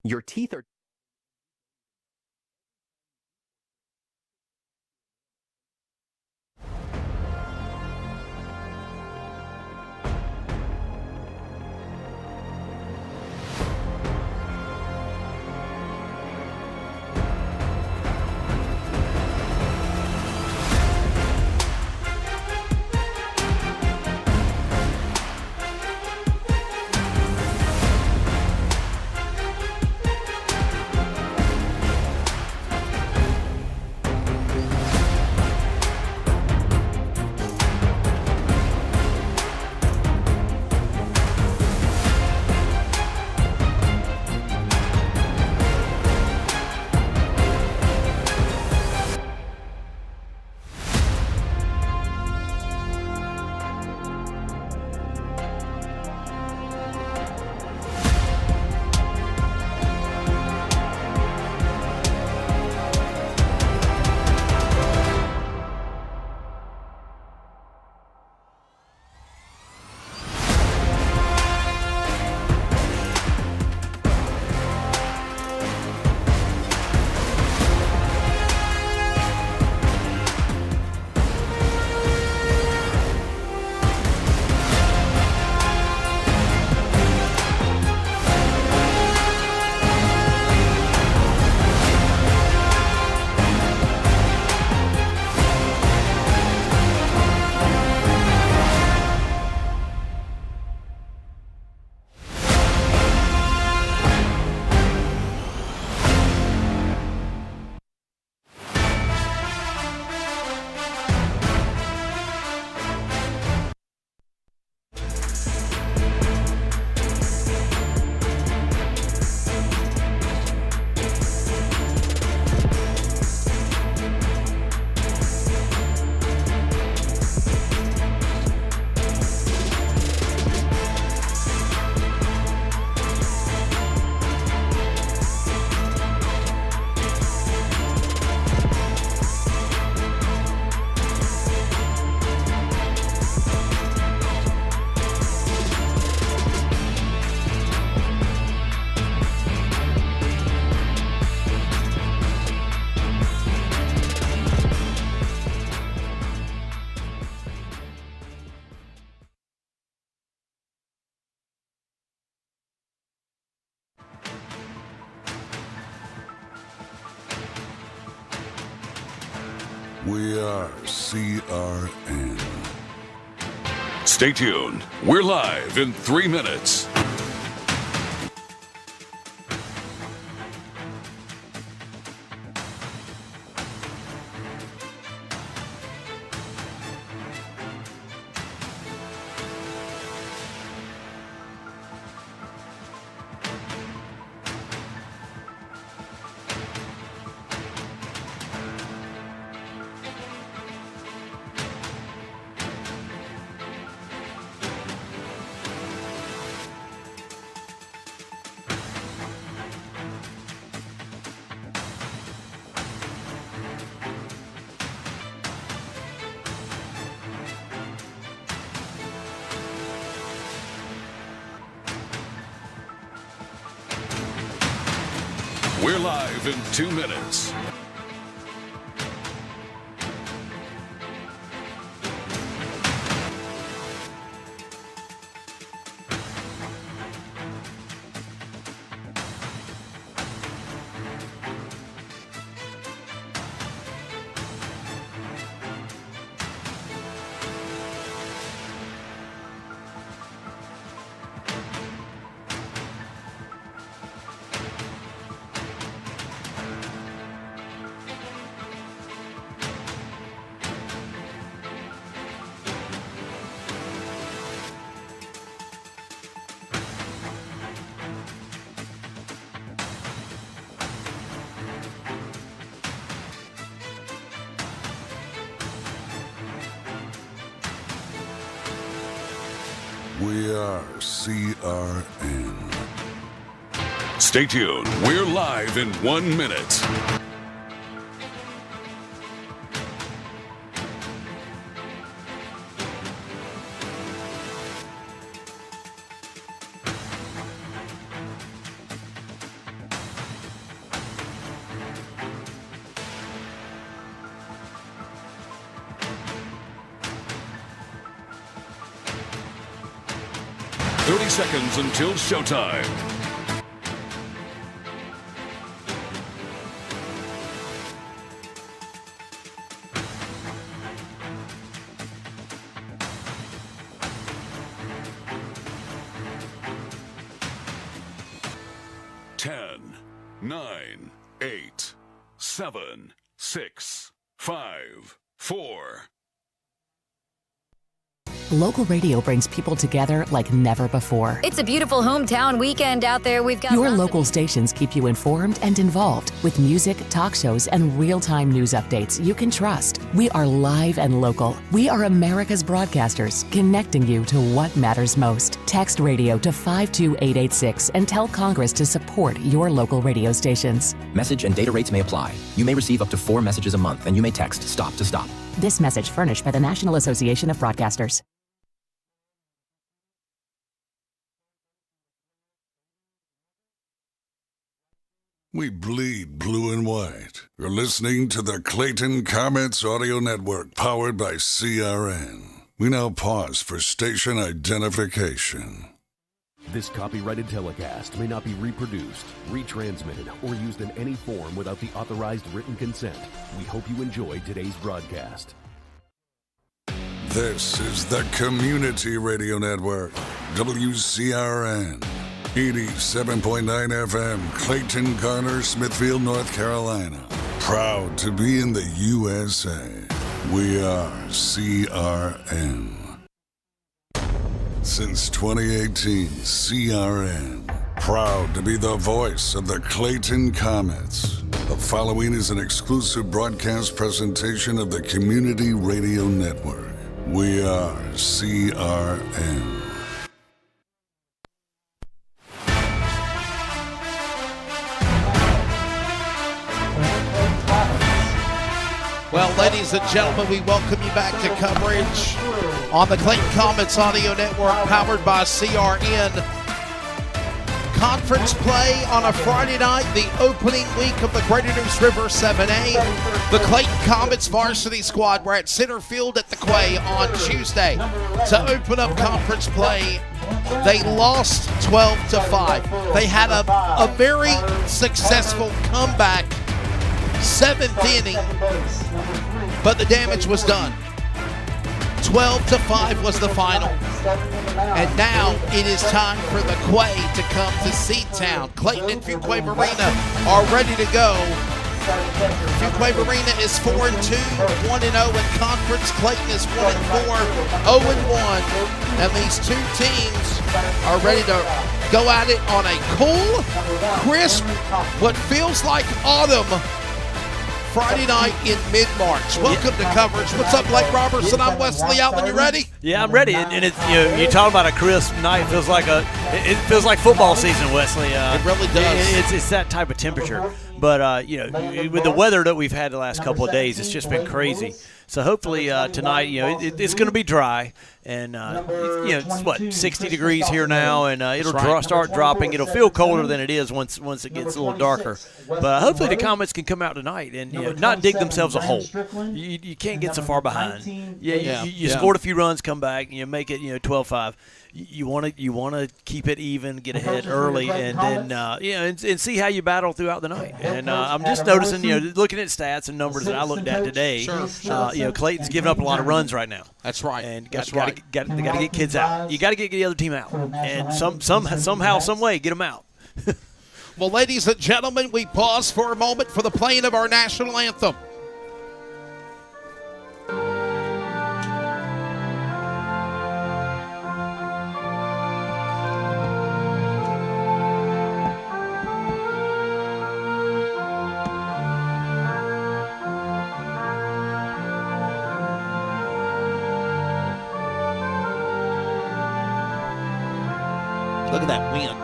Your teeth are We are CRN. Stay tuned. We're live in 3 minutes. We're live in 2 minutes. We are CRN. Stay tuned. We're live in 1 minute. 30 seconds until showtime. Ten, 9, 8, 7, 6, 5, 4. Local radio brings people together like never before. It's a beautiful hometown weekend out there. We've got Your local stations keep you informed and involved with music, talk shows, and real-time news updates you can trust. We are live and local. We are America's broadcasters, connecting you to what matters most. Text radio to 52886 and tell Congress to support your local radio stations. Message and data rates may apply. You may receive up to 4 messages a month, and you may text STOP to STOP. This message furnished by the National Association of Broadcasters. We bleed blue and white. You're listening to the Clayton Comets audio network powered by CRN. We now pause for station identification. This copyrighted telecast may not be reproduced, retransmitted, or used in any form without the authorized written consent. We hope you enjoyed today's broadcast. This is the Community Radio Network, WCRN. 87.9 FM, Clayton, Garner, Smithfield, North Carolina. Proud to be in the USA. We are CRN. Since 2018, CRN. Proud to be the voice of the Clayton Comets. The following is an exclusive broadcast presentation of the Community Radio Network. We are CRN. Well, ladies and gentlemen, we welcome you back to coverage on the Clayton Comets Audio Network, powered by CRN. Conference play on a Friday night, the opening week of the Greater News River 7A. The Clayton Comets varsity squad were at center field at the Quay on Tuesday to open up conference play. They lost 12-5. They had a very successful comeback, 7th inning, but the damage was done. 12-5 was the final. And now it is time for the Quay to come to Seatown. Clayton and Fuquay-Varina are ready to go. Fuquay-Varina is 4-2, 1-0 in conference. Clayton is 1-4, 0-1. And these two teams are ready to go at it on a cool, crisp, what feels like autumn Friday night in mid-March. Welcome to coverage. What's up, Blake Robertson? I'm Wesley Allen. You ready? Yeah, I'm ready. And it's, you talk about a crisp night. It feels like football season, Wesley. It really does. It's that type of temperature. But with the weather that we've had the last couple of days, it's just been crazy. So hopefully tonight, it's going to be dry, and it's 60 degrees here now, and it'll start dropping. It'll feel colder than it is once it gets a little darker. But hopefully the Comets can come out tonight and not dig themselves a hole. You can't get so far behind. You scored a few runs, come back, make it 12-5. You want to keep it even, get ahead early, and then and see how you battle throughout the night. And I'm just noticing, looking at stats and numbers that I looked at today. Clayton's giving up a lot of runs right now. That's right. And they got to get kids out. You got to get the other team out, and somehow, some way, get them out. Well, ladies and gentlemen, we pause for a moment for the playing of our national anthem. Look at that wind.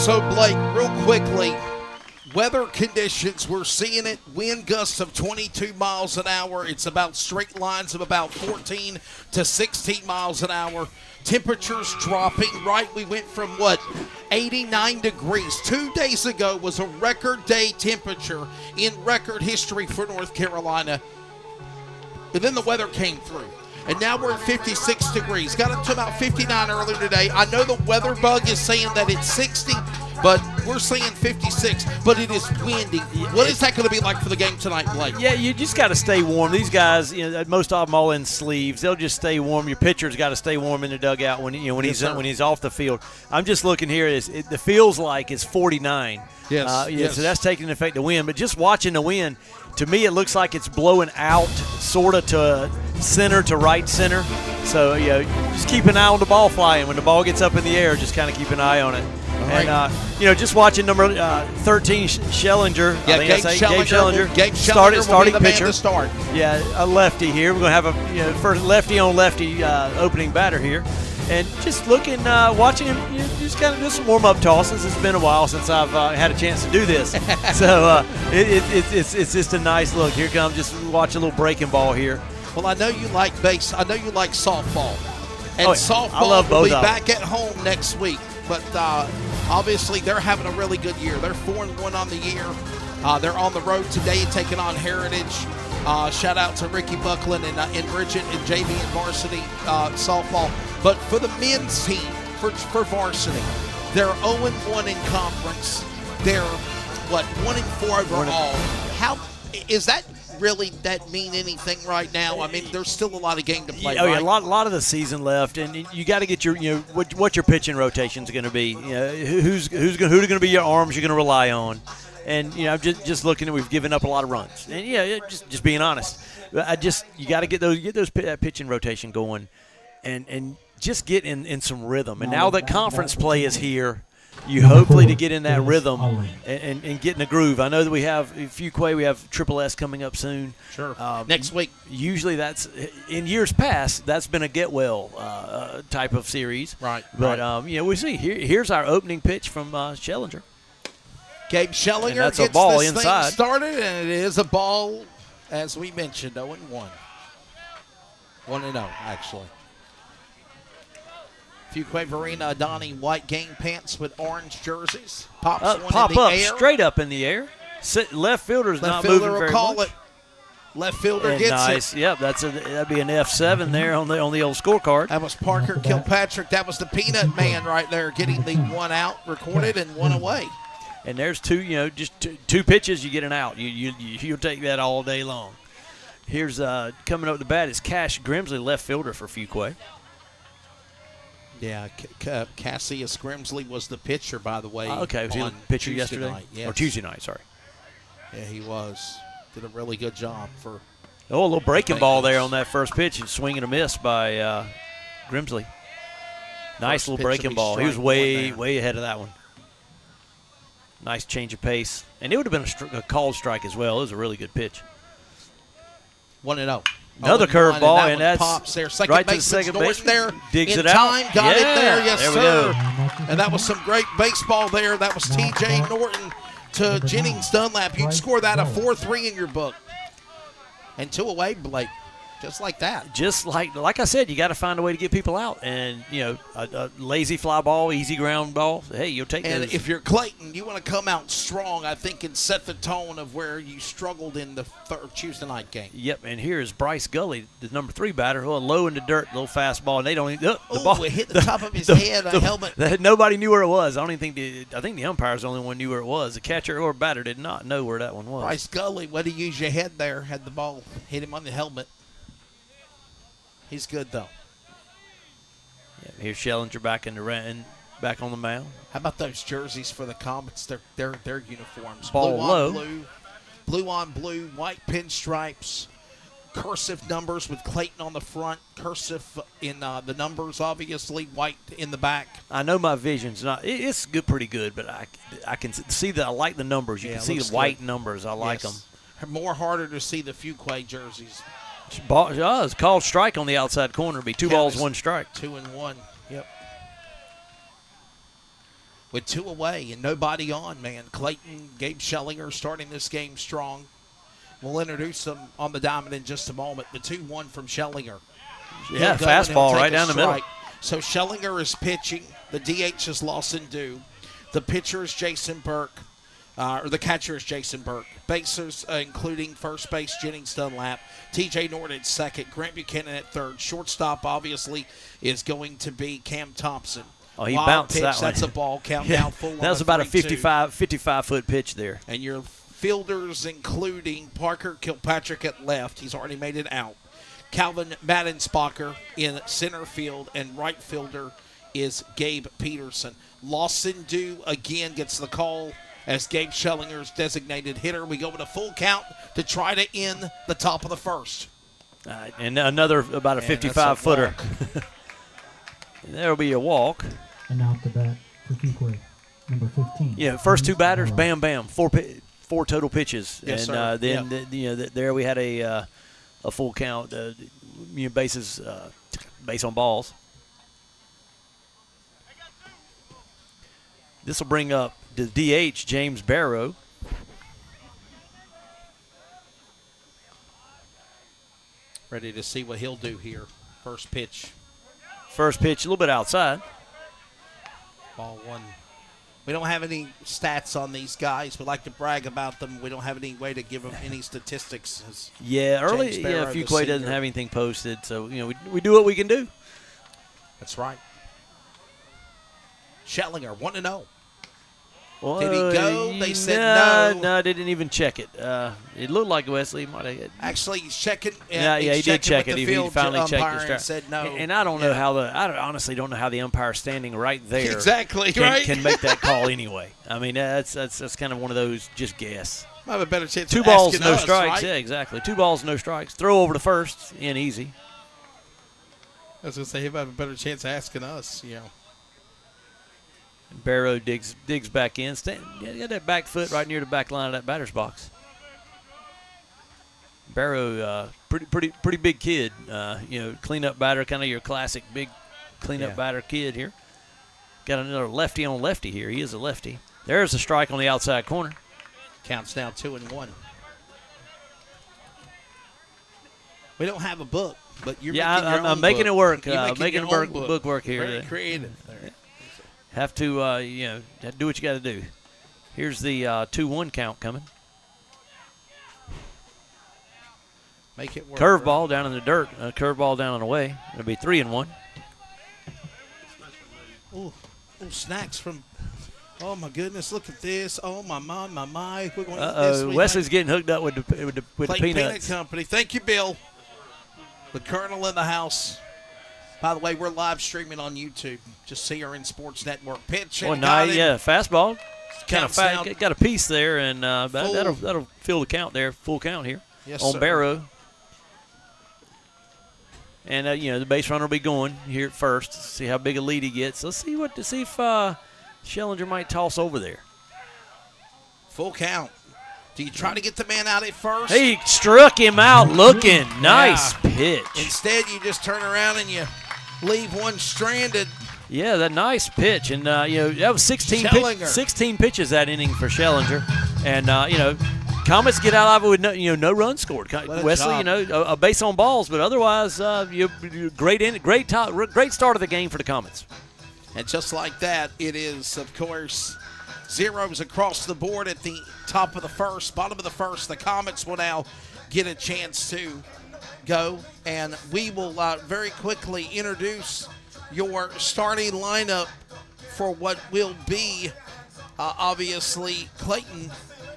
So, Blake, real quickly, weather conditions, we're seeing it, wind gusts of 22 miles an hour. It's about straight lines of about 14 to 16 miles an hour. Temperatures dropping, right? We went from, 89 degrees. 2 days ago was a record day temperature in record history for North Carolina. But then the weather came through. And now we're at 56 degrees. Got up to about 59 earlier today. I know the weather bug is saying that it's 60, but we're saying 56. But it is windy. What is that going to be like for the game tonight, Blake? Yeah, you just got to stay warm. These guys, most of them all in sleeves. They'll just stay warm. Your pitcher's got to stay warm in the dugout when he's off the field. I'm just looking here. It feels like it's 49. Yes. So that's taking effect the wind. But just watching the wind, to me, it looks like it's blowing out sort of to center to right center. So, just keep an eye on the ball flying. When the ball gets up in the air, just kind of keep an eye on it. Right. And, just watching number 13, Schellinger. Gabe Schellinger starting will be the pitcher. Man to start. Yeah, a lefty here. We're going to have a first lefty on lefty opening batter here. And just looking, watching him, just kind of do some warm-up tosses. It's been a while since I've had a chance to do this. So it's just a nice look. Here comes, just watch a little breaking ball here. Well, I know you like base. I know you like softball. And softball I love both will be of them. back at home next week. But obviously they're having a really good year. They're 4-1 on the year. They're on the road today taking on Heritage. Shout out to Ricky Buckland and Bridget and JV and Varsity softball. But for the men's team, for Varsity, they're 0-1 in conference. They're, 1-4 overall. How is that really that mean anything right now? I mean, there's still a lot of game to play. Yeah, right? a lot of the season left, and you got to get your, what your pitching rotation is going to be. Who's going to be your arms you're going to rely on. And I'm just looking at, we've given up a lot of runs, and just being honest, you got to get those pitching rotation going, and just get in some rhythm. And now that conference play is here, you hopefully to get in that rhythm and get in a groove. I know that we have Fuquay, we have Triple S coming up soon. Sure. Next week. Usually that's, in years past, that's been a get well type of series. Right. But we see here's our opening pitch from Schellinger. Gabe Schellinger that's gets a ball this inside. thing started, and it is a ball, as we mentioned, 0-1. 1-0, actually. Fuquay-Varina donning white game pants with orange jerseys. Pops one Pop in the up, air. straight up in the air. Left fielder's not moving very much. Left fielder will call it. Left fielder gets nice. it. Yep, that'd be an F7 there on the old scorecard. That was Parker Kilpatrick. That was the Peanut Man right there, getting the one out recorded and one away. And there's just two pitches, you get an out. You'll take that all day long. Here's coming up to bat is Cash Grimsley, left fielder for Fuquay. Yeah, Cassius Grimsley was the pitcher, by the way. Okay, was he the pitcher yesterday? Night, yes. Or Tuesday night, sorry. Yeah, he was. Did a really good job for. A little breaking ball there on that first pitch, and swing and a miss by Grimsley. Nice little breaking ball. He was way ahead of that one. Nice change of pace. And it would have been a called strike as well. It was a really good pitch. 1-0. Another curveball, and that's pops there. Second right to the baseman second Norton baseman. there. Digs in it out. time, got it there. Yes, there we sir. go. And that was some great baseball there. That was T.J. Norton to Jennings Dunlap. You'd score that a 4-3 in your book. And 2 away, Blake. Just like that. Just like I said, you got to find a way to get people out. And, a lazy fly ball, easy ground ball, hey, you'll take those. And if you're Clayton, you want to come out strong, I think, and set the tone of where you struggled in the Tuesday night game. Yep, and here is Bryce Gully, the number 3 batter, low in the dirt, little fastball, and they don't even the ball. It hit the top of his head, a helmet. Nobody knew where it was. I think the umpire's the only one knew where it was. The catcher or batter did not know where that one was. Bryce Gully, what did he use your head there? Had the ball hit him on the helmet. He's good, though. Yeah, here's Schellinger back back on the mound. How about those jerseys for the Comets? Their uniforms. Ball low. Blue on blue, white pinstripes, cursive numbers with Clayton on the front, cursive in the numbers, obviously, white in the back. I know my vision's not – it's good, pretty good, but I can see that I like the numbers. You can see the white numbers. I like them. More harder to see the Fuquay jerseys. It's called strike on the outside corner. It'd be 2 balls, 1 strike. 2-1. Yep. with 2 away and nobody on, man. Clayton, Gabe Schellinger starting this game strong. We'll introduce them on the diamond in just a moment. The 2-1 from Schellinger. Yeah, fastball right down the middle. So Schellinger is pitching. The DH is Lawson Dew. The pitcher is Jason Burke. Or the catcher is Jason Burke. Bases, including first base Jennings Dunlap. TJ Norton at second. Grant Buchanan at third. Shortstop, obviously, is going to be Cam Thompson. Oh, he Wild bounced pitch, that one. That's a ball. Count down full. That was about a 55-foot pitch there. And your fielders, including Parker Kilpatrick at left. He's already made it out. Calvin Maddensbacher in center field, and right fielder is Gabe Peterson. Lawson Dew again gets the call as Gabe Schellinger's designated hitter. We go with a full count to try to end the top of the first. And another about a 55-footer. There'll be a walk. And now to bat for Fuquay, number 15. Yeah, first 2 batters, bam, bam, 4 total pitches. Yes, and sir. then there we had a full count, bases, base on balls. This will bring up the DH, James Barrow. Ready to see what he'll do here. First pitch. First pitch, a little bit outside. Ball 1. We don't have any stats on these guys. We like to brag about them. We don't have any way to give them any statistics. Early, Fuquay doesn't have anything posted, so we do what we can do. That's right. Schellinger, 1-0. Well, did he go? They said no. No, they didn't even check it. It looked like Wesley might have. Actually, he's checking. Yeah, he did check it. He finally checked the strike. Said no. And I don't know how I honestly don't know how the umpire standing right there can make that call anyway. I mean, that's kind of one of those just guess. I have a better chance. 2 balls, no us, strikes. Right? Yeah, exactly. 2 balls, no strikes. Throw over to first, in easy. I was gonna say he might have a better chance of asking us. Barrow digs back in. Got that back foot right near the back line of that batter's box. Barrow, pretty big kid. Cleanup batter, kind of your classic big cleanup batter kid here. Got another lefty on lefty here. He is a lefty. There's a strike on the outside corner. Counts now 2-1. We don't have a book, but you're making your own I'm making it work. Making book work here. Very creative. Have to, do what you got to do. Here's the 2-1 count coming. Make it work. Curveball down in the dirt. Curveball down and away. It'll be 3-1. Oh, snacks from. Oh my goodness! Look at this. Oh my. We're going to this. Wesley's getting hooked up with the Clayton peanuts. Peanut Company. Thank you, Bill. The Colonel in the house. By the way, we're live streaming on YouTube. Just CRN Sports Network. Pitch. Oh, nice. Yeah, fastball. Kind of fat. Got a piece there, and that'll fill the count there. Full count here on Barrow. And the base runner will be going here at first. See how big a lead he gets. Let's see if Schellinger might toss over there. Full count. Do you try to get the man out at first? He struck him out looking. Nice pitch. Instead, you just turn around and you leave one stranded. Yeah, that nice pitch. And, that was 16 pitches that inning for Schellinger. And, Comets get out of it with no run scored. Wesley, a base on balls, but otherwise, great start of the game for the Comets. And just like that, it is, of course, zeros across the board at the top of the first, bottom of the first. The Comets will now get a chance to go, and we will very quickly introduce your starting lineup for what will be, obviously, Clayton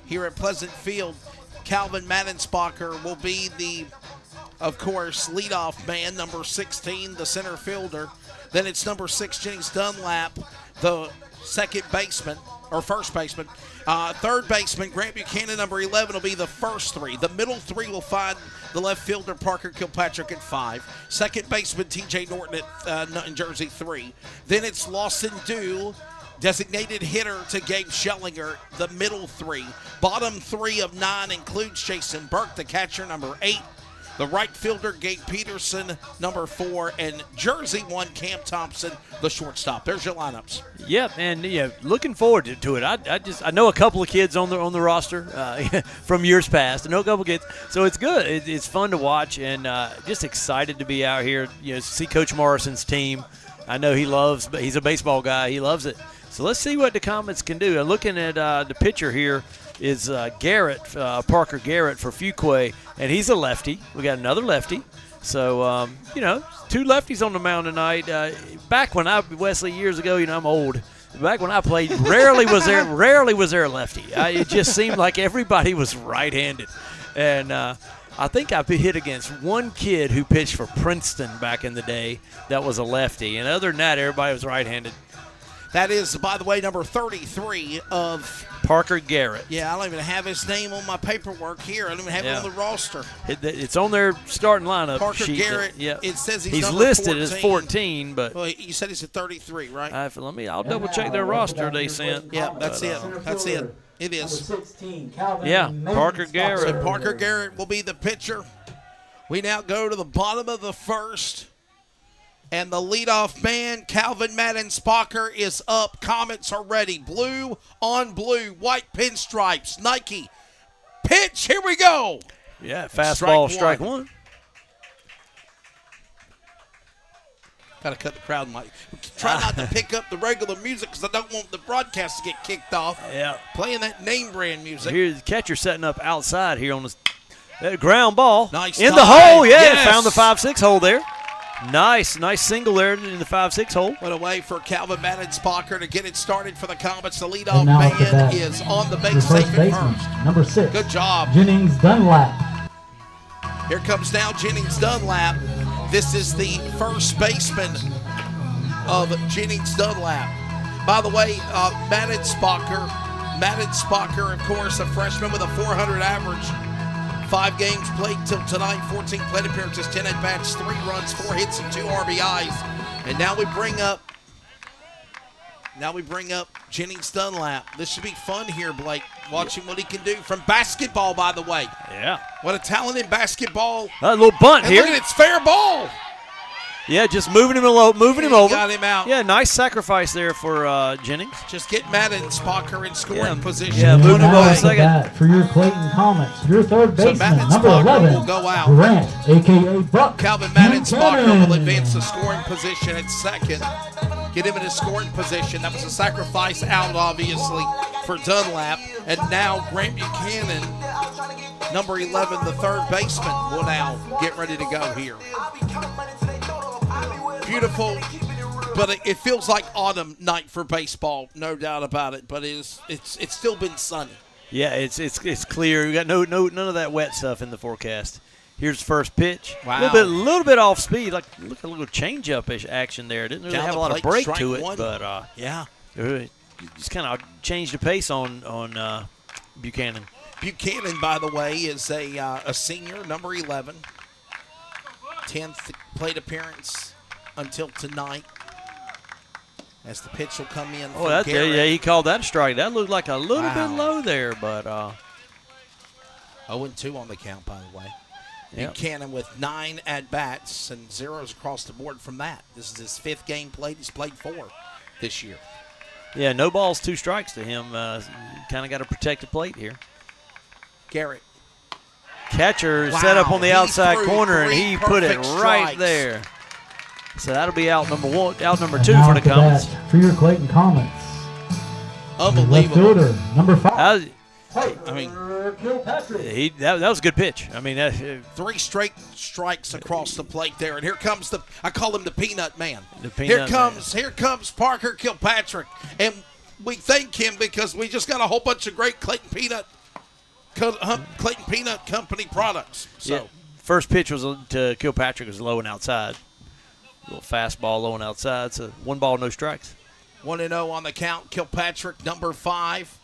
here at Pleasant Field. Calvin Maddensbacher will be the, of course, leadoff man, number 16, the center fielder. Then it's number 6, Jennings Dunlap, the second baseman, or first baseman. Third baseman, Grant Buchanan, number 11, will be the first 3. The middle 3 will find the left fielder, Parker Kilpatrick, at 5. Second baseman, TJ Norton in jersey 3. Then it's Lawson Dew, designated hitter, to Gabe Schellinger, the middle 3. Bottom 3 of 9 includes Jason Burke, the catcher, number 8. The right fielder, Gabe Peterson, number 4, and jersey 1, Cam Thompson, the shortstop. There's your lineups. Yep, and looking forward to it. I know a couple of kids on the roster from years past. I know a couple of kids, so it's good. It's fun to watch, and just excited to be out here. See Coach Morrison's team. I know he's a baseball guy. He loves it. So let's see what the Comets can do. Looking at the pitcher here is Garrett, Parker Garrett for Fuquay, and he's a lefty. We got another lefty. So, 2 lefties on the mound tonight. Back when Wesley, years ago, I'm old. Back when I played, rarely was there a lefty. It just seemed like everybody was right-handed. And I think I hit against one kid who pitched for Princeton back in the day that was a lefty. And other than that, everybody was right-handed. That is, by the way, number 33 of Parker Garrett. Yeah, I don't even have his name on my paperwork here. I don't even have it on the roster. It's on their starting lineup Parker sheet. Garrett, it says he's number listed 14. as 14, but well, you said he's at 33, right? I'll double-check their roster they sent. Yeah, that's it. That's it. It is. Parker Garrett. So Parker Garrett will be the pitcher. We now go to the bottom of the first. And the leadoff man, Calvin Madden Spocker, is up. Comets are ready. Blue on blue, white pinstripes, Nike. Pitch, here we go. Yeah, fastball, strike one. Got to cut the crowd mic. Try not to pick up the regular music because I don't want the broadcast to get kicked off. Yeah. Playing that name brand music. Here's the catcher setting up outside here on the ground ball. Nice in dive. The hole, yeah. Yes. Found the 5-6 hole there. Nice single there in the 5-6 hole. Went away for Calvin Madden Spocker to get it started for the Comets. The leadoff man is on the base, safe at first. Number 6. Good job. Jennings Dunlap. Here comes now Jennings Dunlap. This is the first baseman of Jennings Dunlap. By the way, Madden Spocker, of course, a freshman with a 400 average. 5 games played till tonight, 14 plate appearances, 10 at-bats, 3 runs, 4 hits, and 2 RBIs. And now we bring up Jennings Dunlap. This should be fun here, Blake, watching what he can do from basketball, by the way. Yeah. What a talent in basketball. A little bunt and here. Look at it, it's fair ball. Yeah, just moving him over. Got him out. Yeah, nice sacrifice there for Jennings. Just get Madden Spocker in scoring position. Yeah, moving him over a second. For your Clayton Comets, your third baseman, Madden number Spocker 11, will go out. Grant, a.k.a. Buck. Calvin Madden Spocker will Buchanan. advance the scoring position at second. Get him in his scoring position. That was a sacrifice out, obviously, for Dunlap. And now Grant Buchanan, number 11, the third baseman, will now get ready to go here. Beautiful, but it feels like autumn night for baseball, no doubt about it. But it's still been sunny. Yeah, it's clear. We got none of that wet stuff in the forecast. Here's the first pitch. Wow. A little bit off speed. Look a little changeup-ish action there. Didn't really have a lot of break to it, but yeah, just kind of changed the pace on Buchanan. Buchanan, by the way, is a senior, number 11, 10th plate appearance until tonight. As the pitch will come in. Oh, he called that a strike. That looked like a little bit low there, but 0-2 on the count, by the way. Yep. Buchanan with 9 at-bats and zeros across the board from that. This is his 5th game played. He's played 4 this year. Yeah, no balls, 2 strikes to him. Kind of got a protected plate here. Garrett. Catcher set up on the outside corner, and 3 he put it perfect right strikes. there. So that'll be out number 2 Now for the to Comets. bat for your Clayton Comets. Left Unbelievable. fielder, number 5. I mean, that was a good pitch. I mean, 3 straight strikes across the plate there, and here comes I call him the Peanut Man. Here comes Parker Kilpatrick, and we thank him because we just got a whole bunch of great Clayton Peanut Company products. So yeah, first pitch was to Kilpatrick was low and outside. A little fastball low and outside. So 1 ball, no strikes. 1-0 on the count. Kilpatrick, number 5.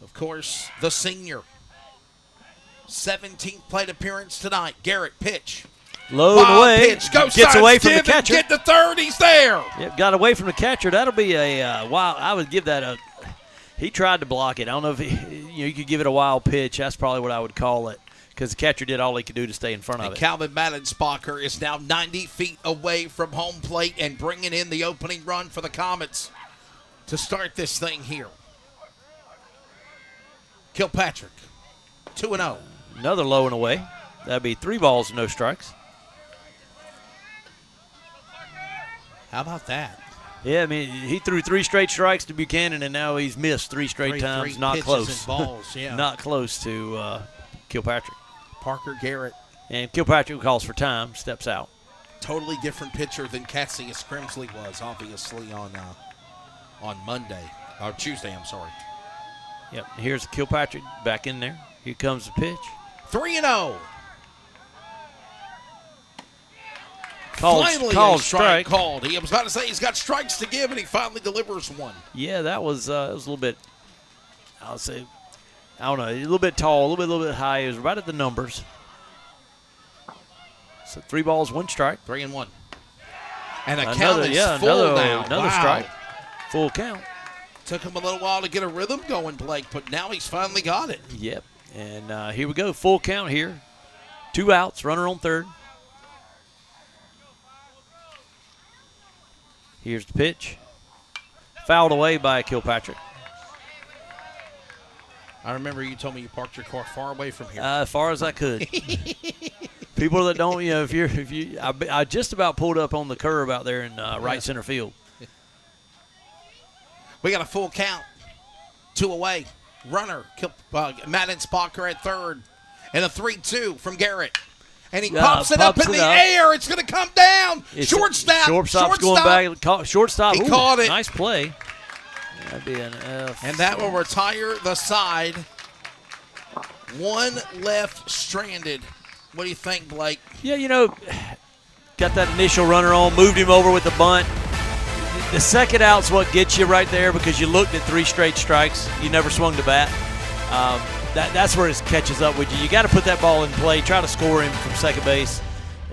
Of course, the senior. 17th plate appearance tonight. Garrett, pitch. Low and away. Pitch. Go Gets away from the catcher. Get the third. He's there. Yep, got away from the catcher. That'll be a wild. I would give that a. He tried to block it. I don't know if you could give it a wild pitch. That's probably what I would call it. because the catcher did all he could do to stay in front of And it. Calvin Madensbacher is now 90 feet away from home plate and bringing in the opening run for the Comets to start this thing here. Kilpatrick, 2-0. Another low and away. That'd be 3 balls, no strikes. How about that? Yeah, I mean, he threw 3 straight strikes to Buchanan, and now he's missed 3 straight times. Not pitches close. and balls, yeah. Not close to Kilpatrick. Parker Garrett. And Kilpatrick calls for time, steps out. Totally different pitcher than Cassius Grimsley was, obviously, on Monday. Or Tuesday, I'm sorry. Yep, here's Kilpatrick back in there. Here comes the pitch. 3-0. Called strike. Called. He was about to say he's got strikes to give, and he finally delivers one. Yeah, that was a little bit, I'll say, I don't know, a little bit tall, a little bit high. It was right at the numbers. So 3 balls, 1 strike. 3-1. And a count is full now. Another strike. Full count. Took him a little while to get a rhythm going, Blake, but now he's finally got it. Yep. And here we go. Full count here. 2 outs, runner on third. Here's the pitch. Fouled away by Kilpatrick. I remember you told me you parked your car far away from here. As far as I could. People that don't, I just about pulled up on the curb out there in right center field. We got a full count. 2 away. Runner, Madensbacher at third. And a 3-2 from Garrett. And he pops it up in the air. It's going to come down. Shortstop. Shortstop's going back. Shortstop. He caught it. Nice play. That'd be an F. And that will retire the side. 1 left stranded. What do you think, Blake? Yeah, got that initial runner on, moved him over with the bunt. The second out's what gets you right there because you looked at 3 straight strikes. You never swung the bat. That's where it catches up with you. You got to put that ball in play, try to score him from second base.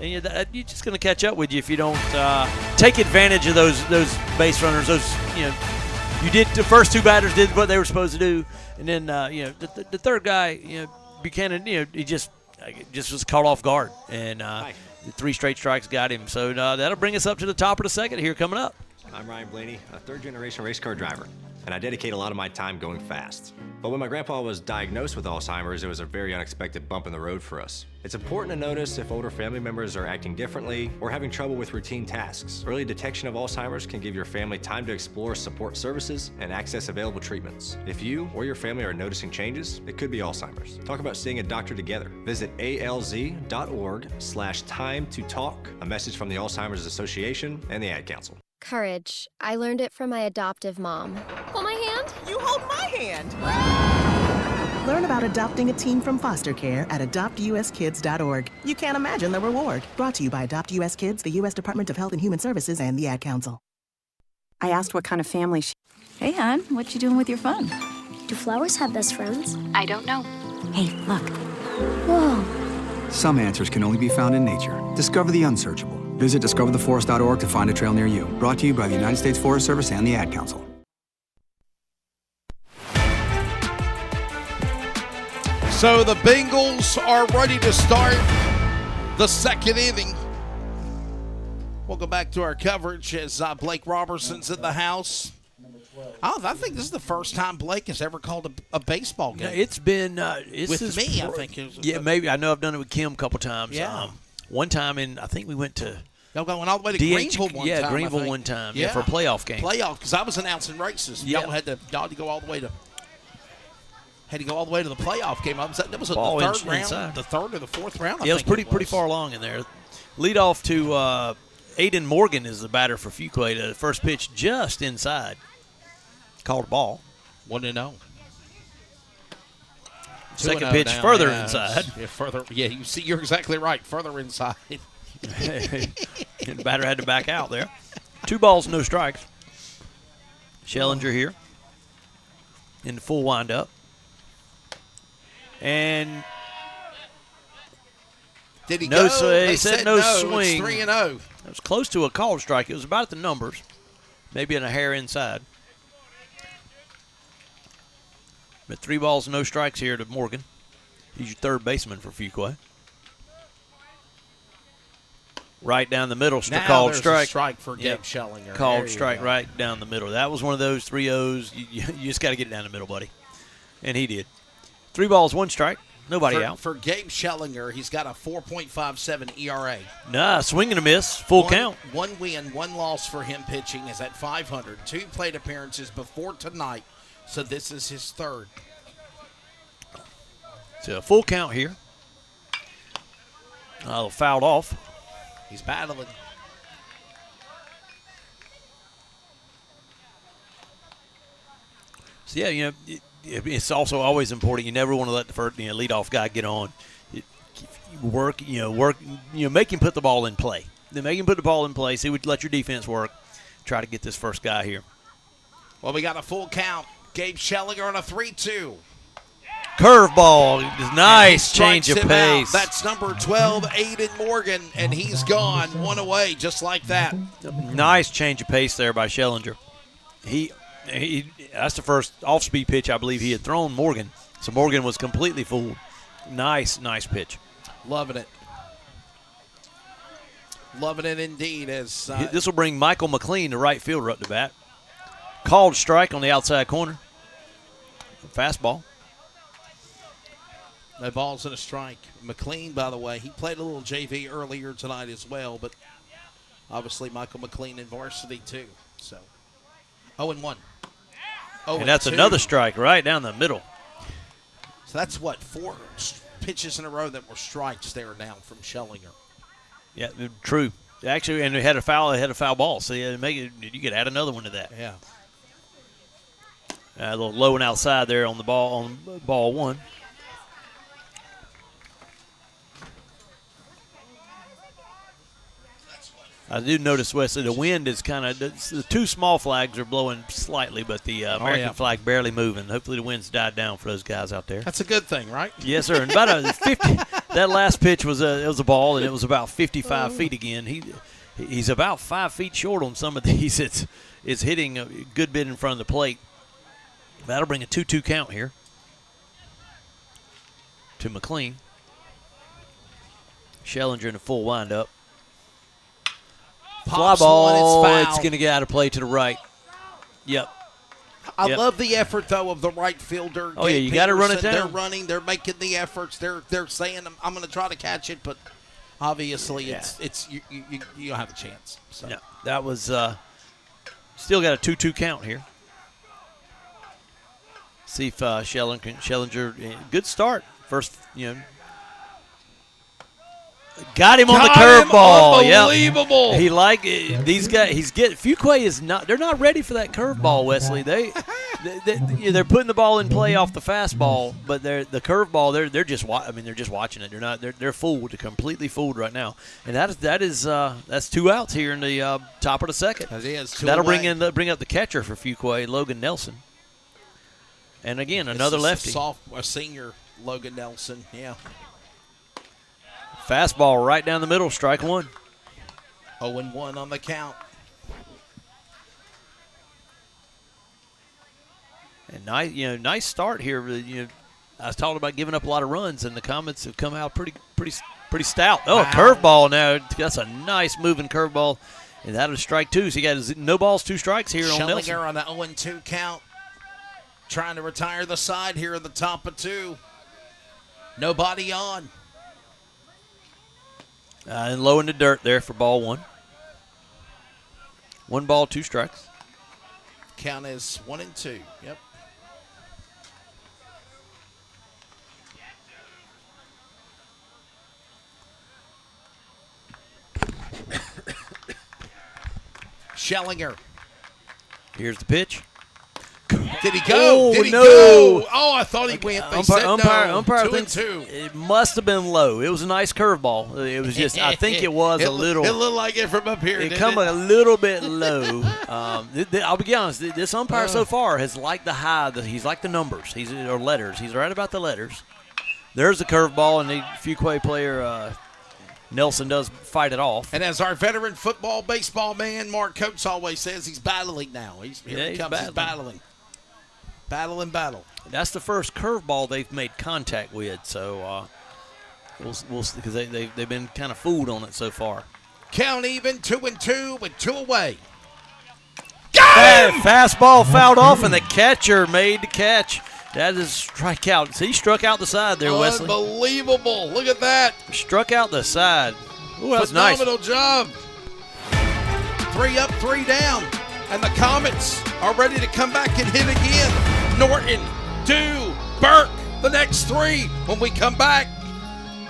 And you're just going to catch up with you if you don't take advantage of those base runners. You did the first 2 batters did what they were supposed to do, and then the third guy, Buchanan, he just was caught off guard, and the 3 straight strikes got him. So that'll bring us up to the top of the second here coming up. I'm Ryan Blaney, a 3rd-generation race car driver, and I dedicate a lot of my time going fast. But when my grandpa was diagnosed with Alzheimer's, it was a very unexpected bump in the road for us. It's important to notice if older family members are acting differently or having trouble with routine tasks. Early detection of Alzheimer's can give your family time to explore support services and access available treatments. If you or your family are noticing changes, it could be Alzheimer's. Talk about seeing a doctor together. Visit alz.org/time-to-talk, a message from the Alzheimer's Association and the Ad Council. Courage. I learned it from my adoptive mom. Hold my hand. You hold my hand. Learn about adopting a teen from foster care at adoptuskids.org. You can't imagine the reward. Brought to you by Adopt US Kids, the U.S. Department of Health and Human Services, and the Ad Council. I asked what kind of family she... Hey, hon, what you doing with your phone? Do flowers have best friends? I don't know. Hey, look. Whoa. Some answers can only be found in nature. Discover the unsearchable. Visit discovertheforest.org to find a trail near you. Brought to you by the United States Forest Service and the Ad Council. So the Bengals are ready to start the second inning. We'll go back to our coverage as Blake Robertson's in the house. I think this is the first time Blake has ever called a baseball game. Yeah, it's been with me. I think. Maybe I know I've done it with Kim a couple times. Yeah. One time, I think we went to. Y'all going all the way to Greenville one time. Yeah, Greenville one time. Yeah, for a playoff game. Because I was announcing races. Y'all had to go all the way to. Had to go all the way to the playoff game. That was the third round, inside. The third or the fourth round. Yeah, it was pretty far along in there. Lead off to Aiden Morgan is the batter for Fuquay. The first pitch just inside. Called a ball. 1-0. Second pitch now, further inside. Yeah, further. Yeah, you see, you're exactly right. Further inside. The batter had to back out there. 2 balls, no strikes. Schellinger here in the full windup. And did he no, go? They said no swing. It's 3-0. It was close to a called strike. It was about at the numbers, maybe in a hair inside. But 3 balls, no strikes here to Morgan. He's your third baseman for Fuquay. Right down the middle, called strike. A strike for Gabe Schellinger. Called strike right down the middle. That was one of those 3-0s. You just got to get it down the middle, buddy. And he did. 3 balls, 1 strike. Nobody out. For Gabe Schellinger, he's got a 4.57 ERA. Nah, swing and a miss, full count. 1 win, 1 loss for him pitching is at 500. 2 plate appearances before tonight, so this is his 3rd. So a full count here. Fouled off. He's battling. So, yeah, it's also always important. You never want to let the first, leadoff guy get on. Work, make him put the ball in play. Then make him put the ball in play. See, let your defense work. Try to get this first guy here. Well, we got a full count. Gabe Schellinger on a 3-2. Curveball. Nice change of pace. That's number 12, Aiden Morgan, and he's gone 1 away just like that. Nice change of pace there by Schellinger. That's the first off-speed pitch I believe he had thrown Morgan. So Morgan was completely fooled. Nice pitch. Loving it. Loving it indeed. As this will bring Michael McLean, the right fielder, up to bat. Called strike on the outside corner. Fastball. No balls and a strike. McLean, by the way, he played a little JV earlier tonight as well, but obviously Michael McLean in varsity too. So 0-1. And that's another strike right down the middle. So that's 4 pitches in a row that were strikes there now from Schellinger. Yeah, true. Actually, and they had a foul ball. So you could add another one to that. Yeah. A little low and outside there on ball 1. I do notice, Wesley, the wind is kind of – the 2 small flags are blowing slightly, but the American flag barely moving. Hopefully the wind's died down for those guys out there. That's a good thing, right? Yes, sir. And about a 50 – that last pitch was a ball, and it was about 55 feet again. He's about 5 feet short on some of these. It's hitting a good bit in front of the plate. That'll bring a 2-2 count here to McLean. Schellinger in a full windup. Fly ball, it's going to get out of play to the right. Yep. I love the effort, though, of the right fielder. Oh, yeah, you got to run it down. They're running. They're making the efforts. They're saying, I'm going to try to catch it, but obviously you don't have a chance. So. No, that was still got a 2-2 count here. See if Schellinger, good start. First, got him on the curveball. Unbelievable. He these guys. Fuquay is not. They're not ready for that curveball, Wesley. They're putting the ball in play off the fastball, but the curveball. They're just. They're just watching it. They're not. They're fooled. They're completely fooled right now. And that's 2 outs here in the top of the second. That is. That'll bring up the catcher for Fuquay, Logan Nelson. And again, another lefty. A senior Logan Nelson. Yeah. Fastball right down the middle, strike 1. 0-1 on the count. And nice start here. I was talking about giving up a lot of runs, and the Comets have come out pretty stout. Oh, wow. Curveball now. That's a nice moving curveball, and that'll strike 2. So you got no balls, 2 strikes here on Nelson. Schellinger on the 0-2 count, trying to retire the side here in the top of 2. Nobody on. And low in the dirt there for ball 1. 1 ball, 2 strikes. Count is 1-2. Yep. Schellinger. Here's the pitch. Did he go? Did he no. go? Oh, I thought he went. Umpire 2-2. It must have been low. It was a nice curveball. It was just, I think it was a little. It looked like it from up here. It come a little bit low. I'll be honest. This umpire so far has liked the high. He's liked the numbers. Or letters. He's right about the letters. There's the curveball, and the Fuquay player Nelson does fight it off. And as our veteran football, baseball man, Mark Coates always says, he's battling now. He's battling. Battle. That's the first curveball they've made contact with, so we'll see, because they've been kind of fooled on it so far. Count even, 2-2 with 2 away. Got him! Fastball fouled off, and the catcher made the catch. That is strikeout. See, he struck out the side there, Wesley. Unbelievable. Look at that. Struck out the side. Ooh, that's nice. Phenomenal job. 3 up, 3 down. And the Comets are ready to come back and hit again. Norton, Dew, Burke, the next 3 when we come back.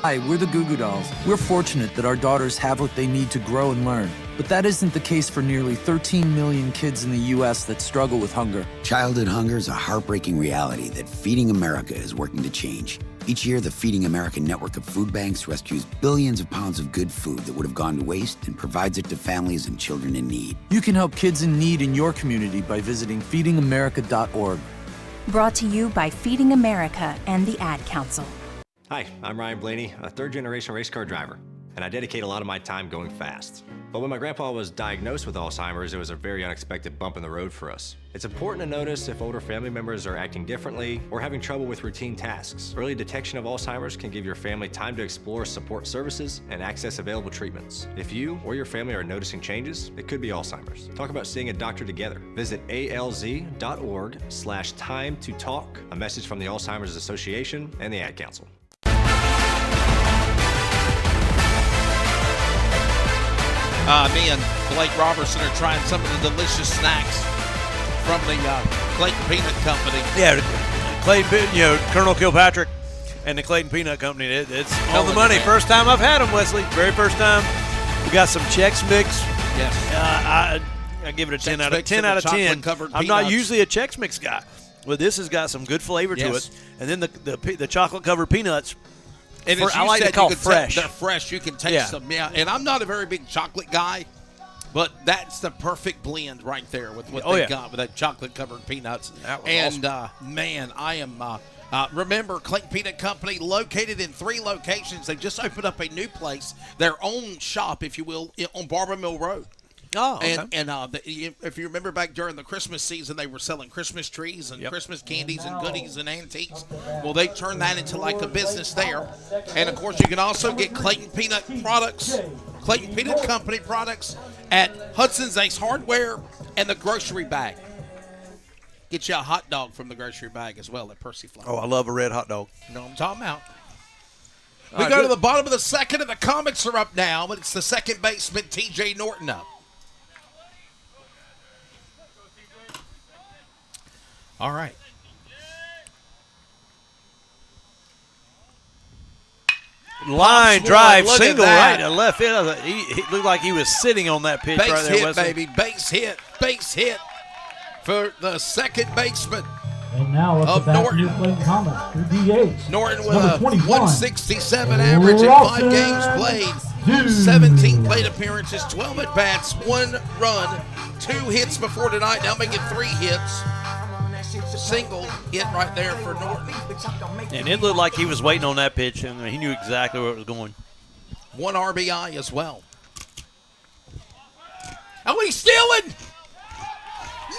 Hi, we're the Goo Goo Dolls. We're fortunate that our daughters have what they need to grow and learn. But that isn't the case for nearly 13 million kids in the U.S. that struggle with hunger. Childhood hunger is a heartbreaking reality that Feeding America is working to change. Each year, the Feeding America network of food banks rescues billions of pounds of good food that would have gone to waste and provides it to families and children in need. You can help kids in need in your community by visiting feedingamerica.org. Brought to you by Feeding America and the Ad Council. Hi, I'm Ryan Blaney, a third-generation race car driver, and I dedicate a lot of my time going fast. But when my grandpa was diagnosed with Alzheimer's, it was a very unexpected bump in the road for us. It's important to notice if older family members are acting differently or having trouble with routine tasks. Early detection of Alzheimer's can give your family time to explore support services and access available treatments. If you or your family are noticing changes, it could be Alzheimer's. Talk about seeing a doctor together. Visit alz.org/time to talk. A message from the Alzheimer's Association and the Ad Council. Me and Blake Robertson are trying some of the delicious snacks from the Clayton Peanut Company. Yeah, Clayton, Colonel Kilpatrick and the Clayton Peanut Company. It's on the money. First time I've had them, Wesley. Very first time. We got some Chex Mix. Yes. I give it a 10 out of 10 out of 10. I'm not usually a Chex Mix guy, but this has got some good flavor to it. And then the chocolate covered peanuts. And I like to call fresh. They're fresh. You can taste them. Yeah. And I'm not a very big chocolate guy, but that's the perfect blend right there with what they got with that chocolate covered peanuts. And awesome. Man, I am. Remember, Clayton Peanut Company, located in 3 locations. They just opened up a new place, their own shop, if you will, on Barber Mill Road. Oh, okay. And if you remember back during the Christmas season, they were selling Christmas trees and Christmas candies and goodies and antiques. Well, they turned that into like a business there. And, of course, you can also get Clayton Peanut products, Clayton Peanut Company products at Hudson's Ace Hardware and the grocery bag. Get you a hot dog from the grocery bag as well at Percy Flower. Oh, I love a red hot dog. You know what I'm talking about. We go to the bottom of the second, and the Comets are up now, but it's the second baseman, T.J. Norton, up. All right. Line drive, single right to left field. He looked like he was sitting on that pitch base right there. Hit, Wesley. baby. Base hit for the second baseman And now of Norton. Clayton Comets, the DH. Norton with a 167 average in 5 games played, 17 plate appearances, 12 at-bats, 1 run, 2 hits before tonight, now making 3 hits. Single hit right there for Norton. And it looked like he was waiting on that pitch, and he knew exactly where it was going. 1 RBI as well. Oh, he's stealing!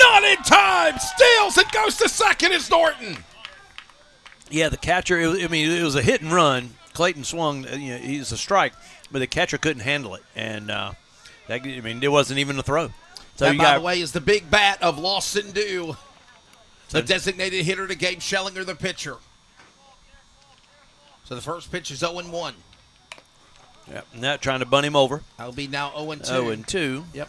Not in time! Steals and goes to second is Norton. Yeah, the catcher, it was a hit and run. Clayton swung, he's a strike, but the catcher couldn't handle it. And, it wasn't even a throw. So that, by the way, is the big bat of Lawson Dew. The designated hitter to Gabe Schellinger, the pitcher. So the first pitch is 0-1. Yep, now trying to bunt him over. That'll be now 0-2. 0-2. Yep.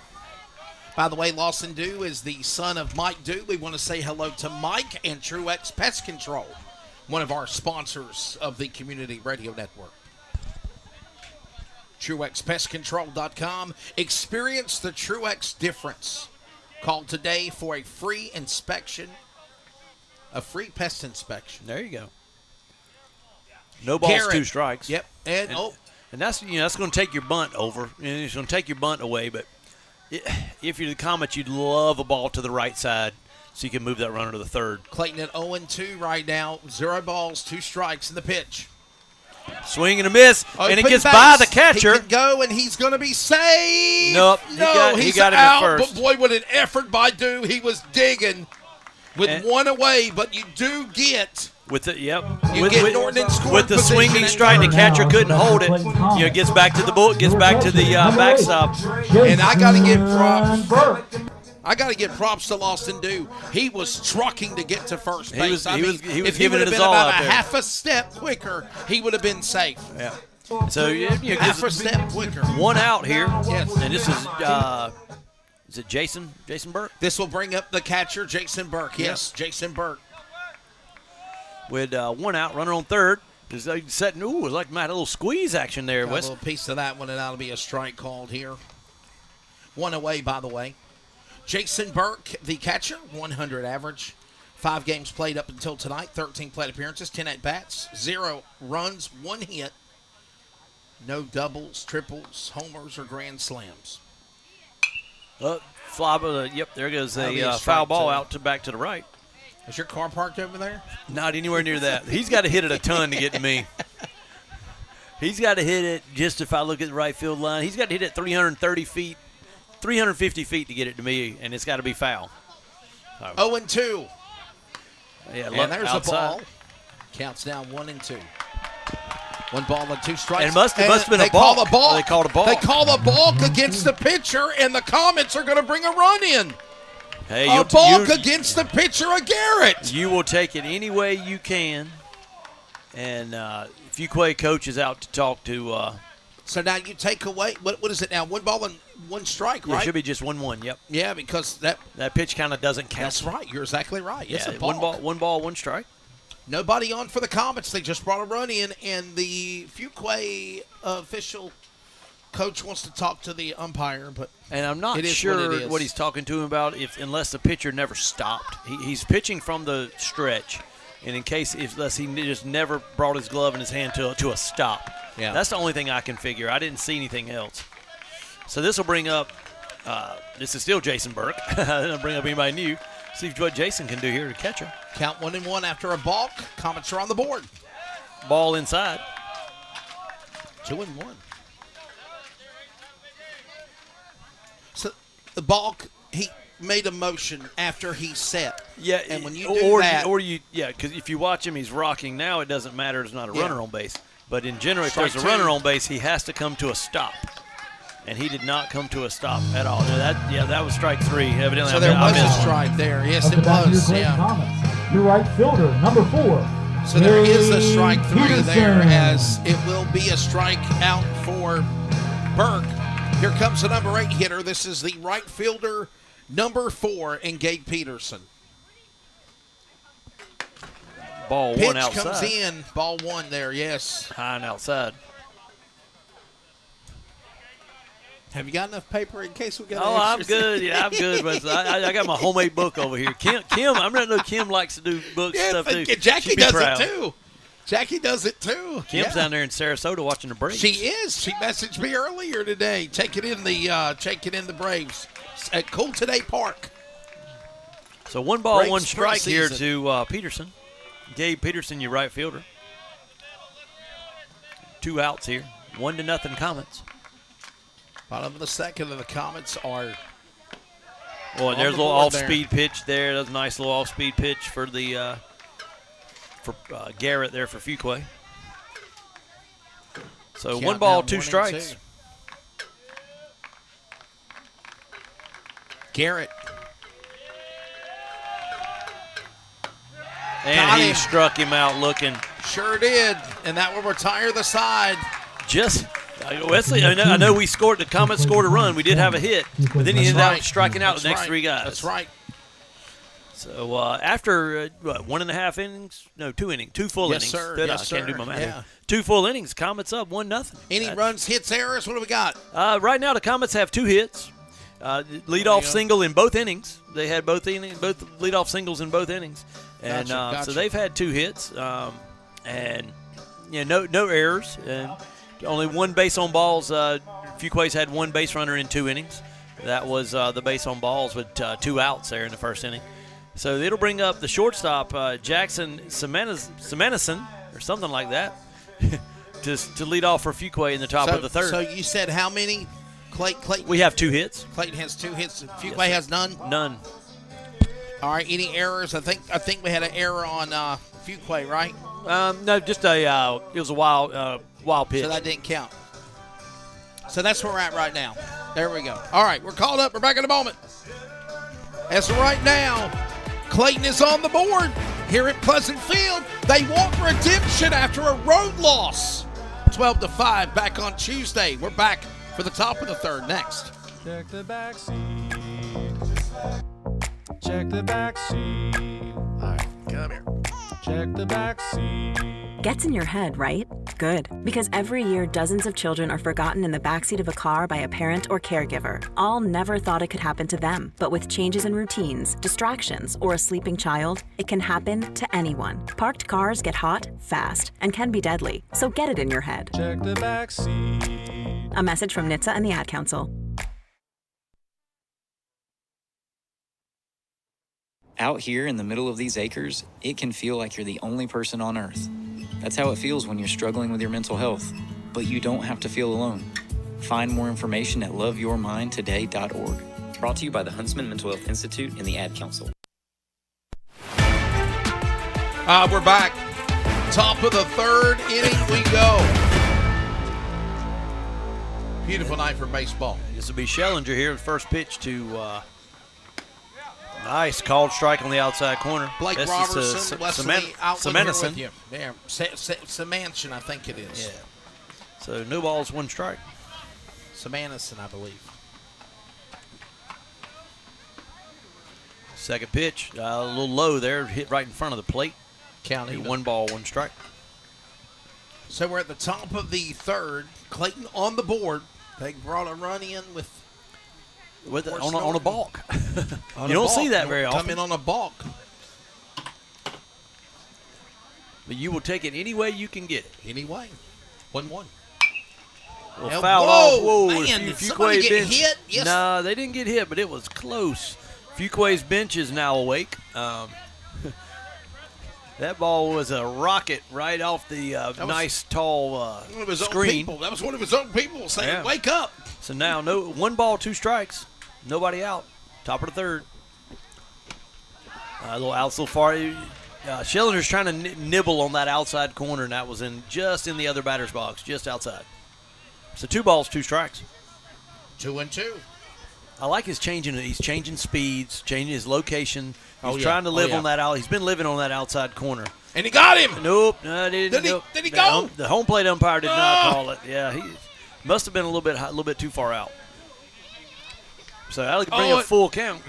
By the way, Lawson Dew is the son of Mike Dew. We want to say hello to Mike and Truex Pest Control, one of our sponsors of the Community Radio Network. TruexPestControl.com. Experience the Truex difference. Call today for a free inspection. A free pest inspection. There you go. No balls, Garrett. 2 strikes. Yep. And that's that's going to take your bunt over. It's going to take your bunt away. But if you're the Comets, you'd love a ball to the right side so you can move that runner to the third. Clayton at 0-2 right now. 0 balls, 2 strikes in the pitch. Swing and a miss, and it gets by the catcher. He can go, and he's going to be safe. Nope. No, he he's got him out. at first. But boy, what an effort by Dew. He was digging. With one away, but you do get. With the get Norton in scoring with the position swinging at strike, the third. catcher couldn't hold it. Gets back to the bull, gets back to the backstop. And I got to give props. I got to give props to Lawson Dew. He was trucking to get to first base. He was if giving he it would have his been all about out a there. half a step quicker, he would have been safe. Yeah. So half a step quicker. One out here. Yes. And this is it Jason Burke? This will bring up the catcher, Jason Burke. Yes, Jason Burke. With one out, runner on third. Is setting, it like might have a little squeeze action there, Got Wes. a little piece of that one, and that'll be a strike called here. One away, by the way. Jason Burke, the catcher, 100 average. 5 games played up until tonight, 13 plate appearances, 10 at-bats, 0 runs, 1 hit. No doubles, triples, homers, or grand slams. There goes a foul ball out back to the right. Is your car parked over there? Not anywhere near that. He's got to hit it a ton to get to me. He's got to hit it, just if I look at the right field line, he's got to hit it 330 feet, 350 feet to get it to me, and it's got to be foul. 0-2. Yeah, and there's outside. a ball. Counts down 1-2. 1 ball and 2 strikes. And it must have been a balk. balk. They called a balk. They call a balk against the pitcher, and the Comets are going to bring a run in. Hey, a balk against the pitcher of Garrett. You will take it any way you can. And Fuquay coach is out to talk to. So now you take away, what is it now? 1 ball and 1 strike, right? It should be just 1-1, yep. Yeah, because that pitch kind of doesn't count. That's right. You're exactly right. It's a balk. One ball, 1 strike. Nobody on for the Comets. They just brought a run in, and the Fuquay official coach wants to talk to the umpire, and I'm not sure what he's talking to him about unless the pitcher never stopped. He's pitching from the stretch, and unless he just never brought his glove in his hand to a stop. Yeah. That's the only thing I can figure. I didn't see anything else. So this will bring up, this is still Jason Burke. It'll bring up anybody new. See what Jason can do here to catch him. Count 1-1 after a balk. Comets are on the board. Ball inside. 2-1. So the balk, he made a motion after he set. Yeah, and when you do that, because if you watch him, he's rocking. Now it doesn't matter. There's not a runner on base. But in general, if Strike there's a runner on base, he has to come to a stop. And he did not come to a stop at all. That was strike 3. Evidently, so there was a strike there. Yes, it was. Yeah. Your right fielder, number 4. So there is a strike 3 there, as it will be a strike out for Burke. Here comes the number 8 hitter. This is the right fielder, number 4, and Gabe Peterson. Ball Pitch 1 outside. comes in. Ball 1 there, yes. High and outside. Have you got enough paper in case we get? I'm good. Yeah, I'm good. But I got my homemade book over here. Kim, I'm not know Kim likes to do book stuff too. Jackie does it too. Jackie does it too. Kim's down there in Sarasota watching the Braves. She is. She messaged me earlier today. Taking in the Braves at Cool Today Park. So 1 ball, Braves 1 strike here preseason. to Peterson. Gabe Peterson, your right fielder. 2 outs here. 1-0 Comets. Bottom of the second, and the Comets are. Well, there's a little off-speed pitch there. That's a nice little off-speed pitch for the Garrett there for Fuquay. So 1 ball, 2 strikes. Garrett. And he struck him out looking. Sure did, and that will retire the side. Wesley, I know we scored. The Comets scored a run. We did have a hit, but then he ended up striking out the next 3 guys. That's right. So after 1.5 innings, no, 2 innings, 2 full innings. Sir. I Yes, can't do sir. my math. Yeah. 2 full innings. Comets up 1-0. Any runs, hits, errors? What do we got? Right now, the Comets have 2 hits. Leadoff single in both innings. They had both leadoff singles in both innings, and Gotcha. so they've had 2 hits, and no errors, and only 1 base on balls. Fuquay's had 1 base runner in 2 innings. That was the base on balls with 2 outs there in the first inning. So it'll bring up the shortstop, Jackson Semanison, or something like that, to lead off for Fuquay in the top of the third. So you said how many? Clayton. We have 2 hits. Clayton has 2 hits. Fuquay has none. None. All right, any errors? I think we had an error on Fuquay, right? No, just it was a wild pitch. So that didn't count. So that's where we're at right now. There we go. All right, we're called up. We're back in a moment. As of right now, Clayton is on the board here at Pleasant Field. They want redemption after a road loss. 12-5 back on Tuesday. We're back for the top of the third next. Check the back seat. Check the back seat. All right, come here. Check the back seat. Gets in your head, right? Good. Because every year, dozens of children are forgotten in the backseat of a car by a parent or caregiver. All never thought it could happen to them. But with changes in routines, distractions, or a sleeping child, it can happen to anyone. Parked cars get hot, fast, and can be deadly. So get it in your head. Check the back seat. A message from NHTSAA and the Ad Council. Out here in the middle of these acres, it can feel like you're the only person on Earth. That's how it feels when you're struggling with your mental health. But you don't have to feel alone. Find more information at loveyourmindtoday.org. Brought to you by the Huntsman Mental Health Institute and the Ad Council. We're back. Top of the third inning we go. Beautiful night for baseball. This will be Schellinger here, first pitch to nice called strike on the outside corner. Blake this Robertson, Wesley Outland here with you. There, Samanson, I think it is. Yeah. So no balls, one strike. Samanson, I believe. Second pitch, a little low there, hit right in front of the plate. Counting. 1 ball, 1 strike. So we're at the top of the third. Clayton on the board. They brought a run in on a balk. You don't see that very often. Come in on a balk. But you will take it any way you can get it. Anyway. 1-1. Well, fouled off. Whoa, man, did somebody get hit? Yes. No, they didn't get hit, but it was close. Fuquay's bench is now awake. That ball was a rocket right off the nice, tall screen. That was one of his own people saying, wake up. So now 1 ball, 2 strikes. Nobody out. Top of the third. A little out so far. Schellinger's trying to nibble on that outside corner, and that was just in the other batter's box, just outside. So 2 balls, 2 strikes. 2-2. I like his changing. He's changing speeds, changing his location. He's trying to live on that out. He's been living on that outside corner. And he got him. Nope. No, did he go? The home plate umpire did not call it. Yeah, he must have been a little bit too far out. So that'll bring a full count.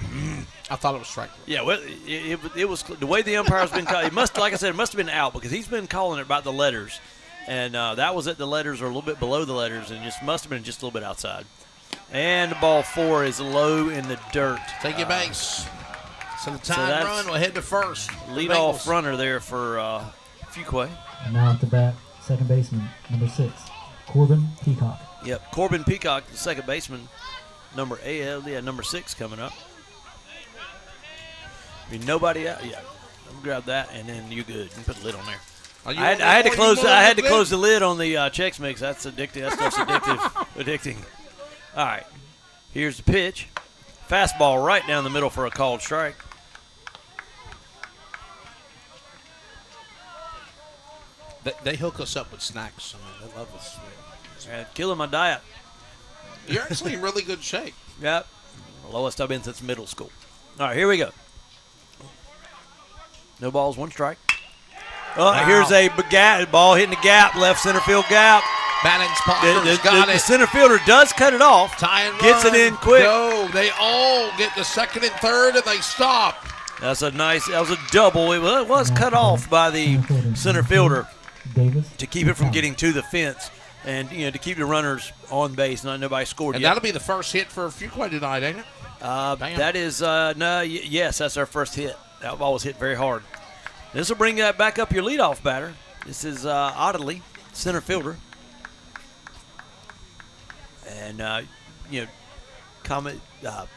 I thought it was strike. Yeah, well, it was the way the umpire's been calling. It must, like I said, it must have been out because he's been calling it about the letters, and that was at the letters or a little bit below the letters, and just must have been just a little bit outside. And the ball 4 is low in the dirt. Take your base. So the time run will head to first. Lead-off runner there for Fuquay. And now at the bat, second baseman, number 6, Corbin Peacock. Yep, Corbin Peacock, the second baseman, number 6 coming up. I mean, nobody out. Yeah, I'm gonna grab that, and then you're good. You can put the lid on there. I had to close the lid on the Chex Mix. That's addictive. That stuff's addicting. All right, here's the pitch. Fastball right down the middle for a called strike. They hook us up with snacks. I mean, they love us. Killing my diet. You're actually in really good shape. Yep. Lowest I've been since middle school. All right, here we go. No balls, 1 strike. Here's a ball hitting the gap, left center field gap. Batting spot. The center fielder does cut it off. Gets it in quick. No, they all get the second and third, and they stop. That was a double. It was cut off by the center fielder to keep it from getting to the fence, and to keep the runners on base. Nobody scored yet. And that'll be the first hit for Fuquay tonight, ain't it? That is yes, that's our first hit. That ball was hit very hard. This will bring that back up your leadoff batter. This is Otterly, center fielder. And,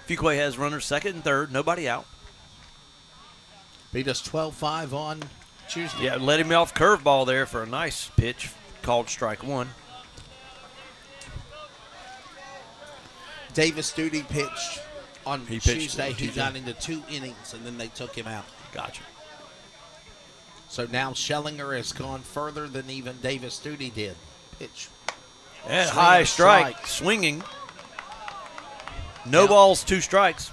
Fuquay has runners second and third, nobody out. Beat us 12-5 on Tuesday. Yeah, let him off curveball there for a nice pitch, called strike 1. Davis Duty pitched on Tuesday who got into 2 innings, and then they took him out. Gotcha. So now Schellinger has gone further than even Davis Duty did. Pitch. Yeah, high strike, swinging. No balls, 2 strikes.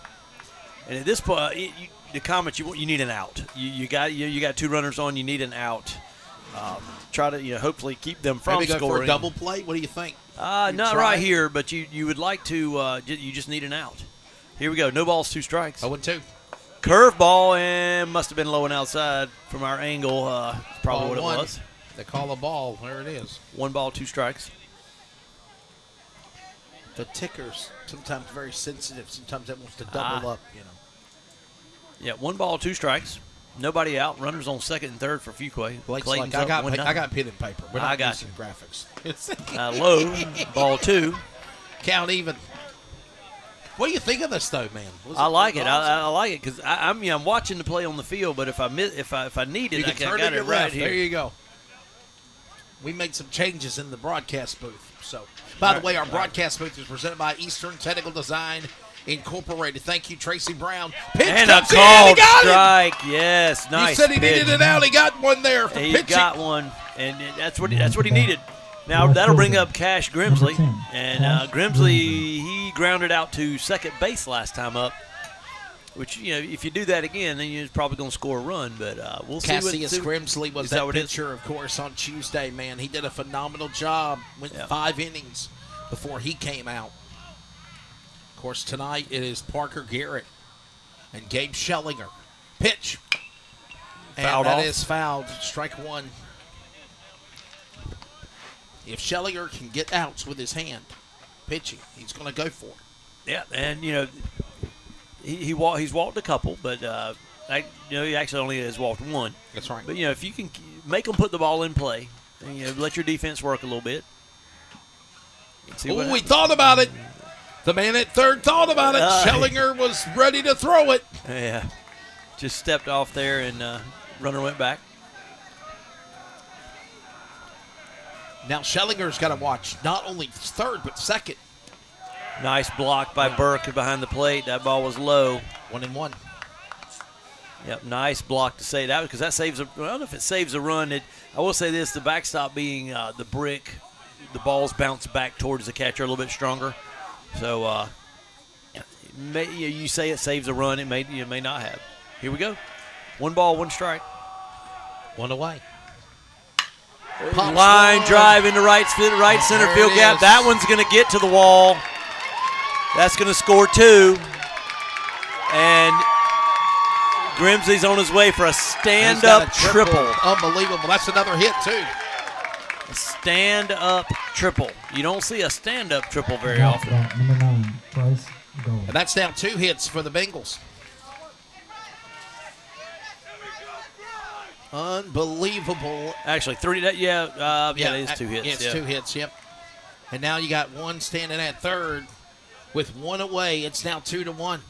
And at this point, the Comets, you need an out. You got 2 runners on. You need an out. Try to hopefully keep them from Maybe go scoring. for a double play. What do you think? Not right here, but you would like to. You just need an out. Here we go. No balls, 2 strikes. 0-2. Curveball, and must have been low and outside from our angle. Probably what it was. They call a ball. There it is. 1 ball, 2 strikes. The ticker's sometimes very sensitive. Sometimes it wants to double up. Yeah, 1 ball, 2 strikes. Nobody out. Runners on second and third for Fuquay. Blake's like, I got pen and paper. We're not using graphics. Low, ball 2. Count even. What do you think of this, though, man? I like it. I like it because I'm watching the play on the field, but if I need it, I got it right here. There you go. We made some changes in the broadcast booth. So, by the way, our broadcast booth is presented by Eastern Technical Design Incorporated. Thank you, Tracy Brown. Pitch and a comes in, called he got strike. Him. Yes, nice. He said he pitch. needed it out. He got one there for he pitching. He got one, and that's what he needed. Now that'll bring up Cash Grimsley, and Grimsley he grounded out to second base last time up. Which if you do that again, then you're probably going to score a run. But we'll see. Cassius Grimsley was that pitcher, of course, on Tuesday. Man, he did a phenomenal job. Went 5 innings before he came out. Of course, tonight it is Parker Garrett and Gabe Schellinger. Pitch, and that is fouled. Strike 1. If Schellinger can get outs with his hand pitching, he's going to go for it. Yeah, and he's walked a couple, but he actually only has walked 1. That's right. But if you can make them put the ball in play, and, let your defense work a little bit. We thought about it. The man at third thought about it. Schellinger was ready to throw it. Yeah, just stepped off there, and runner went back. Now Schellinger's got to watch not only third but second. Nice block by Burke behind the plate. That ball was low. 1-1. Yep, nice block to say that because that saves a. I don't know if it saves a run. I will say this: the backstop being the brick, the balls bounce back towards the catcher a little bit stronger. So you say it saves a run. It may not have. Here we go. 1 ball, 1 strike. 1 away. Line drive into right center field gap. That one's going to get to the wall. That's going to score 2. And Grimsley's on his way for a stand-up triple. Unbelievable. That's another hit, too. A stand-up triple. You don't see a stand-up triple very often. Number 9, Bryce Gold. And that's now 2 hits for the Bengals. Unbelievable. Actually, 3. It is 2 hits. It's 2 hits, yep. And now you got 1 standing at third with 1 away. It's now 2-1.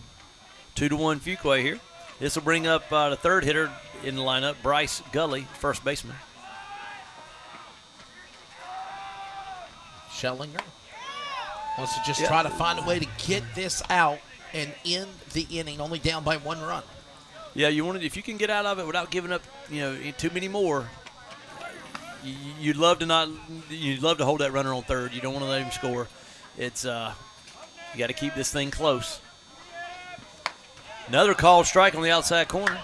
2-1 Fuquay here. This will bring up the third hitter in the lineup, Bryce Gully, first baseman. Schellinger wants to just try to find a way to get this out and end the inning, only down by 1 run. Yeah, if you can get out of it without giving up, too many more. You'd love to hold that runner on third. You don't want to let him score. It's you got to keep this thing close. Another called strike on the outside corner.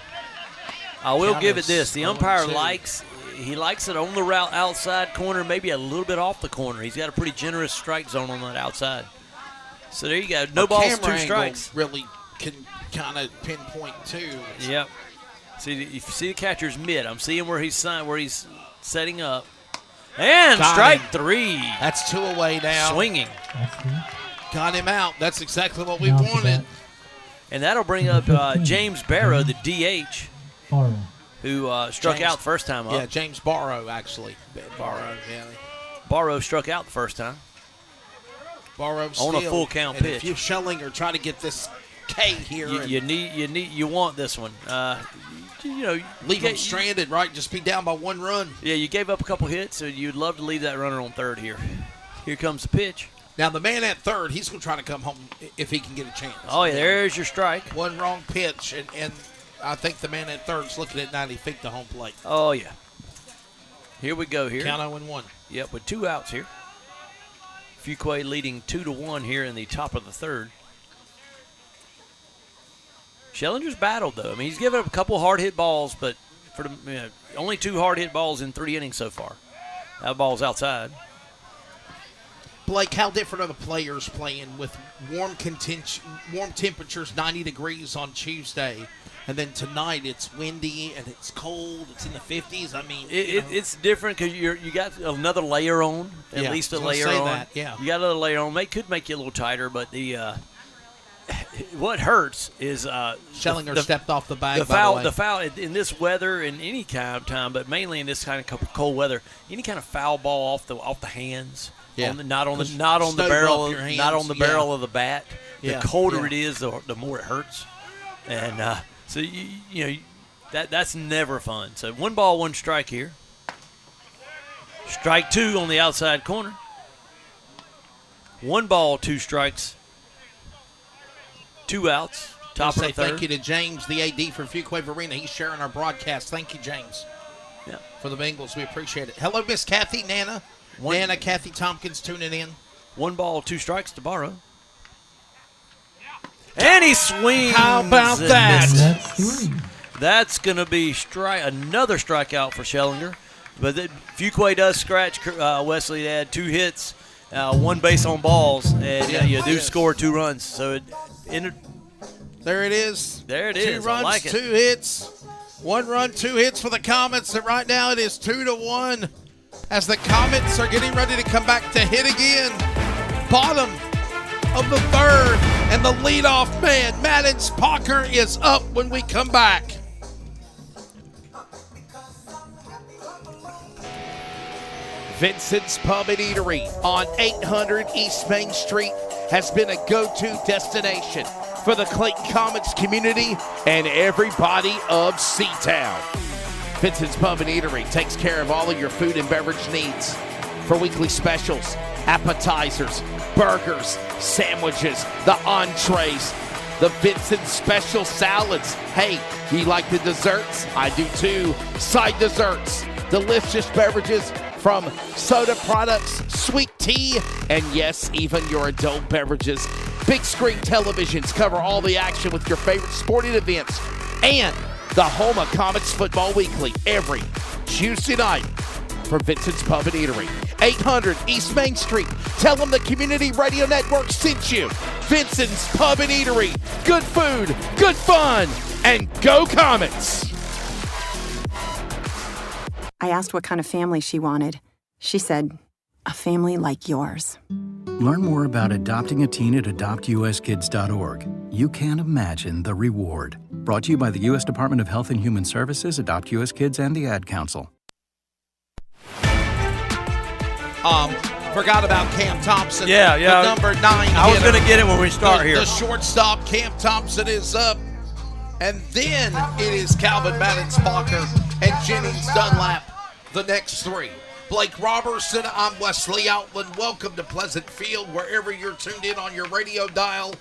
I will give it this: the umpire likes it on the route outside corner, maybe a little bit off the corner. He's got a pretty generous strike zone on that outside. So there you go. No balls, 2 strikes. Really can kind of pinpoint too. Yep. See, if you see the catcher's mitt, I'm seeing where he's setting up. And strike 3. That's 2 away now. Swinging. Got him out. That's exactly what we wanted. And that'll bring up James Barrow, the DH, who struck out the first time up. Yeah, James Barrow, actually. Barrow struck out the first time. Barrow on a full count pitch. If you Schellinger try to get this K here, you want this one. Leave him stranded, right? Just be down by 1 run. Yeah, you gave up a couple hits, so you'd love to leave that runner on third here. Here comes the pitch. Now, the man at third, he's going to try to come home if he can get a chance. Oh, yeah, there's your strike. One wrong pitch, and I think the man at third's looking at 90 feet to home plate. Oh, yeah. Here we go here. Count 0-1. Yep, with 2 outs here. Fuquay leading 2-1 here in the top of the third. Schellinger's battled, though. I mean, he's given up a couple hard hit balls, but for the only 2 hard hit balls in 3 innings so far. That ball's outside. Blake, how different are the players playing with warm temperatures, 90 degrees on Tuesday, and then tonight it's windy and it's cold. It's in the 50s. I mean, it's different because you got another layer on, at least a layer on. That, yeah. You got another layer on. Could make you a little tighter, but the what hurts is Schellinger stepped off the bag. The foul in this weather, in any kind of time, but mainly in this kind of cold weather, any kind of foul ball off the hands. Yeah. Not on the barrel of the bat. The colder it is, the more it hurts, and so you know that's never fun. So 1 ball, 1 strike here. Strike 2 on the outside corner. 1 ball, 2 strikes. 2 outs. Top of the third. Thank you to James, the AD for Fuquay-Varina. He's sharing our broadcast. Thank you, James. Yeah. For the Bengals, we appreciate it. Hello, Miss Kathy, Nana. Nana, Kathy Tompkins tuning in. 1 ball, 2 strikes to Barrow. And he swings. How about that? That's going to be another strikeout for Schellinger. But Fuquay does scratch Wesley to add 2 hits, 1 base on balls, and you do score 2 runs. So there it is. There it is. 2 runs, I like it. 2 hits. 1 run, 2 hits for the Comets. And right now it is 2-1 as the Comets are getting ready to come back to hit again. Bottom of the third, and the leadoff man, Madden Spocker, is up when we come back. Vincent's Pub and Eatery on 800 East Main Street has been a go-to destination for the Clayton Comets community and everybody of Seatown. Vincent's Pub and Eatery takes care of all of your food and beverage needs for weekly specials, appetizers, burgers, sandwiches, the entrees, the Vincent special salads. Hey, you like the desserts? I do too. Side desserts, delicious beverages from soda products, sweet tea, and yes, even your adult beverages. Big screen televisions cover all the action with your favorite sporting events. And the home of Comets Football Weekly every Tuesday night for Vincent's Pub and Eatery. 800 East Main Street. Tell them the Community Radio Network sent you. Vincent's Pub and Eatery. Good food, good fun, and go Comets! I asked what kind of family she wanted. She said, a family like yours. Learn more about adopting a teen at adoptuskids.org. You can't imagine the reward. Brought to you by the U.S. Department of Health and Human Services, Adopt U.S. Kids, and the Ad Council. Forgot about Cam Thompson. Yeah. The number 9 I was going to get it when we start here. The shortstop, Cam Thompson, is up. And then it is Calvin Madden-Spocker and Jennings Dunlap, the next 3. Blake Robertson, I'm Wesley Outland. Welcome to Pleasant Field, wherever you're tuned in on your radio dial,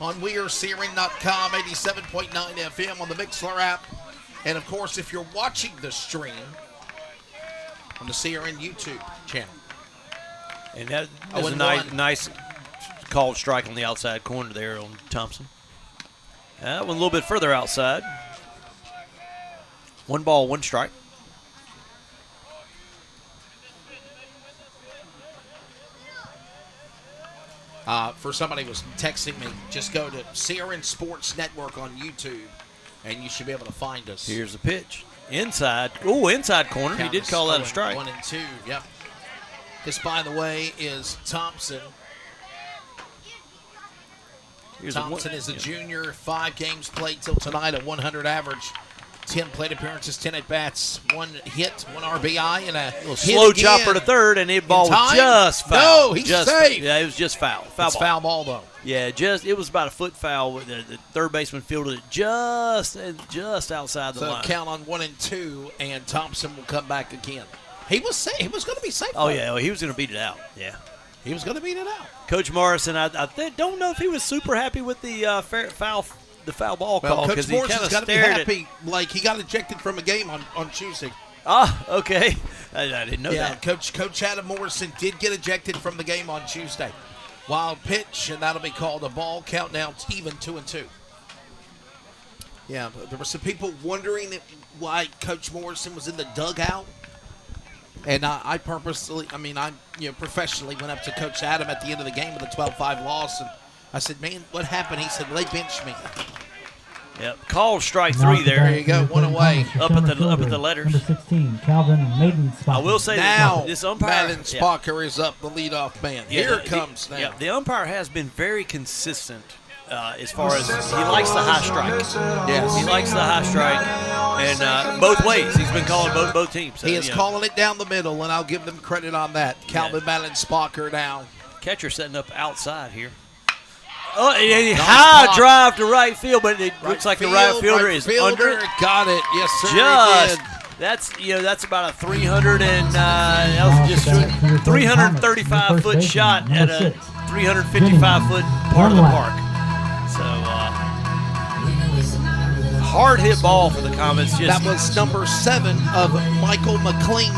on weareCRN.com, 87.9 FM, on the Mixler app. And, of course, if you're watching the stream, on the CRN YouTube channel. And that was a nice called strike on the outside corner there on Thompson. That one a little bit further outside. 1 ball, 1 strike. For somebody who was texting me, just go to CRN Sports Network on YouTube, and you should be able to find us. Here's the pitch. Inside. Oh, inside corner. He did call that a strike. 1 and 2, yep. This, by the way, is Thompson. Thompson is a junior, 5 games played till tonight, a 100 average. 10 plate appearances, 10 at-bats, 1 hit, 1 RBI, and a little slow chopper to third, and it ball was just foul. No, he's safe. Yeah, it was just foul. Foul ball, though. Yeah, it was about a foot foul. The third baseman fielded it just outside the line. So count on 1 and 2, and Thompson will come back again. He was going to be safe. Oh, yeah, he was going to beat it out. Yeah. He was going to beat it out. Coach Morrison, I don't know if he was super happy with the foul ball call because he kind of got to be stared happy. Like he got ejected from a game on Tuesday. Ah, okay. I didn't know that. Coach Adam Morrison did get ejected from the game on Tuesday. Wild pitch, and that'll be called a ball. Count now even 2-2. Yeah, there were some people wondering why Coach Morrison was in the dugout. And I purposely, professionally went up to Coach Adam at the end of the game with a 12-5 loss, and I said, "Man, what happened?" He said, "Well, they benched me." Yep, called strike 3 there. There you go, one away. Up at the letters. Number 16, Calvin Maiden-Spocker. I will say now that this umpire, Maiden-Spocker is up, the leadoff man. Here it comes now. Yeah, the umpire has been very consistent as far as he likes the high strike. Yes, he likes the high strike, and both ways. He's been calling both teams. So, he is calling it down the middle, and I'll give them credit on that. Calvin Maiden-Spocker now. Catcher setting up outside here. Oh, high drive to right field, but it looks like the right fielder is under it. Got it, yes sir. That's about a 335-foot shot at a 355-foot part of the park. So hard hit ball for the Comets. That was number 7 of Michael McLean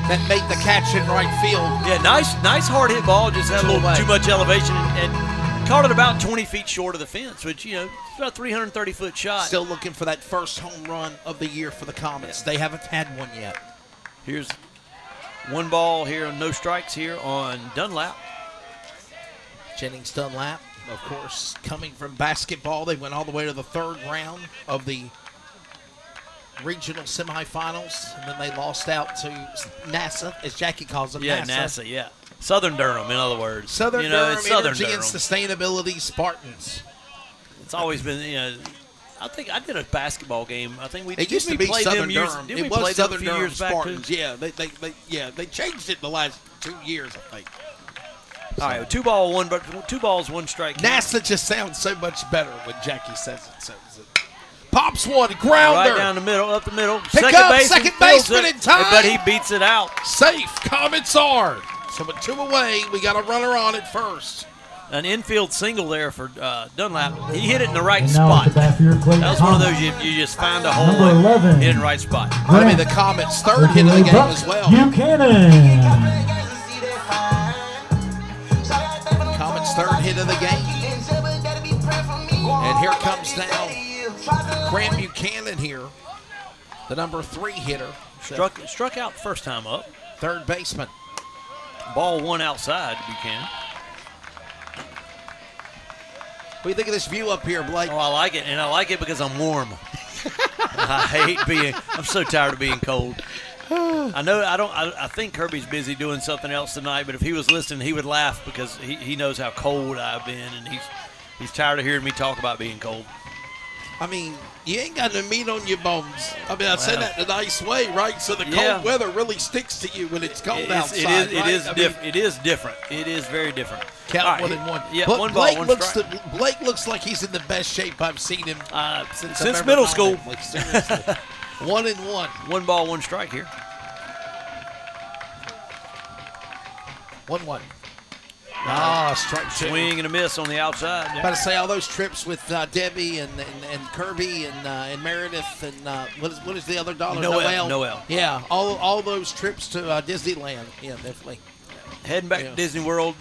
that made the catch in right field. Yeah, nice hard hit ball. Just had a little too much elevation and caught it about 20 feet short of the fence, which, it's about a 330-foot shot. Still looking for that first home run of the year for the Comets. They haven't had one yet. Here's one ball here on no strikes here on Dunlap. Jennings Dunlap, of course, coming from basketball. They went all the way to the 3rd round of the regional semifinals, and then they lost out to NASA, as Jackie calls them. Yeah, NASA, yeah. Southern Durham, in other words. Southern Durham, it's Southern Energy Durham. and Sustainability Spartans. It's always been, I think I did a basketball game. I think it used to be Southern Durham. It was Southern Durham Spartans. Yeah, they changed it in the last 2 years, I think. All right, 2 balls, 1 strike. NASA just sounds so much better when Jackie says it. Pops one, grounder. Right down the middle, up the middle. Pick up, second baseman in time. But he beats it out. Safe, Comets are. So with 2 away, we got a runner on at first. An infield single there for Dunlap. He hit it in the right spot. That was one of those you just find a hole and hit it in the right spot. That'll be the Comets' 3rd hit of the game as well. Buchanan. Comets' 3rd hit of the game. And here comes now Graham Buchanan here, the number 3 hitter. Struck out first time up. 3rd baseman. Ball 1 outside to Buchanan. What do you think of this view up here, Blake? Oh, I like it, and I like it because I'm warm. I'm so tired of being cold. I think Kirby's busy doing something else tonight, but if he was listening, he would laugh because he knows how cold I've been, and he's tired of hearing me talk about being cold. I mean, you ain't got no meat on your bones. I mean, I say that in a nice way, right? So the cold weather really sticks to you when it's cold outside. It is different. It is very different. Count 1-1. Yeah, but 1 ball, 1 strike. Blake looks like he's in the best shape I've seen him since middle school. Like, seriously. 1-1. 1 ball, 1 strike here. 1-1. Strike 2. Swing and a miss on the outside. About to say all those trips with Debbie and Kirby and Meredith and what is the other daughter? Noelle. Yeah, all those trips to Disneyland. Yeah, definitely. Heading back to Disney World.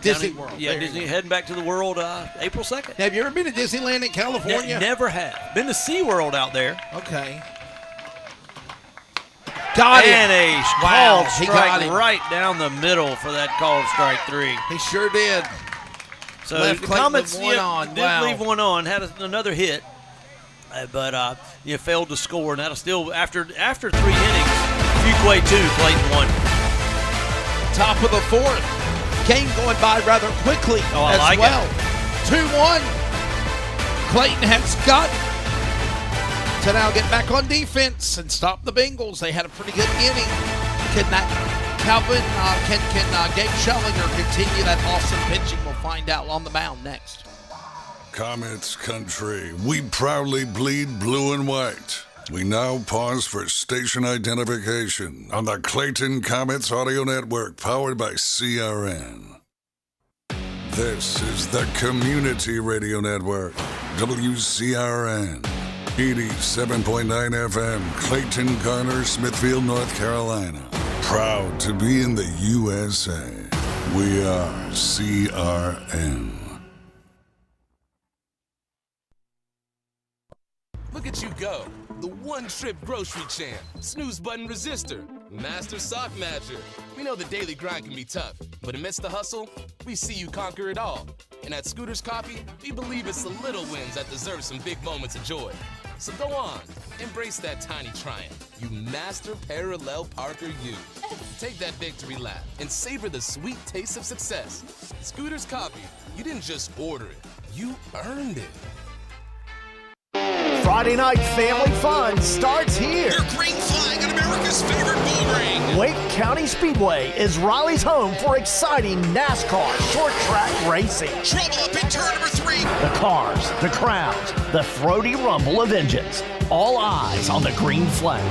Disney World. Yeah, Disney. Heading back to the World April 2nd. Have you ever been to Disneyland in California? Never have. Been to SeaWorld out there. Okay. Got it. And a called strike right down the middle for that called strike 3. He sure did. So the Comets did leave 1 on, had another hit, but failed to score. And that'll still, after 3 innings, Fuquay 2, Clayton 1. Top of the 4th. Game going by rather quickly as well. 2-1. Clayton has got to now get back on defense and stop the Bengals. They had a pretty good inning. Can Gabe Schellinger continue that awesome pitching? We'll find out on the mound next. Comets country, we proudly bleed blue and white. We now pause for station identification on the Clayton Comets Audio Network, powered by CRN. This is the Community Radio Network, WCRN, 87.9 FM, Clayton, Garner, Smithfield, North Carolina. Proud to be in the USA. We are CRN. Look at you go. The one-trip grocery champ, snooze button resistor, master sock matcher. We know the daily grind can be tough, but amidst the hustle, we see you conquer it all. And at Scooters Coffee, we believe it's the little wins that deserve some big moments of joy. So go on, embrace that tiny triumph. You master parallel parker you. Take that victory lap and savor the sweet taste of success. Scooters Coffee, you didn't just order it, you earned it. Friday night family fun starts here. Your green flag on America's favorite bull ring. Wake County Speedway is Raleigh's home for exciting NASCAR short track racing. Trouble up in turn number 3. The cars, the crowds, the throaty rumble of engines. All eyes on the green flag.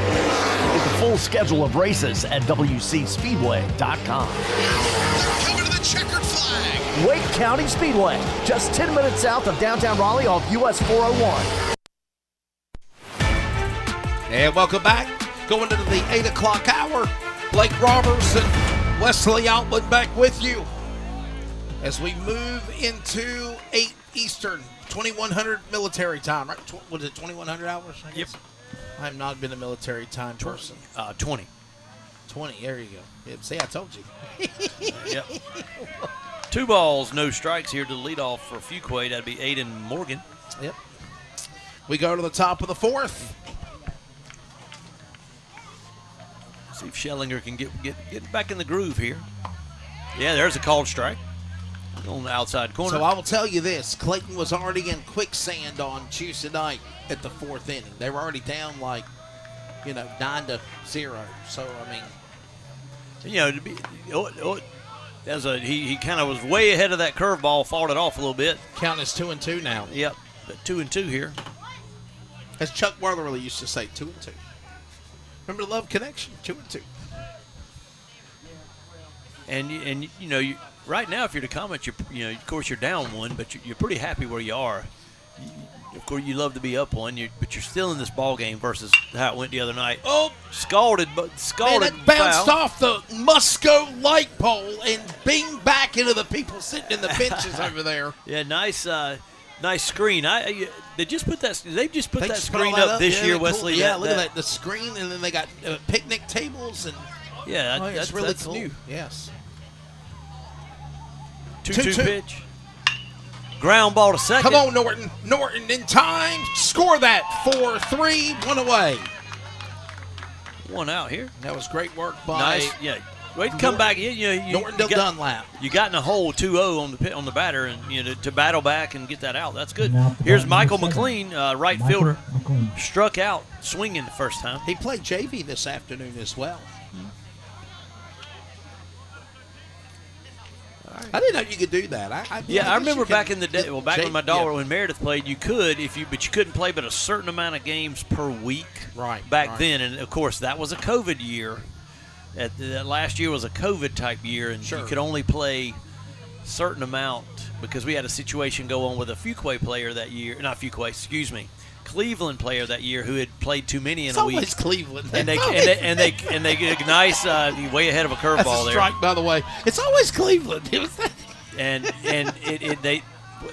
Get the full schedule of races at WCSpeedway.com. They're coming to the checkered flag. Wake County Speedway, just 10 minutes south of downtown Raleigh off US 401. And welcome back. Going into the 8 o'clock hour. Blake Roberts and Wesley Outwood back with you as we move into 8 Eastern, 2100 military time, right? Was it 2100 hours? I guess? Yep. I have not been a military time person. 20. 20, there you go. Yep, see, I told you. Yep. 2 balls, no strikes here to lead off for Fuquay. That'd be Aiden Morgan. Yep. We go to the top of the 4th. See if Schellinger can get back in the groove here. Yeah, there's a called strike on the outside corner. So I will tell you this. Clayton was already in quicksand on Tuesday night at the 4th inning. They were already down 9-0. So, I mean, he kind of was way ahead of that curveball, fought it off a little bit. Count is 2-2 now. Yep, but 2-2 here. As Chuck Wortherly used to say, 2-2. Remember the Love Connection, 2-2. And right now, if you're the Comets, of course you're down 1, but you're pretty happy where you are. Of course, you love to be up 1, but you're still in this ball game versus how it went the other night. Oh, scalded! Man, it bounced off the Musco light pole and binged back into the people sitting in the benches over there. Yeah, nice screen. They just put that. They've just put that screen up this year, Wesley. Yeah, look at that. The screen, and then they got picnic tables and. Yeah, that's really cool. New. Yes. 2-2 pitch. Ground ball to second. Come on, Norton. Norton in time. Score that. 4-3. 1 away. 1 out here. That was great work by. Nice. Yeah. Wait to come back. Norton Dunlap. You got in a hole 2-0 on the batter, and to battle back and get that out. That's good. Here's Michael McLean, right fielder, struck out swinging the first time. He played JV this afternoon as well. I didn't know you could do that. I remember back in the day. Well, back when my daughter, when Meredith played, you could but you couldn't play but a certain amount of games per week. Right. Back then, and of course that was a COVID year. That last year was a COVID type year, and you could only play a certain amount because we had a situation go on with a Fuquay player that year. Not Fuquay, excuse me. Cleveland player that year who had played too many in a week. It's always Cleveland. And they get a nice way ahead of a curveball there. That's a strike, by the way. It's always Cleveland.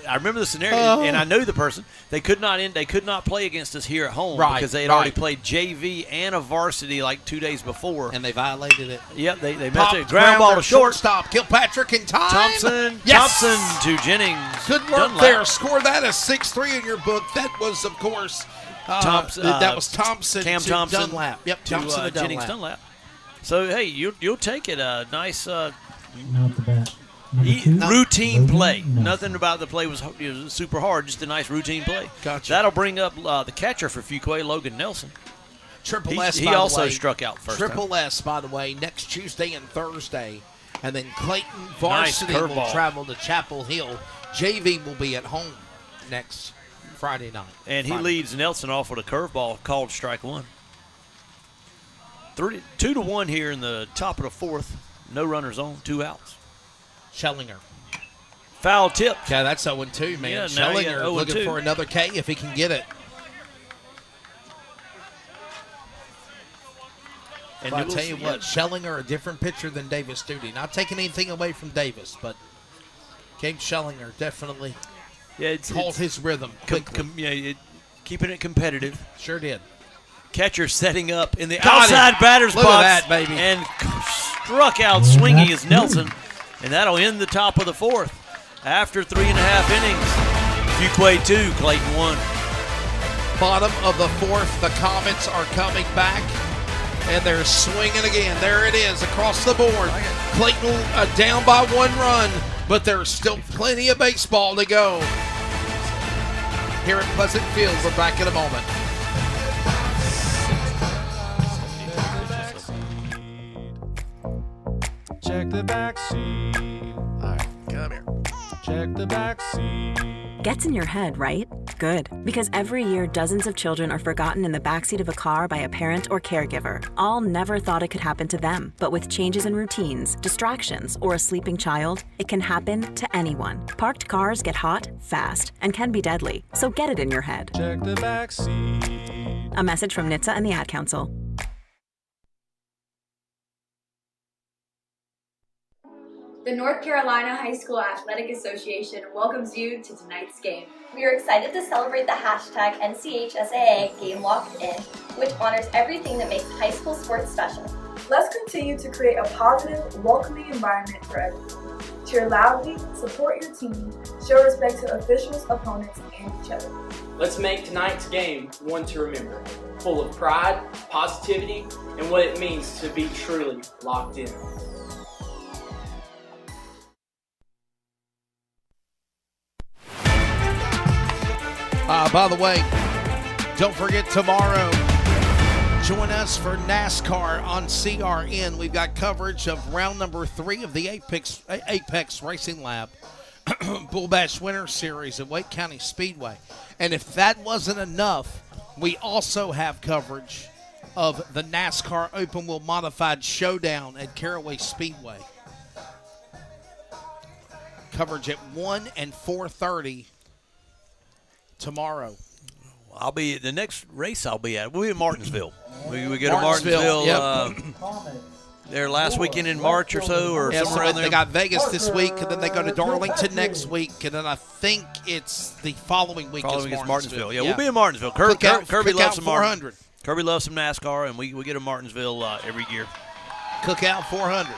I remember the scenario, and I know the person. They could not play against us here at home because they had already played JV and a varsity like 2 days before, and they violated it. Yep, they missed it. Ground ball to shortstop. Kilpatrick in time. Thompson to Jennings. Good work Dunlap. there. Score that as 6-3 in your book. That was, of course, that was Thompson. Cam to Thompson. Dunlap. Yep, Thompson to Jennings Dunlap. So hey, you'll take it. A nice. Not the bat. Routine play. Nothing about the play was super hard. Just a nice routine play. Gotcha. That'll bring up the catcher for Fuquay, Logan Nelson. Triple S. He also struck out first. Triple S, by the way, next Tuesday and Thursday, and then Clayton Varsity will travel to Chapel Hill. JV will be at home next. Friday night. And he leads Nelson off with a curveball called strike one. 2-1 here in the top of the fourth. No runners on, 2 outs. Schellinger. Foul tip. Yeah, that's 0-2, man. Yeah, now you got Schellinger looking 0-2. for another K if he can get it. And I'll tell you what, Schellinger, a different pitcher than Davis Duty. Not taking anything away from Davis, but Gabe Schellinger definitely called his rhythm quickly. Keeping it competitive. Sure did. Catcher setting up in the Got outside him. batter's Look box. at that, baby. And struck out swinging is Nelson. And that'll end the top of the fourth. After 3.5 innings, Fuquay 2, Clayton 1. Bottom of the fourth, the Comets are coming back, and they're swinging again. There it is, across the board. Clayton down by 1 run, but there's still plenty of baseball to go. Here at Pleasant Field, we're back in a moment. Check the back seat. All right, come here. Check the back seat. Gets in your head, right? Good. Because every year, dozens of children are forgotten in the backseat of a car by a parent or caregiver. All never thought it could happen to them. But with changes in routines, distractions, or a sleeping child, it can happen to anyone. Parked cars get hot, fast, and can be deadly. So get it in your head. Check the back seat. A message from NHTSAA and the Ad Council. The North Carolina High School Athletic Association welcomes you to tonight's game. We are excited to celebrate the hashtag NCHSAA Game Locked In, which honors everything that makes high school sports special. Let's continue to create a positive, welcoming environment for everyone. Cheer loudly, support your team, show respect to officials, opponents, and each other. Let's make tonight's game one to remember, full of pride, positivity, and what it means to be truly locked in. By the way, don't forget tomorrow, join us for NASCAR on CRN. We've got coverage of round number 3 of the Apex Racing Lab Bull Bash Winter Series at Wake County Speedway. And if that wasn't enough, we also have coverage of the NASCAR Open Wheel Modified Showdown at Caraway Speedway. Coverage at 1 and 4:30 tomorrow. I'll be the next race I'll be at. We'll be in Martinsville. We go to Martinsville there last weekend in March or so, or somewhere around there. They got Vegas this week, and then they go to Darlington next week, and then I think it's the following week is Martinsville. Yeah, we'll be in Martinsville. Kirby loves some 400. Kirby loves some NASCAR, and we get to Martinsville every year. Cookout 400.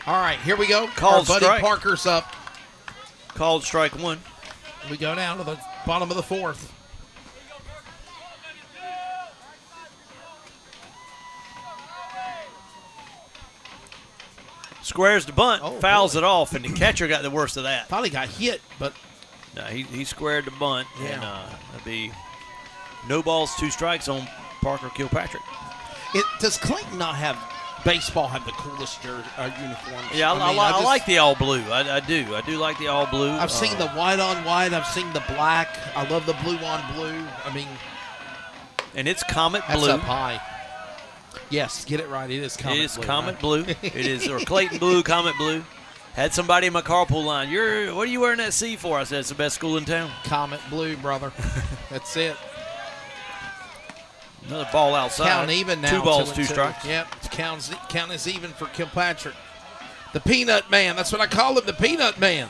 All right, here we go. Called Our buddy strike. Parker's up. Called strike 1. We go down to the bottom of the fourth. Squares the bunt, fouls it off, and the catcher got the worst of that. Probably got hit, but no, he squared the bunt, and that'd be no balls, 2 strikes on Parker Kilpatrick. Does Clayton not have baseball have the coolest uniforms? Yeah, I like the all blue. I do. I do like the all blue. I've seen the white on white. I've seen the black. I love the blue on blue. I mean, and it's Comet that's blue. Up high. Yes, get it right. It is Comet blue. It is blue, Comet right? blue. It is, or Clayton blue, Comet blue. Had somebody in my carpool line. What are you wearing that C for? I said, it's the best school in town. Comet blue, brother. That's it. Another ball outside. Count even now. 2 balls, 2 strikes. Yep, count is even for Kilpatrick. The Peanut Man. That's what I call him, the Peanut Man.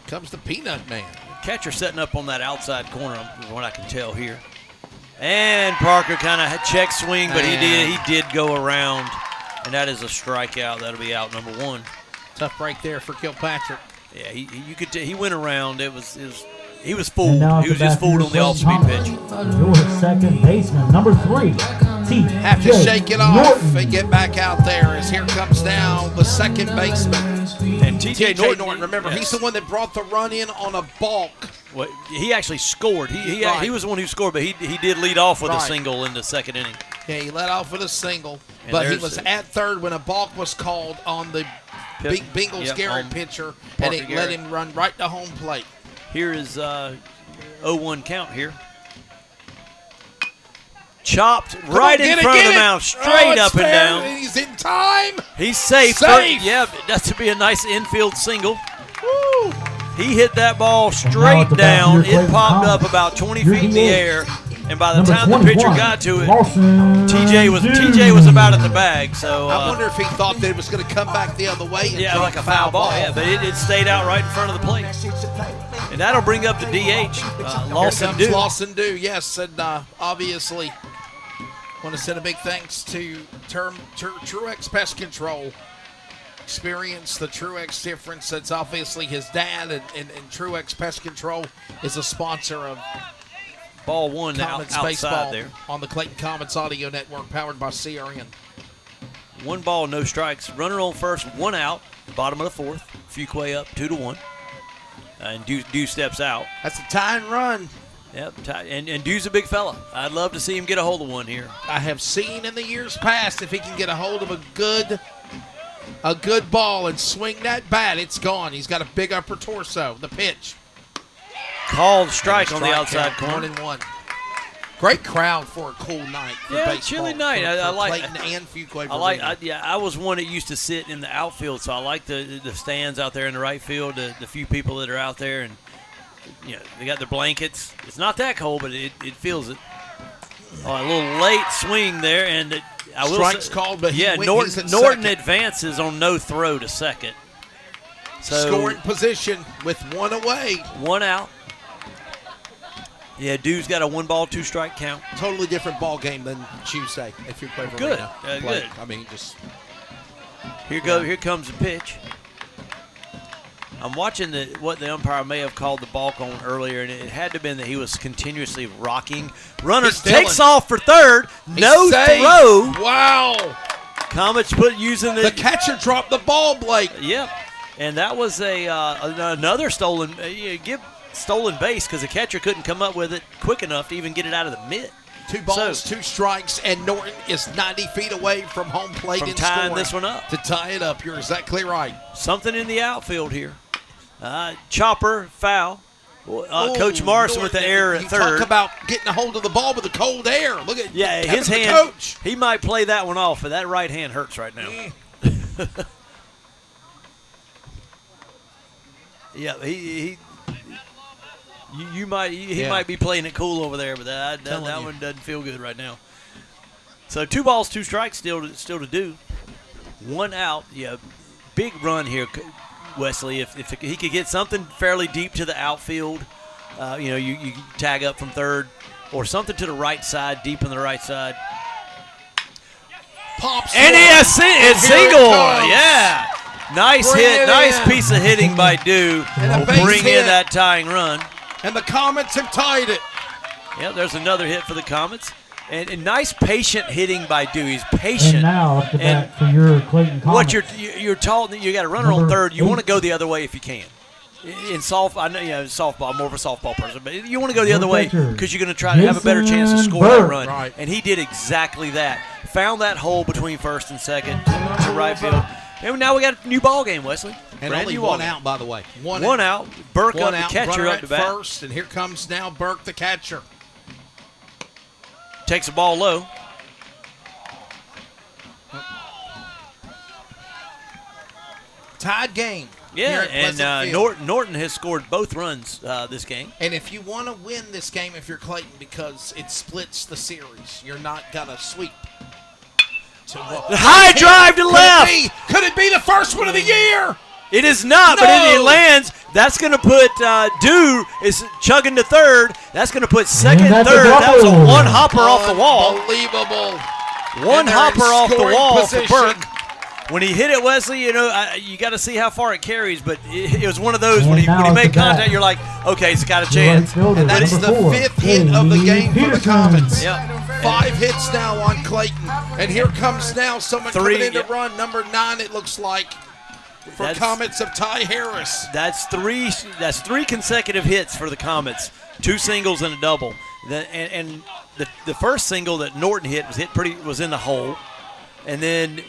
Comes the Peanut Man. Catcher setting up on that outside corner, from what I can tell here. And Parker kind of check swing, but he did go around, and that is a strikeout. That'll be out number 1. Tough break there for Kilpatrick. Yeah, you could he went around. He was fooled. Now He was just fooled on the off-speed pitch. Your second baseman, number 3, Have to shake it off and get back out there as here comes now the second baseman. And T.J. Norton, remember, he's the one that brought the run in on a balk. Well, he actually scored. He was the one who scored, but he did lead off with a single in the second inning. Yeah, he led off with a single, And but he was at third when a balk was called on the Bengals Garrett pitcher, and it let him run right to home plate. Here is 0-1 count here. Chopped right in front of the mound, straight up and down. And he's in time. He's safe. Yeah, that's to be a nice infield single. Woo. He hit that ball straight down. It popped up about 20 feet in the air. And by the time the pitcher got to it, TJ was about at the bag. So I wonder if he thought that it was going to come back the other way. Yeah, like a foul ball. Yeah, but it stayed out right in front of the plate. And that'll bring up the DH, Lawson Dew. Lawson Dew, yes, and obviously want to send a big thanks to Truex Pest Control. Experience the Truex difference. That's obviously his dad, and Truex Pest Control is a sponsor of Ball one Comets outside baseball there. On the Clayton Comets audio network, powered by CRN. 1 ball, no strikes. Runner on first, 1 out. Bottom of the fourth. Fuquay up 2-1. And Dew steps out. That's a tying run. Yep, and Dew's a big fella. I'd love to see him get a hold of one here. I have seen in the years past if he can get a hold of a good ball and swing that bat, it's gone. He's got a big upper torso. The pitch. Called strike on the outside corner. 1-1. Great crowd for a cool night. For baseball, chilly night. For I like Clayton and Fuquay-Varina. I was one that used to sit in the outfield, so I like the stands out there in the right field. The few people that are out there, and they got their blankets. It's not that cold, but it feels it. Oh, a little late swing there, and I will Strike's say, called, but Norton advances on no throw to second. So scoring position with 1 away. 1 out. Yeah, Dew's got a 1 ball, 2 strike count. Totally different ball game than Tuesday if you're playing Good. Good. I mean, just here comes the pitch. I'm watching what the umpire may have called the balk on earlier, and it had to have been that he was continuously rocking. Runner takes off for third. No throw. Wow. Comets using the catcher dropped the ball, Blake. Yep. And that was another stolen base because the catcher couldn't come up with it quick enough to even get it out of the mitt. 2 balls, 2 strikes, and Norton is 90 feet away from home plate and tying scoring this one up. To tie it up. You're exactly right. Something in the outfield here. Chopper, foul. Coach Morrison with the error at third. Talk about getting a hold of the ball with the cold air. Look at his hand. Coach. He might play that one off, but that right hand hurts right now. Yeah, he might be playing it cool over there, but that one doesn't feel good right now. So 2 balls, 2 strikes still to do. 1 out. Yeah, big run here, Wesley. If he could get something fairly deep to the outfield, you tag up from third, or something to the right side, deep on the right side. Pops and he has single. Yeah. Nice hit, nice piece of hitting by Dew. Will bring in that tying run. And the Comets have tied it. Yeah, there's another hit for the Comets. And nice patient hitting by Dew. He's patient. And now up the bat for your Clayton Comets. What you're told, you got a runner on third. You want to go the other way if you can. In softball, I know softball. I'm more of a softball person, but you want to go the other way because you're going to try to have a better chance to score that run. Right. And he did exactly that. Found that hole between first and second to right field. And now we got a new ball game, Wesley. And only 1 out, by the way. One out. Burke up the catcher up to bat. First, and here comes now Burke, the catcher. Takes the ball low. Tied game. Yeah, and Norton has scored both runs this game. And if you want to win this game, if you're Clayton, because it splits the series, you're not going to sweep. High drive to left. Could it be the first one of the year? It is not, but it lands. That's going to put Dew is chugging to third. That's going to put second and third. That was a 1 hopper off the wall. Unbelievable. 1 hopper off the wall for Burke. When he hit it, Wesley, you got to see how far it carries, but it was one of those when he made contact, you're like, okay, it's got a chance. And that's the 5th hit of the game for the Comets. Yep. 5 hits now on Clayton. And here comes now someone coming in to run, number 9, it looks like, for Comets of Ty Harris. That's 3 consecutive hits for the Comets, 2 singles and a double. The first single that Norton hit was in the hole, and then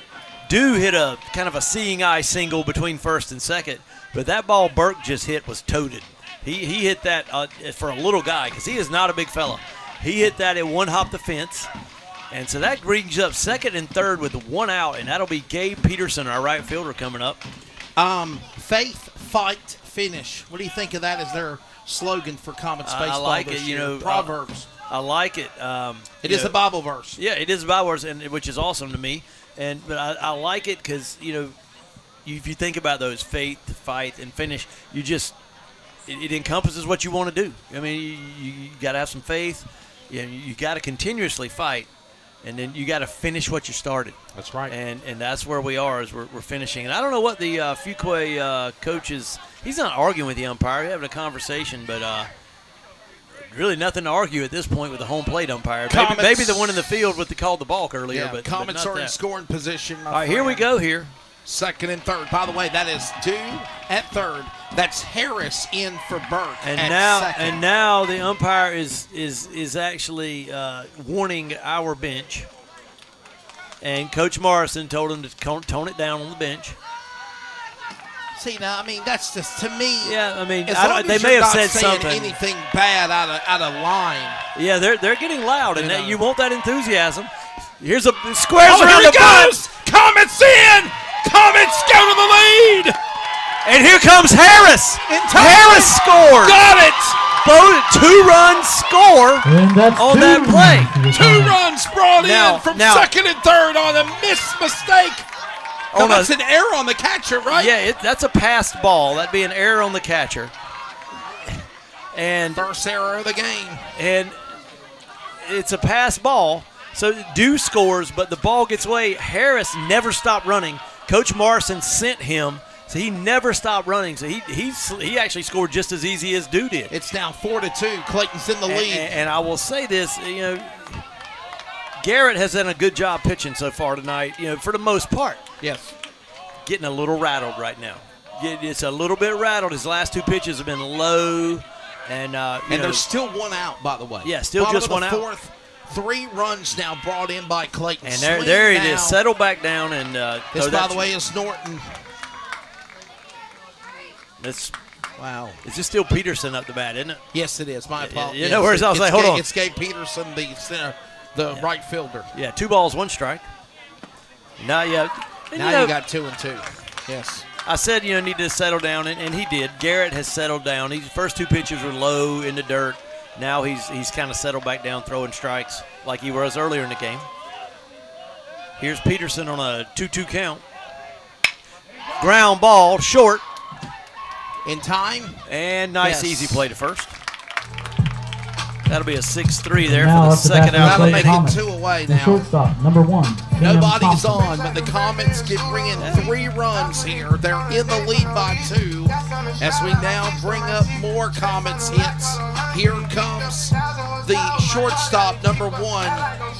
Dew hit a kind of a seeing eye single between first and second, but that ball Burke just hit was toted. He hit that for a little guy because he is not a big fella. He hit that at one hop the fence, and so that brings up second and third with one out, and that'll be Gabe Peterson, our right fielder, coming up. Faith, fight, finish. What do you think of that as their slogan for Comets baseball? I like this it. year? Proverbs. I like it. It is a Bible verse. Yeah, it is a Bible verse, which is awesome to me. But I like it because if you think about those faith, fight, and finish, it encompasses what you want to do. I mean, you got to have some faith. You got to continuously fight, and then you got to finish what you started. That's right. And that's where we are as we're finishing. And I don't know what the Fuquay coach is. He's not arguing with the umpire. He's having a conversation, but really nothing to argue at this point with the home plate umpire. Maybe the one in the field with the called the balk earlier. Yeah, but Comets not are in that. scoring position. All right, here we go here. Second and third. By the way, that is Dew at third. That's Harris in for Burke And at second. now the umpire is actually warning our bench. And Coach Morrison told him to tone it down on the bench. See, now, I mean, that's just, to me. Yeah, I mean, they may have said saying something. anything bad out of line. Yeah, they're getting loud, and you want that enthusiasm. Here's a squares around here the he goes! Comets in! Comets go to the lead! And here comes Harris. Harris scores. Got it! Both 2-run score on that play. 2 runs brought in from second and third on a mistake. No, that's an error on the catcher, right? Yeah, that's a passed ball. That'd be an error on the catcher. And first error of the game. And it's a pass ball. So Dew scores, but the ball gets away. Harris never stopped running. Coach Morrison sent him, so he never stopped running. So he actually scored just as easy as Dew did. It's now 4-2. Clayton's in the lead. And I will say this, Garrett has done a good job pitching so far tonight, for the most part. Yes. Getting a little rattled right now. It's a little bit rattled. His last 2 pitches have been low. And there's still 1 out, by the way. Yeah, still Bottom just of the 1 out. Fourth, 3 runs now brought in by Clayton. And there it is. Settle back down. And this, by the way, is Norton. Wow. Is this still Peterson up the bat, isn't it? Yes, it is. My apologies. Where's I was like, hold on. It's Gabe Peterson, the right fielder. Yeah, 2 balls, 1 strike. Now you got 2 and 2. Yes. I said, need to settle down, and he did. Garrett has settled down. His first 2 pitches were low in the dirt. Now he's kind of settled back down, throwing strikes like he was earlier in the game. Here's Peterson on a 2-2 count. Ground ball, short. In time. And nice, easy play to first. That'll be a 6-3 there Now for the it's the second back out. That'll make Comets. it 2 away The now. shortstop, number 1. Cam Nobody's Thompson. on, but the Comets bring in 3 runs here. They're in the lead by 2 as we now bring up more Comets hits. Here comes the shortstop, number 1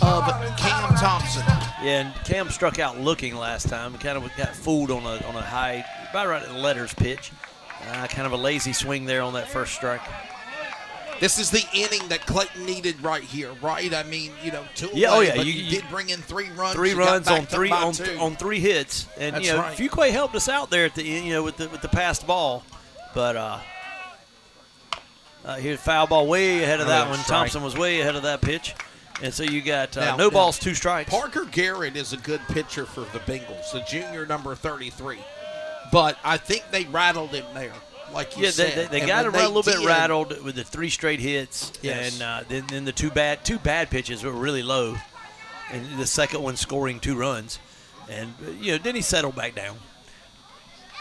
of Cam Thompson. Yeah, and Cam struck out looking last time. Kind of got fooled on a high, about right at the letters pitch. Kind of a lazy swing there on that first strike. This is the inning that Clayton needed right here, right? I mean, 2 away, Yeah, oh yeah, but you did bring in 3 runs. 3 You got runs on backed up 3 by on 2. on 3 hits, and That's right. Fuquay helped us out there at the end, with the passed ball, but here's foul ball way ahead of that one. strike. Thompson was way ahead of that pitch, and so you got Now- no balls, 2 strikes. Parker Garrett is a good pitcher for the Bengals, the junior number 33. But I think they rattled him there, like you said. They And got when him a little bit did- rattled with the 3 straight hits, Yes. and then the two bad pitches were really low, and the second one scoring 2 runs, and then he settled back down.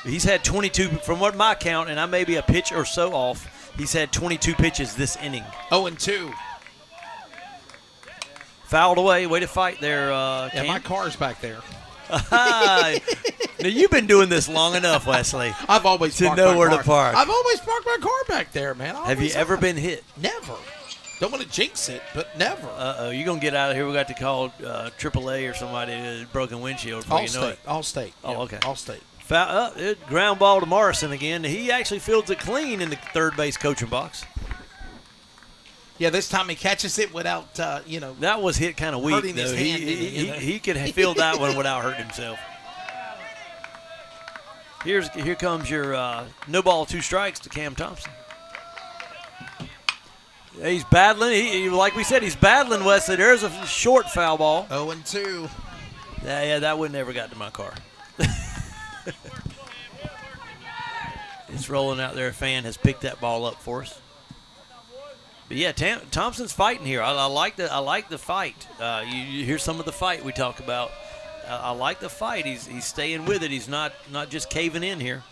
He's had 22 from what my count, and I may be a pitch or so off. He's had 22 pitches this inning. 0-2. Fouled away. Way to fight there, Yeah, Cam. my car's back there. Now you've been doing this long enough, Wesley. I've always to parked know my where car. to park. I've always parked my car back there, man. Have you ever been hit? Never. Don't want to jinx it, but never. You're going to get out of here. We got to call AAA or somebody broken windshield before you know it. Allstate. Oh, Yeah, okay. Allstate. Ground ball to Morrison again. He actually fields it clean in the third base coaching box. Yeah, this time he catches it without, That was hit kind of weak, hurting though. his hand in it, He could have filled that one without hurting himself. Here comes your no ball, 2 strikes to Cam Thompson. He's battling. Like we said, he's battling, Wesley. There's a short foul ball. 0-2. Yeah, that would never got to my car. It's rolling out there. A fan has picked that ball up for us. But yeah, Thompson's fighting here. I like the fight. You hear some of the fight we talk about. I like the fight. He's staying with it. He's not just caving in here.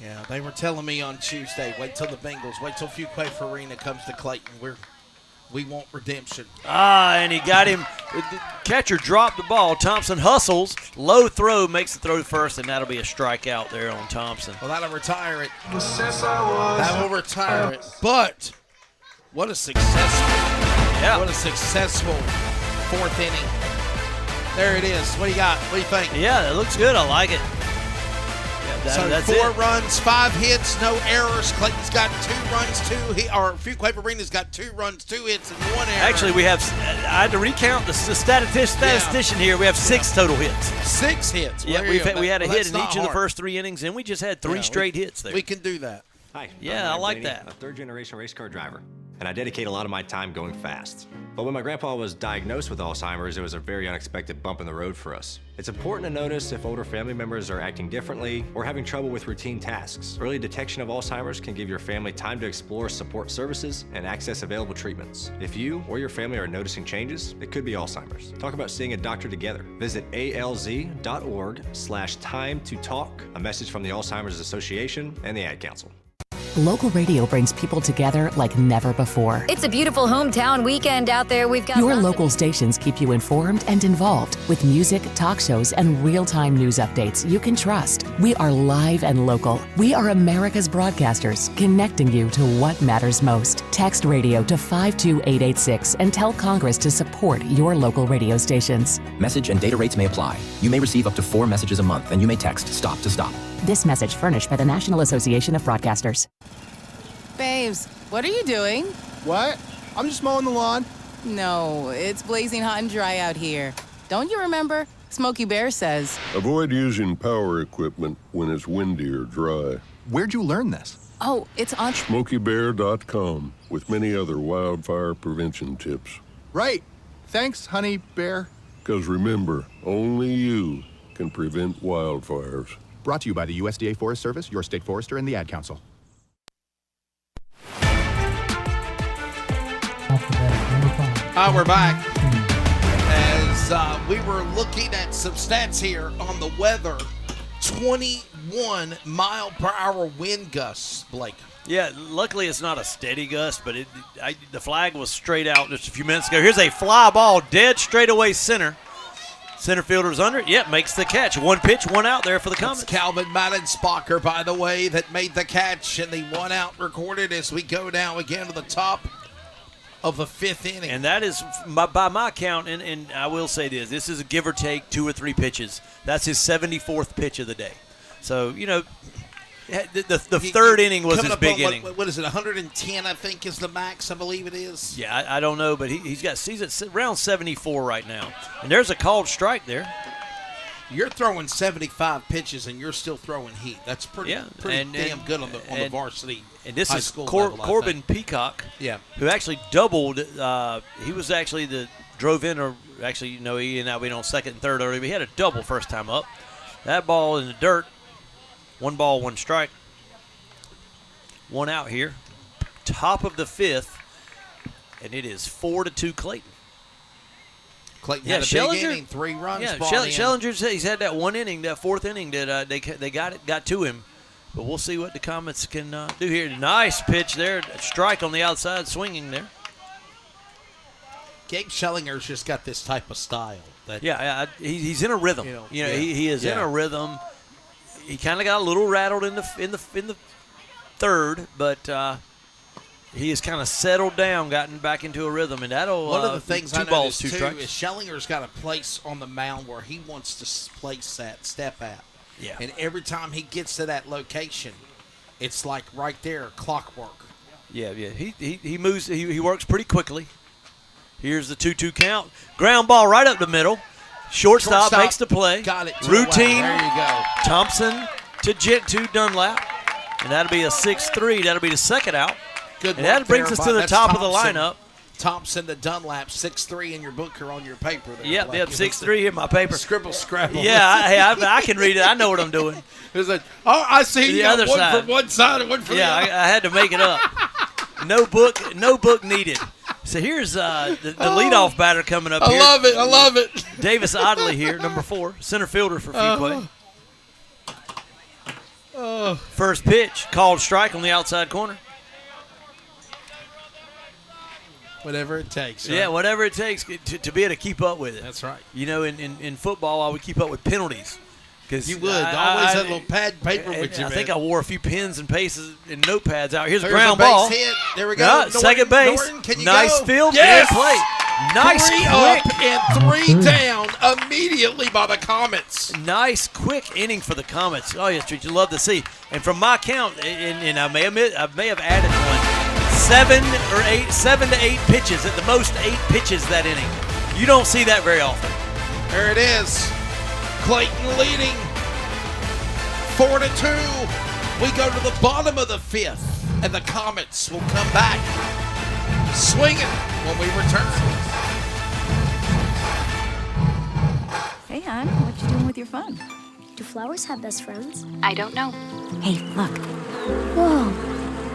Yeah, they were telling me on Tuesday, wait till the Bengals, wait till Fuquay-Varina comes to Clayton. We want redemption. And he got him. The catcher dropped the ball. Thompson hustles. Low throw, makes the throw first, and that'll be a strikeout there on Thompson. Well, that'll retire it. That will retire it. But what a successful 4th inning. There it is. What do you got? What do you think? Yeah, it looks good. I like it. That's 4 runs, 5 hits, no errors. Clayton's got 2 runs, 2 hits, or Fuquay-Varina's got 2 runs, 2 hits, and 1 error. Actually, we have. I had to recount the statistician here. We have 6 total hits. 6 hits. Yeah, we had a hit in each of the first 3 innings, and we just had 3 straight hits there. We can do that. Hi. Yeah, I like that. A 3rd-generation race car driver, and I dedicate a lot of my time going fast. But when my grandpa was diagnosed with Alzheimer's, it was a very unexpected bump in the road for us. It's important to notice if older family members are acting differently or having trouble with routine tasks. Early detection of Alzheimer's can give your family time to explore support services and access available treatments. If you or your family are noticing changes, it could be Alzheimer's. Talk about seeing a doctor together. Visit alz.org/time to talk. A message from the Alzheimer's Association and the Ad Council. Local radio brings people together like never before. It's a beautiful hometown weekend out there. We've got Your local stations keep you informed and involved with music, talk shows, and real-time news updates you can trust. We are live and local. We are America's broadcasters, connecting you to what matters most. Text radio to 52886 and tell Congress to support your local radio stations. Message and data rates may apply. You may receive up to 4 messages a month, and you may text STOP to STOP. This message furnished by the National Association of Broadcasters. Babes, what are you doing? What? I'm just mowing the lawn. No, it's blazing hot and dry out here. Don't you remember? Smokey Bear says. Avoid using power equipment when it's windy or dry. Where'd you learn this? Oh, it's on SmokeyBear.com with many other wildfire prevention tips. Right. Thanks, Honey Bear. Because remember, only you can prevent wildfires. Brought to you by the USDA Forest Service, your state forester, and the Ad Council. We're back. As we were looking at some stats here on the weather, 21 mile per hour wind gusts, Blake. Yeah, luckily it's not a steady gust, but the flag was straight out just a few minutes ago. Here's a fly ball dead straight away center. Center fielder's under it. Yep, makes the catch. 1 pitch, 1 out there for the Comets. It's Calvin Maddenspacher, by the way, that made the catch, and the 1 out recorded as we go now again to the top of the 5th inning. And that is, by my count, and I will say this is a give or take 2 or 3 pitches. That's his 74th pitch of the day. So, the 3rd inning was his big inning. What is it, 110, I think, is the max, I believe it is? Yeah, I don't know, but he's at around 74 right now. And there's a called strike there. You're throwing 75 pitches, and you're still throwing heat. That's pretty damn good on the varsity. And this high is school level, Corbin Peacock, who actually doubled. He was actually drove in, or actually, he ended up being on 2nd and 3rd early, but he had a double first time up. That ball in the dirt. 1 ball, 1 strike. 1 out here. Top of the 5th, and it is 4-2 Clayton. Clayton had a big inning, 3 runs. Yeah, Schellinger's he's had that 1 inning, that 4th inning that they got to him. But we'll see what the Comets can do here. Nice pitch there, strike on the outside, swinging there. Gabe Schellinger's just got this type of style. He's in a rhythm. He is in a rhythm. He kind of got a little rattled in the 3rd, but he has kind of settled down, gotten back into a rhythm, and that'll. One of the things 2 I balls, noticed 2 too strikes. is Schellinger's got a place on the mound where he wants to place that step at. Yeah. And every time he gets to that location, it's like right there, clockwork. Yeah. He moves. He works pretty quickly. Here's the 2-2 count. Ground ball right up the middle. Shortstop makes the play. Got it. Routine. There you go. Thompson to Dunlap. And that'll be a 6-3. That'll be the second out. Good. And that brings us to the top of the lineup. Thompson to Dunlap, 6'3" in your book or on your paper. Yep, 6'3" in my paper. Scribble, scrabble. Yeah, I can read it. I know what I'm doing. It's like, I see the you other one side. from one side and one from the other. Yeah, I had to make it up. No book needed. So here's the leadoff batter coming up here. I love it. Davis Oddly here, number 4, center fielder for Fuquay. First pitch, called strike on the outside corner. Whatever it takes. Right? Yeah, whatever it takes to be able to keep up with it. That's right. You know, in football, I would keep up with penalties. You would. Always had a little pad and paper with you, I think I wore a few pens and paces and notepads out. Here's a There's ground a base ball. Hit. There we go. Second base. Norton, can you nice go? field. Yes! Good play. Nice 3 quick. up and 3 down immediately by the Comets. Nice quick inning for the Comets. Oh, yes, you love to see. And from my count, and I may have added one, 7 to 8 pitches, at the most 8 pitches that inning. You don't see that very often. There it is. Clayton leading 4-2. We go to the bottom of the 5th, and the Comets will come back swinging when we return. Hey, hon, what you doing with your fun? Do flowers have best friends? I don't know. Hey, look. Whoa.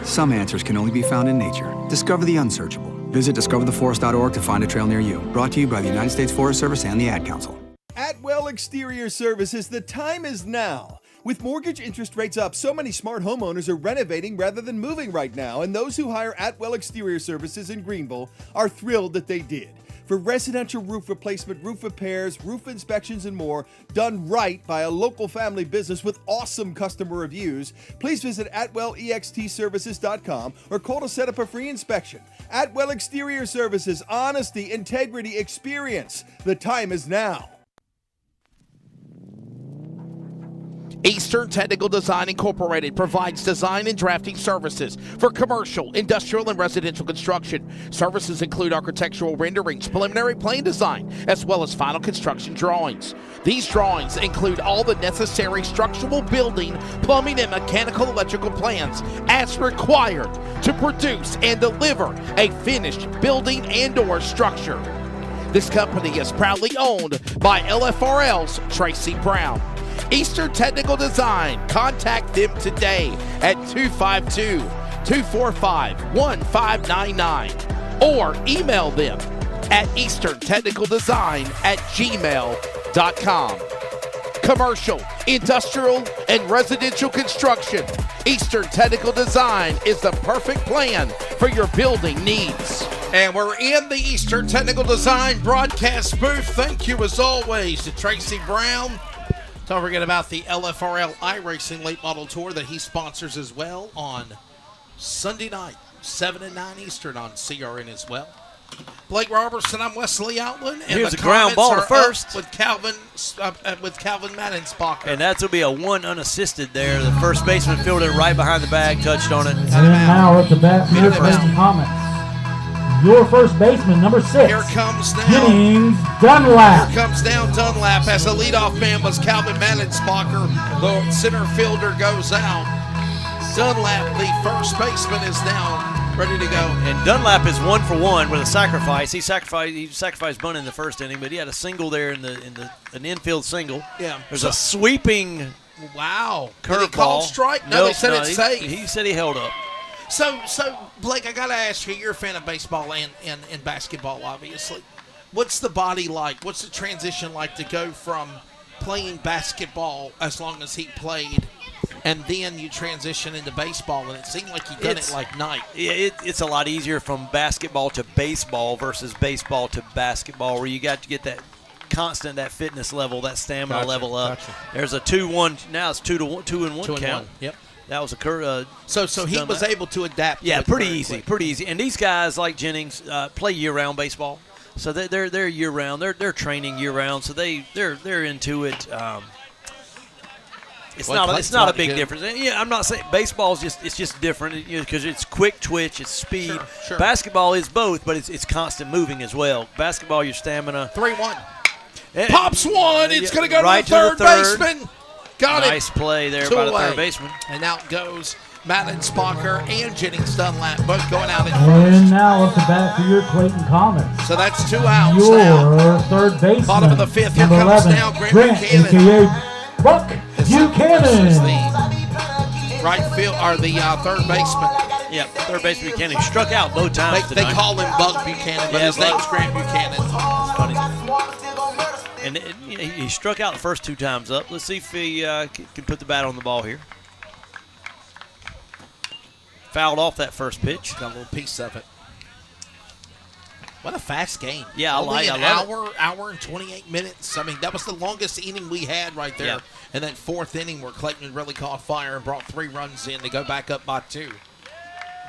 Some answers can only be found in nature. Discover the unsearchable. Visit discovertheforest.org to find a trail near you. Brought to you by the United States Forest Service and the Ad Council. Atwell Exterior Services, the time is now. With mortgage interest rates up, so many smart homeowners are renovating rather than moving right now, and those who hire Atwell Exterior Services in Greenville are thrilled that they did. For residential roof replacement, roof repairs, roof inspections, and more, done right by a local family business with awesome customer reviews, please visit AtwellEXTServices.com or call to set up a free inspection. Atwell Exterior Services, honesty, integrity, experience. The time is now. Eastern Technical Design Incorporated provides design and drafting services for commercial, industrial, and residential construction. Services include architectural renderings, preliminary plan design, as well as final construction drawings. These drawings include all the necessary structural, building, plumbing, and mechanical electrical plans as required to produce and deliver a finished building and/or structure. This company is proudly owned by LFRL's Tracy Brown. Eastern Technical Design. Contact them today at 252-245-1599 or email them at easterntechnicaldesign@gmail.com. Commercial, industrial, and residential construction. Eastern Technical Design is the perfect plan for your building needs. And we're in the Eastern Technical Design broadcast booth. Thank you, as always, to Tracy Brown. Don't forget about the LFRL iRacing Late Model Tour that he sponsors as well on Sunday night, 7 and 9 Eastern on CRN as well. Blake Robertson, I'm Wesley Outland. And here's the a ground ball to first with Calvin Maddensbacher. And that's will be a 1 unassisted there. The first baseman fielded it right behind the bag, touched on it. And now at the bat for the Clayton Comets, your first baseman, number 6. Here comes now Jennings Dunlap. Here comes down Dunlap as the leadoff man was Calvin Maddensbacher. The center fielder goes out. Dunlap, the first baseman, is now ready to go. And Dunlap is 1 for 1 with a sacrifice. He sacrificed bunt in the first inning, but he had a single there in an infield single. Yeah. There's a sweeping curveball. Did he call strike? No, they said it's safe. He said he held up. So Blake, I got to ask you, you're a fan of baseball and basketball, obviously. What's the body like? What's the transition like to go from playing basketball as long as he played, and then you transition into baseball, and it seemed like you did it like night. Yeah, it's a lot easier from basketball to baseball versus baseball to basketball, where you got to get that constant, that fitness level, that stamina level up. Gotcha. There's a 2-1. Now it's 2-1 count. Yep. That was a so he was able to adapt. Yeah, pretty easy. And these guys like Jennings play year-round baseball, so they're year-round. They're training year-round, so they're into it. It's not a big difference. Yeah, I'm not saying baseball is just different because it's quick twitch, it's speed. Sure. Basketball is both, but it's constant moving as well. Basketball, your stamina. 3-1. Pops one. It's going to go right to the third baseman. Got it. Nice play there by the third baseman. And out goes Madeline Spocker and Jennings Dunlap, both going out at And first. now up to bat for your Clayton Comets. So that's 2 outs your now. third baseman. Bottom of the fifth. Here number comes 11, now Grant Buchanan. a.k.a. Buck Buchanan. This is the right field, or the third baseman. Yep, third baseman Buchanan. He struck out both times They tonight. call him Buck Buchanan, but his name's Grant Buchanan. It's funny. And he struck out the first 2 times up. Let's see if he can put the bat on the ball here. Fouled off that first pitch. Got a little piece of it. What a fast game. Yeah, Only I an love hour and 28 minutes. I mean, that was the longest inning we had right there. Yeah. And that 4th inning where Clayton really caught fire and brought 3 runs in to go back up by 2.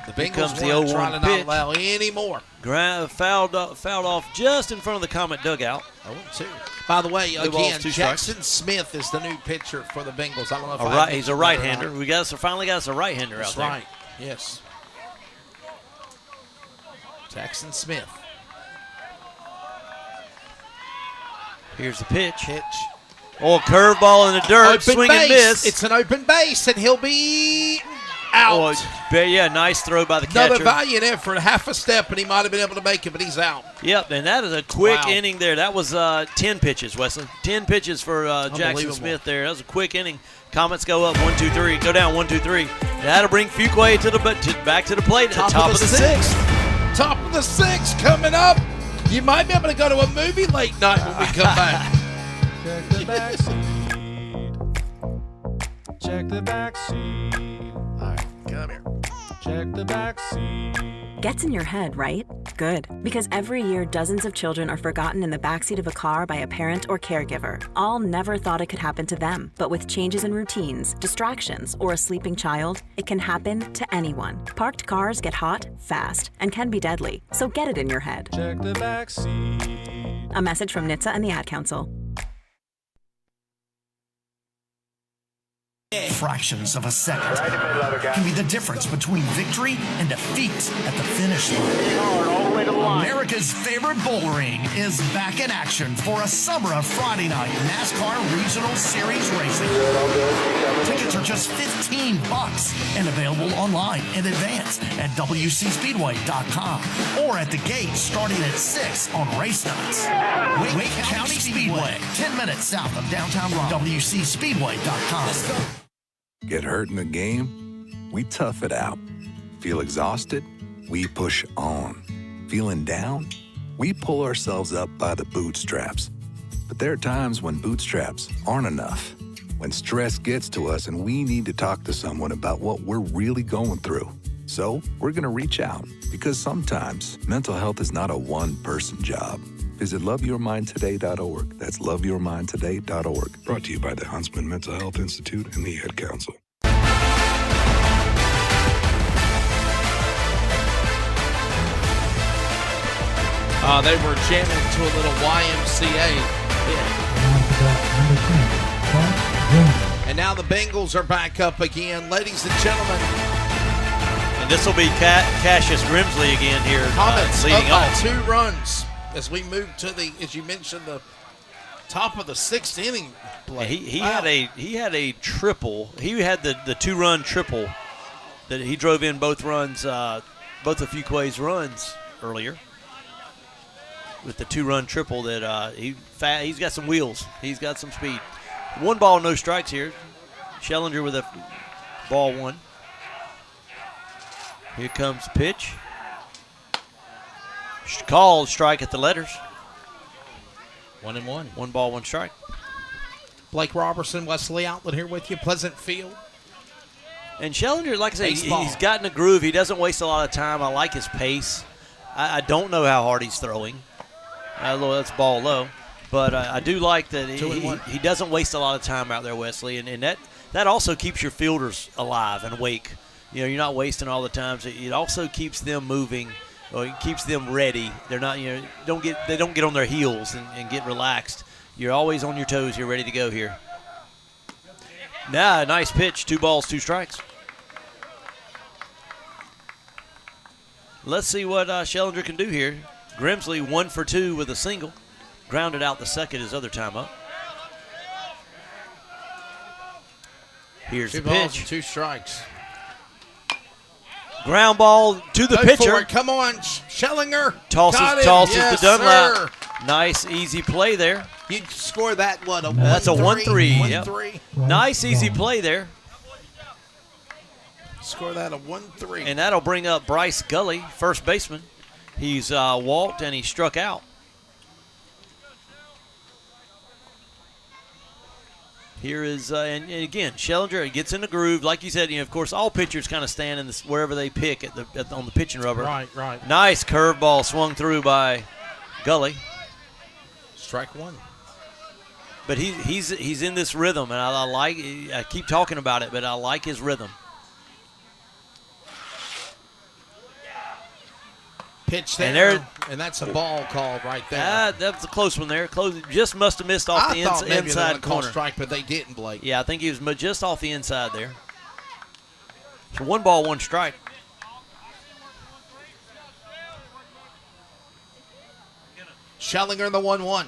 The Here Bengals comes the weren't 0-1 trying to not pitch. allow any more. Fouled off just in front of the Comet dugout. 0-2. By the way, Blue balls, again, 2 strikes. Jackson Smith is the new pitcher for the Bengals. I don't know if He's a right-hander. We finally got us a right-hander out there. That's right. Yes. Jackson Smith. Here's the pitch. Oh, curveball in the dirt. Open Swing base. and miss. It's an open base, and he'll be out. Yeah, nice throw by the Another catcher. valiant effort, half a step, and he might have been able to make it, but he's out. Yep, and that is a quick Wow. inning there. That was 10 pitches, Wesley. 10 pitches for Jackson Unbelievable. Smith there. That was a quick inning. Comets go up 1, 2, 3. Go down 1, 2, 3. That'll bring Fuquay back to the plate at the top of the sixth. Top of the 6th coming up. You might be able to go to a movie late night when we come back. Check the back seat. Check the back seat. All right, come here. Check the back seat. Gets in your head, right? Good. Because every year, dozens of children are forgotten in the backseat of a car by a parent or caregiver. All never thought it could happen to them. But with changes in routines, distractions, or a sleeping child, it can happen to anyone. Parked cars get hot, fast, and can be deadly. So get it in your head. Check the back seat. A message from NHTSAA and the Ad Council. Fractions of a second can be the difference between victory and defeat at the finish line. America's favorite bouldering is back in action for a summer of Friday night NASCAR Regional Series racing. Tickets are just $15 and available online in advance at WCSpeedway.com or at the gate starting at 6 on race nights. Wake County Speedway, 10 minutes south of downtown Raleigh. WCSpeedway.com. Get hurt in the game? We tough it out. Feel exhausted? We push on. Feeling down? We pull ourselves up by the bootstraps. But there are times when bootstraps aren't enough. When stress gets to us and we need to talk to someone about what we're really going through. So we're going to reach out because sometimes mental health is not a one-person job. Visit loveyourmindtoday.org. That's loveyourmindtoday.org. Brought to you by the Huntsman Mental Health Institute and the Ad Council. They were jamming to a little YMCA. And now the Bengals are back up again. Ladies and gentlemen. And this will be Cassius Grimsley again here. Comets leading up by off. 2 runs as we move to the, as you mentioned, the top of the 6th inning. Yeah, he had a triple. He had the 2-run triple that he drove in both runs, both of Fuquay's runs earlier. With the 2-run triple that he's got some wheels. He's got some speed. 1 ball, no strikes here. Schellinger with a ball 1. Here comes the pitch. Called strike at the letters. 1-1. 1 ball, 1 strike. Blake Robertson, Wesley Outlet here with you. Pleasant Field. And Schellinger, like I say, he's gotten a groove. He doesn't waste a lot of time. I like his pace. I don't know how hard he's throwing. That's ball low. But I do like that he doesn't waste a lot of time out there, Wesley. And that also keeps your fielders alive and awake. You know, you're not wasting all the time. So it also keeps them moving, or it keeps them ready. They're not, they don't get on their heels and get relaxed. You're always on your toes. You're ready to go here. Now, nice pitch. 2 balls, 2 strikes. Let's see what Schellinger can do here. Grimsley 1 for 2 with a single. grounded out the second his other time up. Here's 2 the balls pitch. and 2 strikes. Ground ball to the Go pitcher. for it. Come on, Schellinger. Tosses Yes, to Dunlap. sir. Nice, easy play there. You'd score that, what, a 1-3? That's a 1-3. Yep. 1-3. Nice, easy play there. Score that a 1-3. And that'll bring up Bryce Gully, first baseman. He's walked and he struck out. Here is, and again, Schellinger gets in the groove. Like you said, of course, all pitchers kind of stand in this, wherever they pick on the pitching rubber. Right. Nice curveball swung through by Gully. Strike 1. But he's in this rhythm, and I keep talking about it, but I like his rhythm. Pitch there, and that's a ball called right there. That's a close one there. Just must have missed off the inside corner. Strike, but they didn't, Blake. Yeah, I think he was just off the inside there. So 1 ball, 1 strike. Schellinger in the 1-1.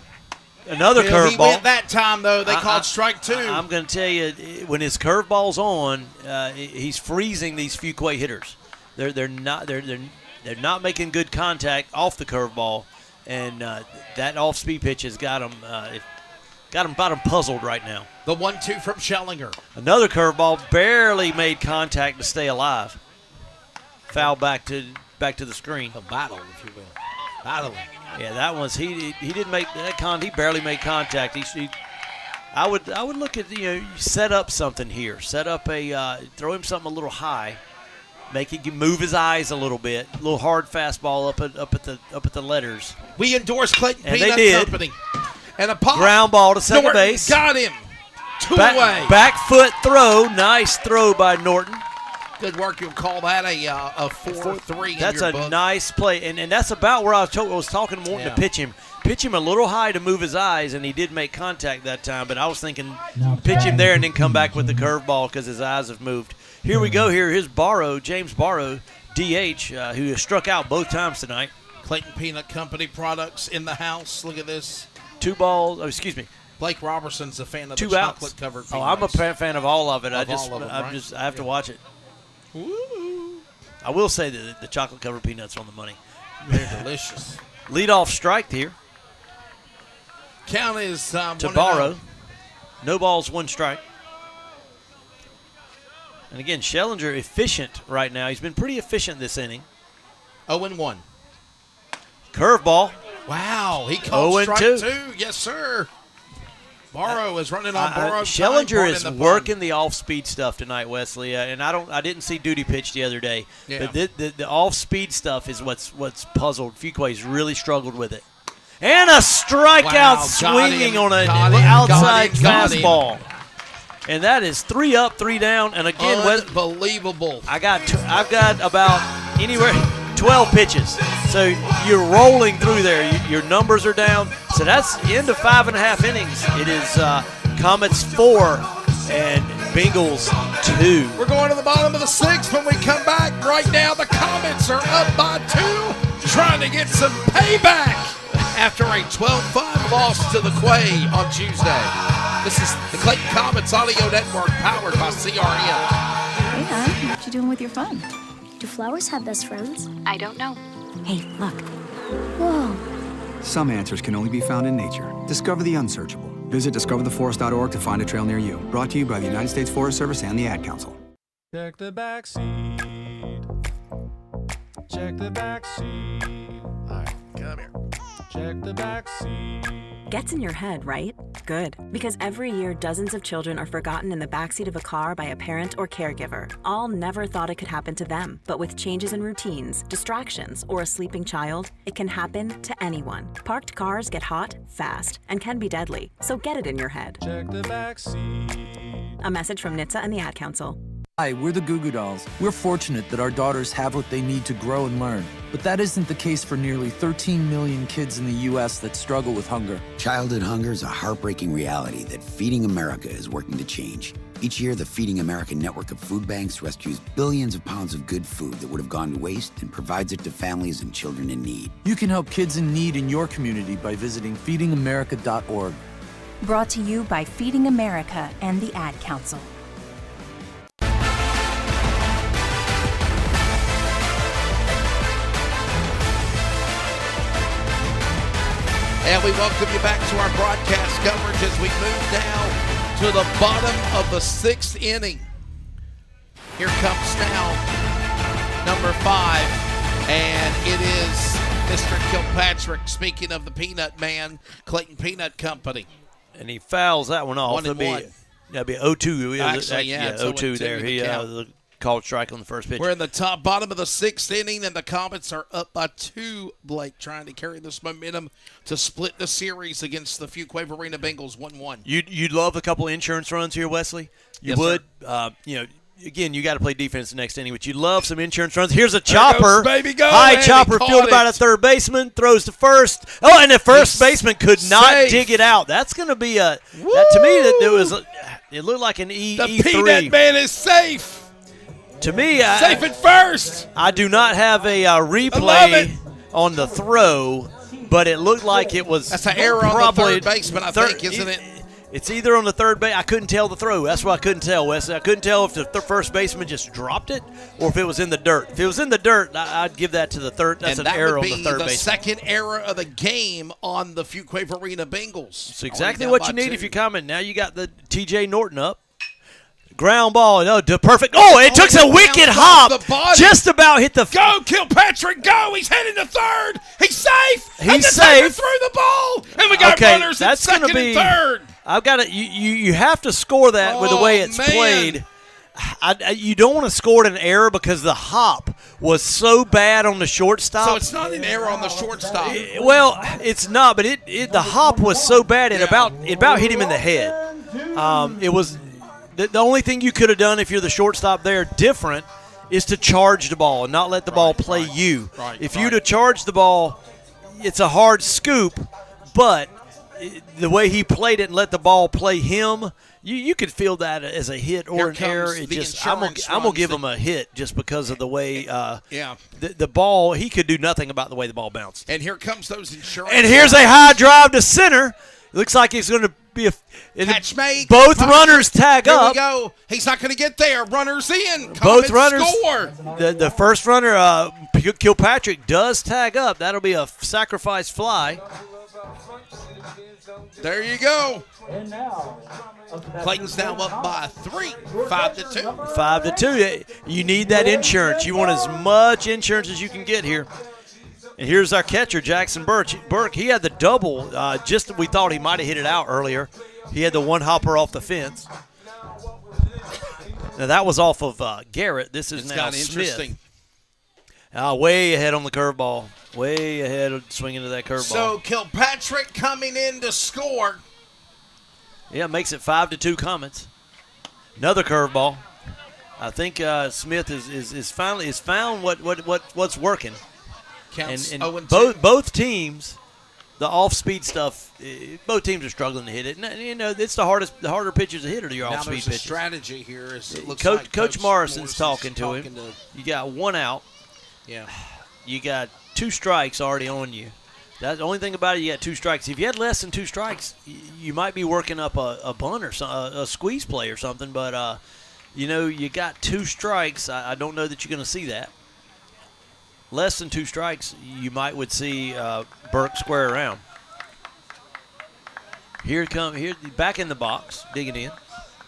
Another curveball. He went that time, though. They called strike 2. I'm going to tell you, when his curveball's on, he's freezing these Fuquay hitters. They're not making good contact off the curveball, and that off-speed pitch has got them puzzled right now. The 1-2 from Schellinger. Another curveball barely made contact to stay alive. Foul back to the screen. A battle, if you will. Battling. Yeah, that was he didn't make that he barely made contact. I would look at set up something here. Set up throw him something a little high. Make him move his eyes a little bit. A little hard fastball up at the letters. We endorse Clayton and Peanut they did. Company. And a pop. Ground ball to second Norton base. Got him. 2 away. Back foot throw. Nice throw by Norton. Good work. You'll call that a 4-3. That's in a your book. nice play, and that's about where I was talking to Morton to pitch him a little high to move his eyes, and he did make contact that time. But I was thinking pitch him there and then come back with the curveball because his eyes have moved. Here we go. Here is James Barrow, DH, who has struck out both times tonight. Clayton Peanut Company products in the house. Look at this. 2 balls. Oh, excuse me. Blake Robertson's a fan of 2 the outs. chocolate-covered peanuts. Oh, I'm a fan of all of it. I Right? have to watch it. Ooh. I will say that the chocolate-covered peanuts are on the money. They're delicious. Leadoff strike here. Count is to Barrow. No balls, 1 strike. And again, Schellinger efficient right now. He's been pretty efficient this inning. 0-1. Curveball. Wow, he called strike 2. Yes, sir. Barrow is running on borrowed Schellinger time. is working the off-speed stuff tonight, Wesley, and I didn't see Duty pitch the other day. Yeah. But the off-speed stuff is what's puzzled. Fuquay's really struggled with it. And a strikeout swinging on an outside fastball. And that is 3 up, 3 down. And again, unbelievable. I've got about anywhere 12 pitches. So you're rolling through there. Your numbers are down. So that's the end of 5.5 innings. It is Comets 4 and Bengals 2. We're going to the bottom of the 6th when we come back. Right now, the Comets are up by 2, trying to get some payback after a 12-5 loss to the Quay on Tuesday. This is the Clayton Comets Audio Network, powered by CRM. Hey, hon, what you doing with your fun? Do flowers have best friends? I don't know. Hey, look. Whoa. Some answers can only be found in nature. Discover the unsearchable. Visit discovertheforest.org to find a trail near you. Brought to you by the United States Forest Service and the Ad Council. Check the back seat. Check the back seat. All right, come here. Check the back seat. Gets in your head, right? Good. Because every year, dozens of children are forgotten in the backseat of a car by a parent or caregiver. All never thought it could happen to them. But with changes in routines, distractions, or a sleeping child, it can happen to anyone. Parked cars get hot, fast, and can be deadly. So get it in your head. Check the back seat. A message from NHTSAA and the Ad Council. Hi, we're the Goo Goo Dolls. We're fortunate that our daughters have what they need to grow and learn. But that isn't the case for nearly 13 million kids in the U.S. that struggle with hunger. Childhood hunger is a heartbreaking reality that Feeding America is working to change. Each year, the Feeding America network of food banks rescues billions of pounds of good food that would have gone to waste and provides it to families and children in need. You can help kids in need in your community by visiting feedingamerica.org. Brought to you by Feeding America and the Ad Council. And we welcome you back to our broadcast coverage as we move now to the bottom of the 6th inning. Here comes now number 5, and it is Mr. Kilpatrick, speaking of the Peanut Man, Clayton Peanut Company. And he fouls that one off. 1-1. That'd be 0-2. Actually, yeah, 0-2 there. He called strike on the first pitch. We're in the bottom of the 6th inning, and the Comets are up by 2, Blake, trying to carry this momentum to split the series against the Fuquay-Varina Bengals 1-1. You'd love a couple of insurance runs here, Wesley. You Yes, would. Again, you got to play defense the next inning, but you love some insurance runs. Here's a chopper. Goes, baby, go. High And chopper, fielded by the third baseman, throws to first. Oh, and the first baseman could not safe. dig it out. That's going to be that, to me, it looked like an E3. The Peanut Man is safe. To me, safe at first. I do not have a replay on the throw, but it looked like it was. That's an error on the third baseman, I think, isn't it? It's either on the third base. I couldn't tell the throw. That's what I couldn't tell, Wesley. I couldn't tell if the first baseman just dropped it or if it was in the dirt. If it was in the dirt, I'd give that to the third. That's an error on the third baseman. The second error of the game on the Fuquay-Varina Bengals. It's exactly what you need if you're coming. Now you got the T.J. Norton up. Ground ball, perfect. Oh, it took a wicked hop. Just about hit the. Go, Kilpatrick, go. He's heading to third. He's safe. He's safe. Threw the ball. And we got runners at second and third. I've got it. You have to score that with the way it's played. You don't want to score an error because the hop was so bad on the shortstop. So it's not an error on the shortstop. Well, it's not, but the hop was so bad it about hit him in the head. It was. The only thing you could have done if you're the shortstop there different is to charge the ball and not let the ball play you. If you'd have charged the ball, it's a hard scoop, but the way he played it and let the ball play him, you could feel that as a hit or an error. I'm gonna give him a hit just because of the way the ball. He could do nothing about the way the ball bounced. And here comes those insurance. And here's a high drive to center. It looks like it's going to be catch made. Both runners tag up. Here we go. He's not going to get there. Runners in. Both runners score. The first runner, Kilpatrick, does tag up. That'll be a sacrifice fly. There you go. Clayton's now up by 3, 5-2. 5-2. You need that insurance. You want as much insurance as you can get here. And here's our catcher, Jackson Burke. He had the double. We thought he might have hit it out earlier. He had the one hopper off the fence. Now that was off of Garrett. This is now Smith. Way ahead on the curveball. Way ahead of swinging to that curveball. So Kilpatrick coming in to score. Yeah, makes it 5-2 Comets. Another curveball. I think Smith is found what's working. And both teams, the off-speed stuff, both teams are struggling to hit it. And, it's the harder pitches to hit are your off-speed pitches. Strategy here is it looks Coach Morrison's talking to him. You got one out. Yeah. You got 2 strikes already on you. That's the only thing about it. You got 2 strikes. If you had less than 2 strikes, you might be working up a bunt or a squeeze play or something. But you got 2 strikes. I don't know that you're going to see that. Less than 2 strikes, you would see Burke square around. Here back in the box, digging in.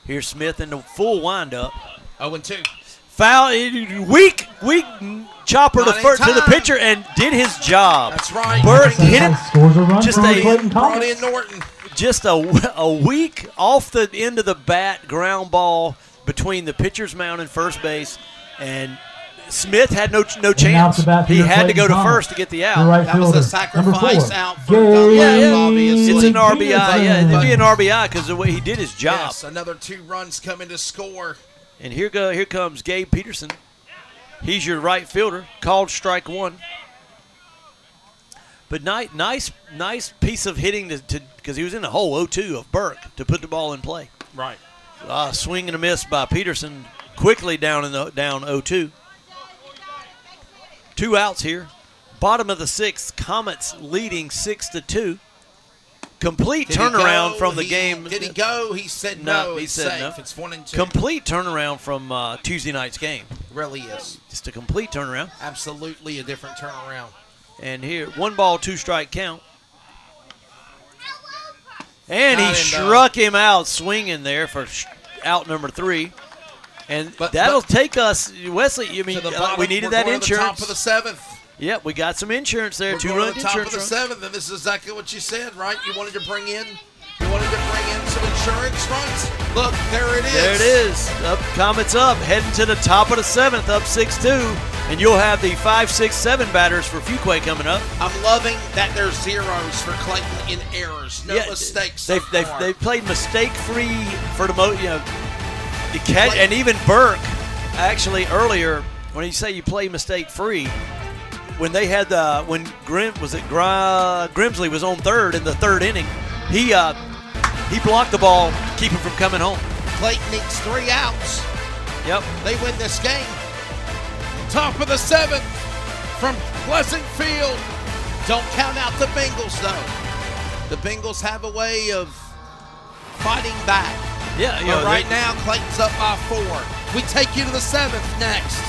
Here's Smith in the full windup. 0-2. Foul, weak chopper to the pitcher and did his job. That's right. Burke hit it. Brought in Norton. Just a weak off the end of the bat ground ball between the pitcher's mound and first base, and Smith had no chance. He had to go to first to get the out. That was a sacrifice out for obviously. It's an RBI. Yeah, it'd be an RBI because the way he did his job. Yes, another 2 runs coming to score. And here comes Gabe Peterson. He's your right fielder. Called strike 1. But nice piece of hitting to because he was in the hole 0-2 of Burke to put the ball in play. Right. Swing and a miss by Peterson. Quickly down 0-2. 2 outs here. Bottom of the 6th, Comets leading 6-2. Complete turnaround from the game. Did he go? He said no. He said no. It's 1-2. Complete turnaround from Tuesday night's game. Really is. Just a complete turnaround. Absolutely a different turnaround. And here, 1 ball, 2 strike count. And he struck him out swinging there for out number 3. And that'll take us, Wesley, we needed that insurance. To the top of the 7th. Yep, we got some insurance there. We're 2 going run to the top insurance. of the 7th, and this is exactly what you said, right? You wanted to bring in some insurance runs. Look, there it is. There it is. Up, Comets up, heading to the top of the 7th, up 6-2. And you'll have the 5, 6, 7 batters for Fuquay coming up. I'm loving that there's zeros for Clayton in errors. No mistakes. They've played mistake-free for the most, the catch, and even Burke, actually earlier, when you say you play mistake-free, when they had when Grimsley was on third in the 3rd inning, he blocked the ball to keep him from coming home. Clayton needs 3 outs. Yep. They win this game. Top of the 7th from Pleasant Field. Don't count out the Bengals, though. The Bengals have a way of fighting back. Yeah, but right now, Clayton's up by 4. We take you to the 7th next.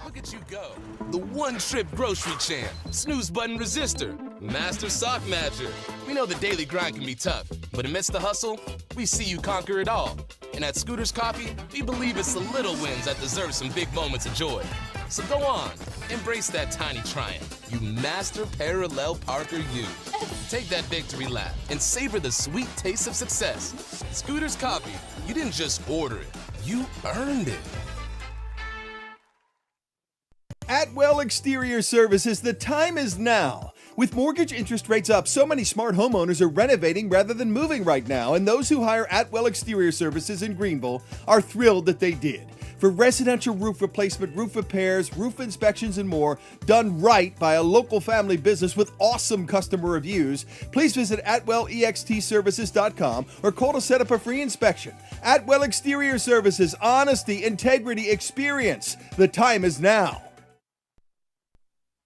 Look at you go. The one-trip grocery champ, snooze button resistor, master sock matcher. We know the daily grind can be tough, but amidst the hustle, we see you conquer it all. And at Scooter's Coffee, we believe it's the little wins that deserve some big moments of joy. So go on, embrace that tiny triumph. You master parallel parker you. Take that victory lap and savor the sweet taste of success. Scooter's Coffee, you didn't just order it, you earned it. Atwell Exterior Services, the time is now. With mortgage interest rates up, so many smart homeowners are renovating rather than moving right now, and those who hire Atwell Exterior Services in Greenville are thrilled that they did. For residential roof replacement, roof repairs, roof inspections, and more, done right by a local family business with awesome customer reviews, please visit AtwellEXTServices.com or call to set up a free inspection. Atwell Exterior Services, honesty, integrity, experience. The time is now.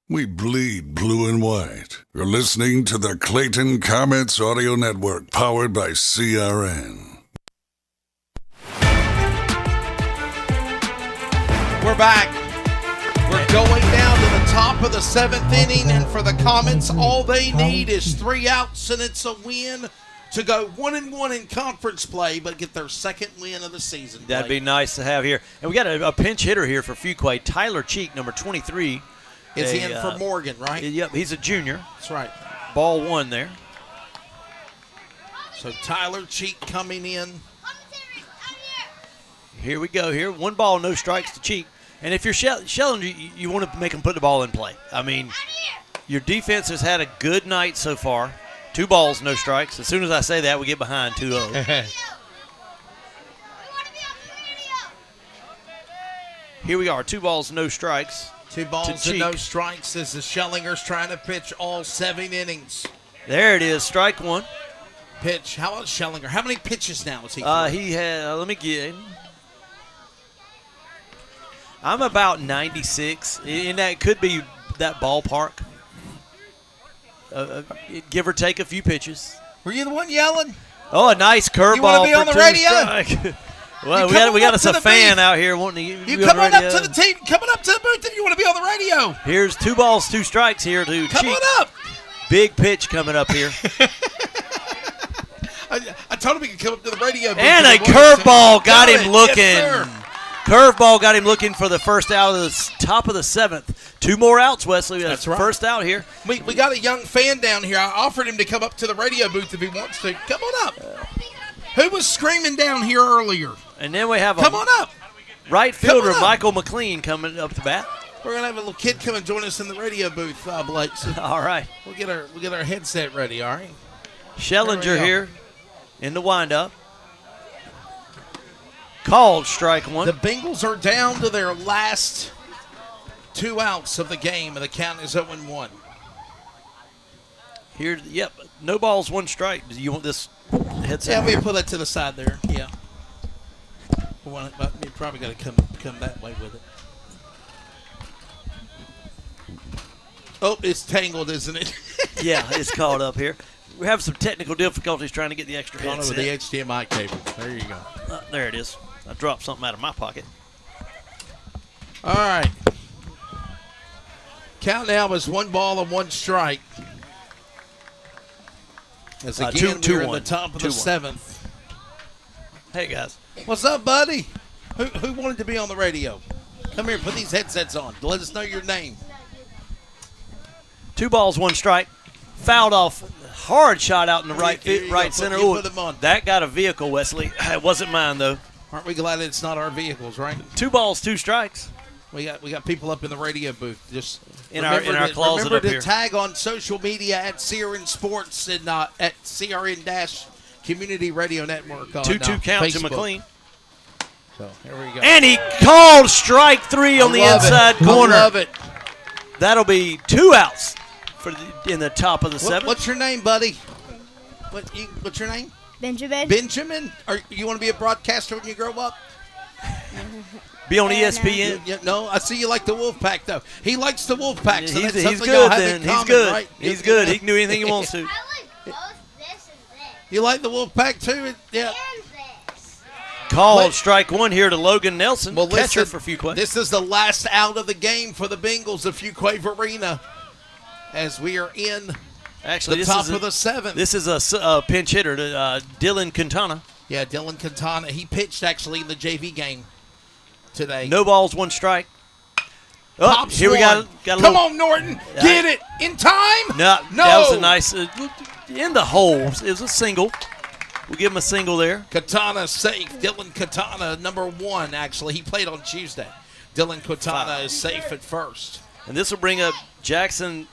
We bleed blue and white. You're listening to the Clayton Comets Audio Network, powered by CRN. We're back. We're going down to the top of the 7th inning, and for the Comets, all they need is 3 outs, and it's a win to go 1-1 in conference play, but get their 2nd win of the season. That'd be nice to have here. And we got a pinch hitter here for Fuquay, Tyler Cheek, number 23. Is he in for Morgan, right? Yep, he's a junior. That's right. Ball 1 there. So Tyler Cheek coming in. Here we go here. 1 ball, no strikes to Cheek. And if you're Schellinger, you want to make him put the ball in play. I mean, your defense has had a good night so far. 2 balls, no strikes. As soon as I say that, we get behind 2-0. Here we are, 2 balls, no strikes. 2 balls and no strikes as the Schellingers trying to pitch all 7 innings. There it is, strike 1. Pitch. How about Schellinger? How many pitches now is he? He had, let me get him. I'm about 96, and that could be that ballpark. Give or take a few pitches. Were you the one yelling? Oh, a nice curveball. You want to be on the radio? Well, we got us a fan out here wanting to. You come on up to the team, coming up to the booth if you want to be on the radio. Here's 2 balls, 2 strikes here to Cheek. Come on up. Big pitch coming up here. I told him he could come up to the radio booth. And a curveball got him looking. Yes, curveball got him looking for the first out of the top of the 7th. 2 more outs, Wesley. That's right. First out here. We got a young fan down here. I offered him to come up to the radio booth if he wants to. Come on up. Who was screaming down here earlier? And then we have come on up. Right fielder Michael McLean coming up to bat. We're gonna have a little kid come and join us in the radio booth, Blake. So all right. We'll get our headset ready. All right. Schellinger here in the windup. Called strike 1. The Bengals are down to their last 2 outs of the game, and the count is 0-1. Here, no balls, 1 strike. Do you want this headset. Yeah, we put that to the side there. Yeah. You probably got to come that way with it. Oh, it's tangled, isn't it? Yeah, it's caught up here. We have some technical difficulties trying to get the extra Gone headset. over the HDMI cable. There you go. There it is. I dropped something out of my pocket. All right. Count now is 1 ball and 1 strike. As again, we're in the top of the 7th. Hey, guys. What's up, buddy? Who wanted to be on the radio? Come here, put these headsets on. Let us know your name. 2 balls, 1 strike. Fouled off. Hard shot out in the right center. Put them on. That got a vehicle, Wesley. It wasn't mine, though. Aren't we glad it's not our vehicles, right? 2 balls, 2 strikes. We got people up in the radio booth. Just in our closet remember up to here. Tag on social media at CRN Sports and at CRN Community Radio Network on 2-2 count Facebook. to McLean. So here we go. And he called strike 3 on the inside corner. I love it. That'll be 2 outs in the top of the 7th. What's your name, buddy? What's your name? Benjamin. Benjamin? You want to be a broadcaster when you grow up? Be on ESPN? No, I see you like the Wolfpack, though. He likes the Wolfpack, Yeah, so that's he's something good y'all have then. in common, He's good. right? He's good. He can do anything he wants to. You like the Wolfpack, too? Yeah. Called strike 1 here to Logan Nelson, catcher listen, for Fuquay. This is the last out of the game for the Bengals of Fuquay-Varina as we are in Actually, the top of the 7th. This is a pinch hitter to Dylan Quintana. Yeah, Dylan Quintana. He pitched, actually, in the JV game today. No balls, 1 strike. Oh, Pops here we got a Come little. on, Norton. Get it. In time? No, No. that was a nice, in the hole. It was a single. We'll give him a single there. Quintana safe. Dylan Quintana, number 1, actually. He played on Tuesday. Dylan Quintana is safe at first. And this will bring up Jackson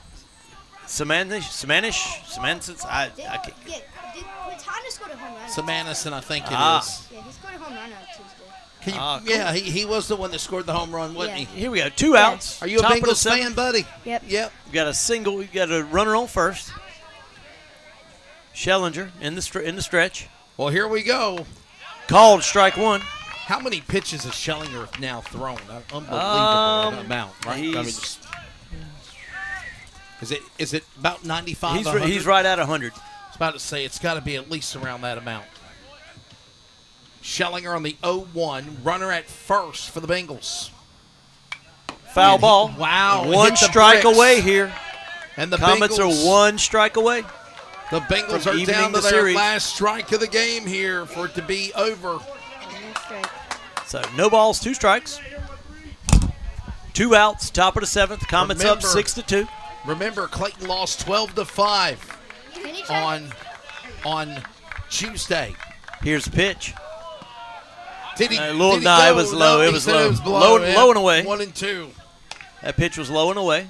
Samanis. I can't. Yeah, Quintana scored a home run. Samanison, I think it is. Yeah, he scored a home run on Tuesday. Cool. Yeah, he was the one that scored the home run, wasn't he? Here we go. 2 outs. Are you a Top of the Bengals 7th. fan, buddy? Yep. Yep. We got a single. We got a runner on first. Schellinger in the stretch. Well, here we go. Called strike 1. How many pitches has Schellinger now thrown? An unbelievable amount, right? Is it about 95? He's right at 100. I was about to say it's got to be at least around that amount. Schellinger on the 0-1, runner at first for the Bengals. Foul ball. Wow. 1 strike away here. And the Comets Bengals are 1 strike away. The Bengals from are evening down to the their series. last strike of the game here for it to be over. So no balls, 2 strikes. 2 outs, top of the 7th. Comets up 6-2. Remember, Clayton lost 12-5 on Tuesday. Here's the pitch. Did he? It go? was low. No, It he was said low. It was below, Low and away. 1-2. That pitch was low and away.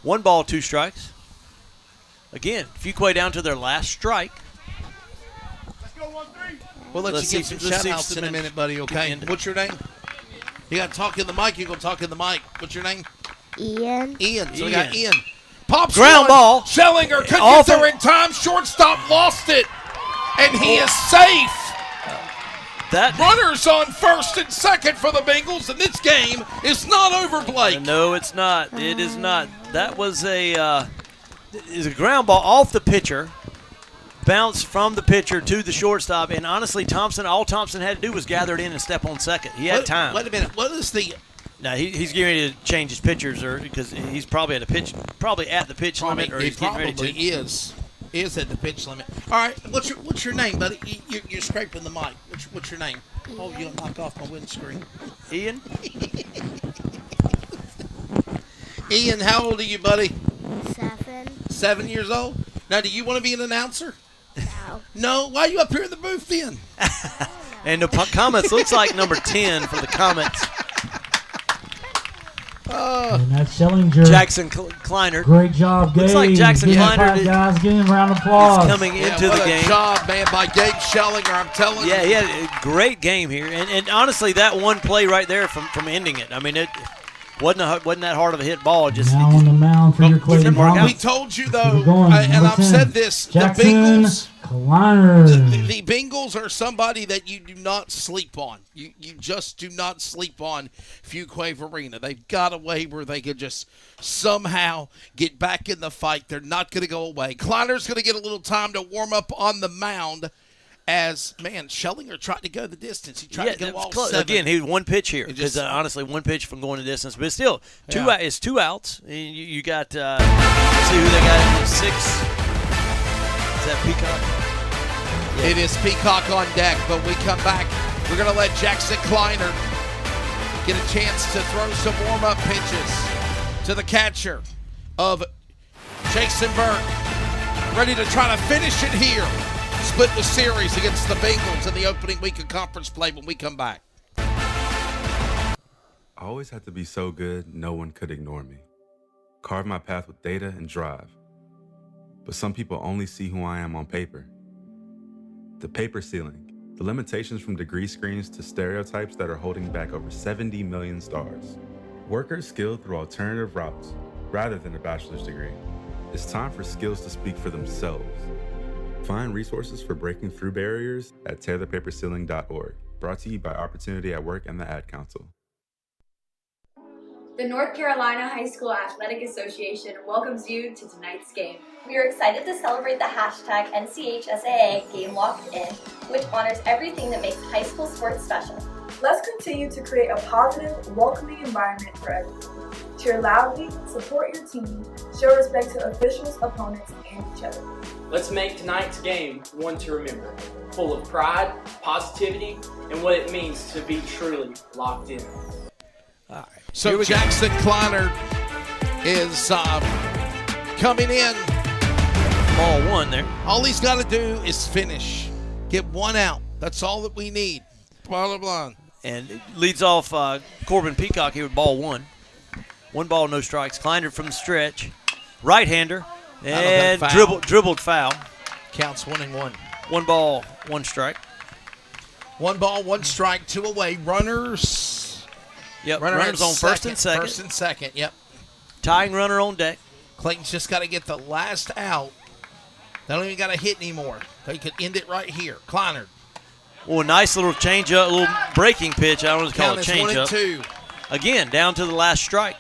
1 ball, 2 strikes. Again, Fuquay down to their last strike. We'll let you give some shout-outs in a minute, buddy, okay? What's your name? You got to talk in the mic. You're going to talk in the mic. What's your name? Ian. So we got Ian. Pops ground ball. Schellinger couldn't get there in time. Shortstop lost it. And he is safe. Runners on first and second for the Bengals, and this game is not over, Blake. No, it's not. It is not. That was a ground ball off the pitcher, bounced from the pitcher to the shortstop, and honestly, all Thompson had to do was gather it in and step on second. He had time. Wait a minute. What is the? No, he's getting ready to change his pitchers, because he's probably at the pitch limit, or He he's getting ready probably to. is at the pitch limit. All right, what's your name, buddy? You're scraping the mic. What's your name? Oh, you'll knock off my windscreen. Ian? Ian, how old are you, buddy? 7. 7 years old? Now, do you want to be an announcer? No. No? Why are you up here in the booth then? And the Comets looks like number 10 for the Comets. And that's Schellinger. Jackson Kleiner. Great job, Gabe. Looks like Jackson Give Kleiner that, guys, give him a round of applause. is coming into the game. What a job, man, by Gabe Schellinger, I'm telling you. Yeah, he had a great game here. And honestly, that one play right there from ending it, I mean, it wasn't that hard of a hit ball. Now on the mound for your Clayton We Comets. told you, though, Keep it going. and Number I've 10. said this, Jackson the Bengals Kleiner. The Bengals are somebody that you do not sleep on. You just do not sleep on Fuquay-Varina. They've got a way where they could just somehow get back in the fight. They're not going to go away. Kleiner's going to get a little time to warm up on the mound as, man, Schellinger tried to go the distance. He tried to go all close. 7. Again, he was one pitch here. Because honestly, one pitch from going the distance. But still, it's 2 outs. And you got, see who they got in 6. Is that Peacock? Yeah. It is Peacock on deck, but we come back. We're going to let Jackson Kleiner get a chance to throw some warm-up pitches to the catcher of Jason Burke. Ready to try to finish it here. Split the series against the Bengals in the opening week of conference play when we come back. I always had to be so good, no one could ignore me. Carve my path with data and drive. But some people only see who I am on paper. The paper ceiling, the limitations from degree screens to stereotypes that are holding back over 70 million stars. Workers skilled through alternative routes, rather than a bachelor's degree. It's time for skills to speak for themselves. Find resources for breaking through barriers at tearthepaperceiling.org. Brought to you by Opportunity at Work and the Ad Council. The North Carolina High School Athletic Association welcomes you to tonight's game. We are excited to celebrate the hashtag NCHSAA Game Locked In, which honors everything that makes high school sports special. Let's continue to create a positive, welcoming environment for everyone. Cheer loudly, support your team, show respect to officials, opponents, and each other. Let's make tonight's game one to remember, full of pride, positivity, and what it means to be truly locked in. All right. So Jackson Kleiner is coming in. Ball 1 there. All he's got to do is finish. Get 1 out. That's all that we need. Blah, blah, blah. And it leads off Corbin Peacock here with ball 1. 1 ball, no strikes. Kleiner from the stretch. Right-hander. And dribbled foul. Counts 1-1. 1 ball, 1 strike. 1 ball, 1 strike, 2 away. Runners. Yep, runners on first and second. First and second, yep. Tying runner on deck. Clayton's just got to get the last out. They don't even got to hit anymore. They could end it right here. Kleiner. Oh, a nice little change-up, little breaking pitch. I don't want to call it change-up. 1-2. Again, down to the last strike.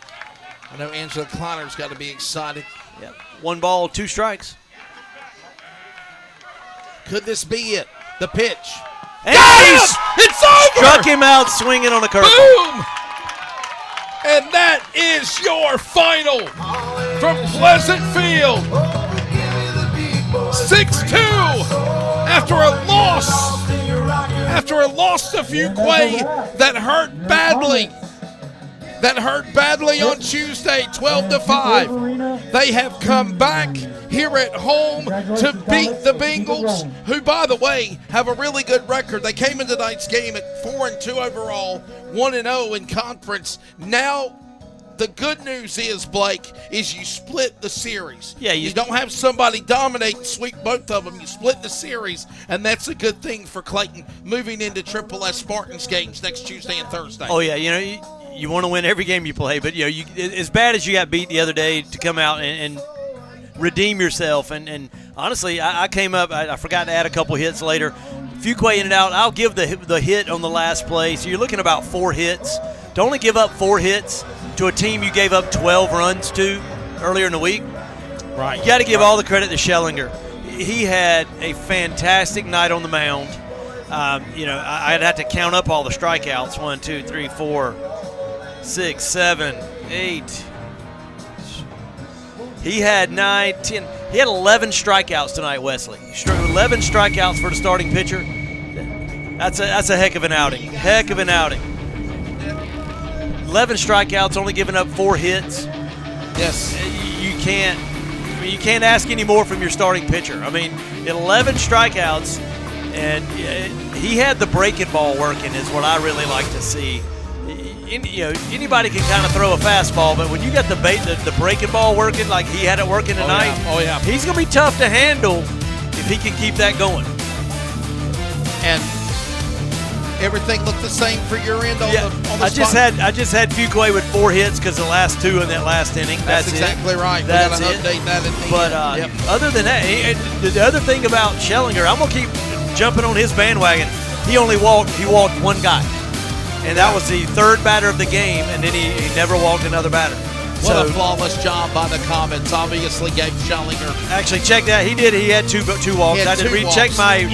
I know Angela Kleiner's got to be excited. Yep. 1 ball, 2 strikes. Could this be it? The pitch. And it's over! Struck him out swinging on a curveball. Boom! And that is your final from Pleasant Field. 6-2 after a loss to Fuquay that hurt badly. On Tuesday, 12-5. They have come back here at home to beat the Bengals, who, by the way, have a really good record. They came into tonight's game at 4-2 overall, 1-0 in conference. Now, the good news is, Blake, is you split the series. Yeah, you don't have somebody dominate and sweep both of them. You split the series, and that's a good thing for Clayton moving into Triple S Spartans games next Tuesday and Thursday. Oh, yeah, you want to win every game you play, but as bad as you got beat the other day, to come out and redeem yourself. And honestly, I came up. I forgot to add a couple hits later. Fuquay ended out. I'll give the hit on the last play. So you're looking about 4 hits. To only give up 4 hits to a team you gave up 12 runs to earlier in the week. Right. You got to give all the credit to Schellinger. He had a fantastic night on the mound. I'd have to count up all the strikeouts. 1, 2, 3, 4. 6, 7, 8. He had 9, 10. He had 11 strikeouts tonight, Wesley. 11 strikeouts for the starting pitcher. That's a heck of an outing. 11 strikeouts, only giving up 4 hits. Yes. You can't ask any more from your starting pitcher. I mean, 11 strikeouts, and he had the breaking ball working is what I really like to see. Anybody can kind of throw a fastball, but when you got the breaking ball working like he had it working tonight, he's going to be tough to handle if he can keep that going. And Everything looked the same for your end on the I just had Fuquay with 4 hits because the last 2 in that last inning. That's exactly right. That's we got to update that at the But end. other than that, the other thing about Schellinger, I'm gonna keep jumping on his bandwagon. He walked 1 guy, and that was the 3rd batter of the game, and then he never walked another batter. What a flawless job by the Comets. Obviously, Gabe Schellinger. Actually, check that. He did. He had 2 walks. I did recheck my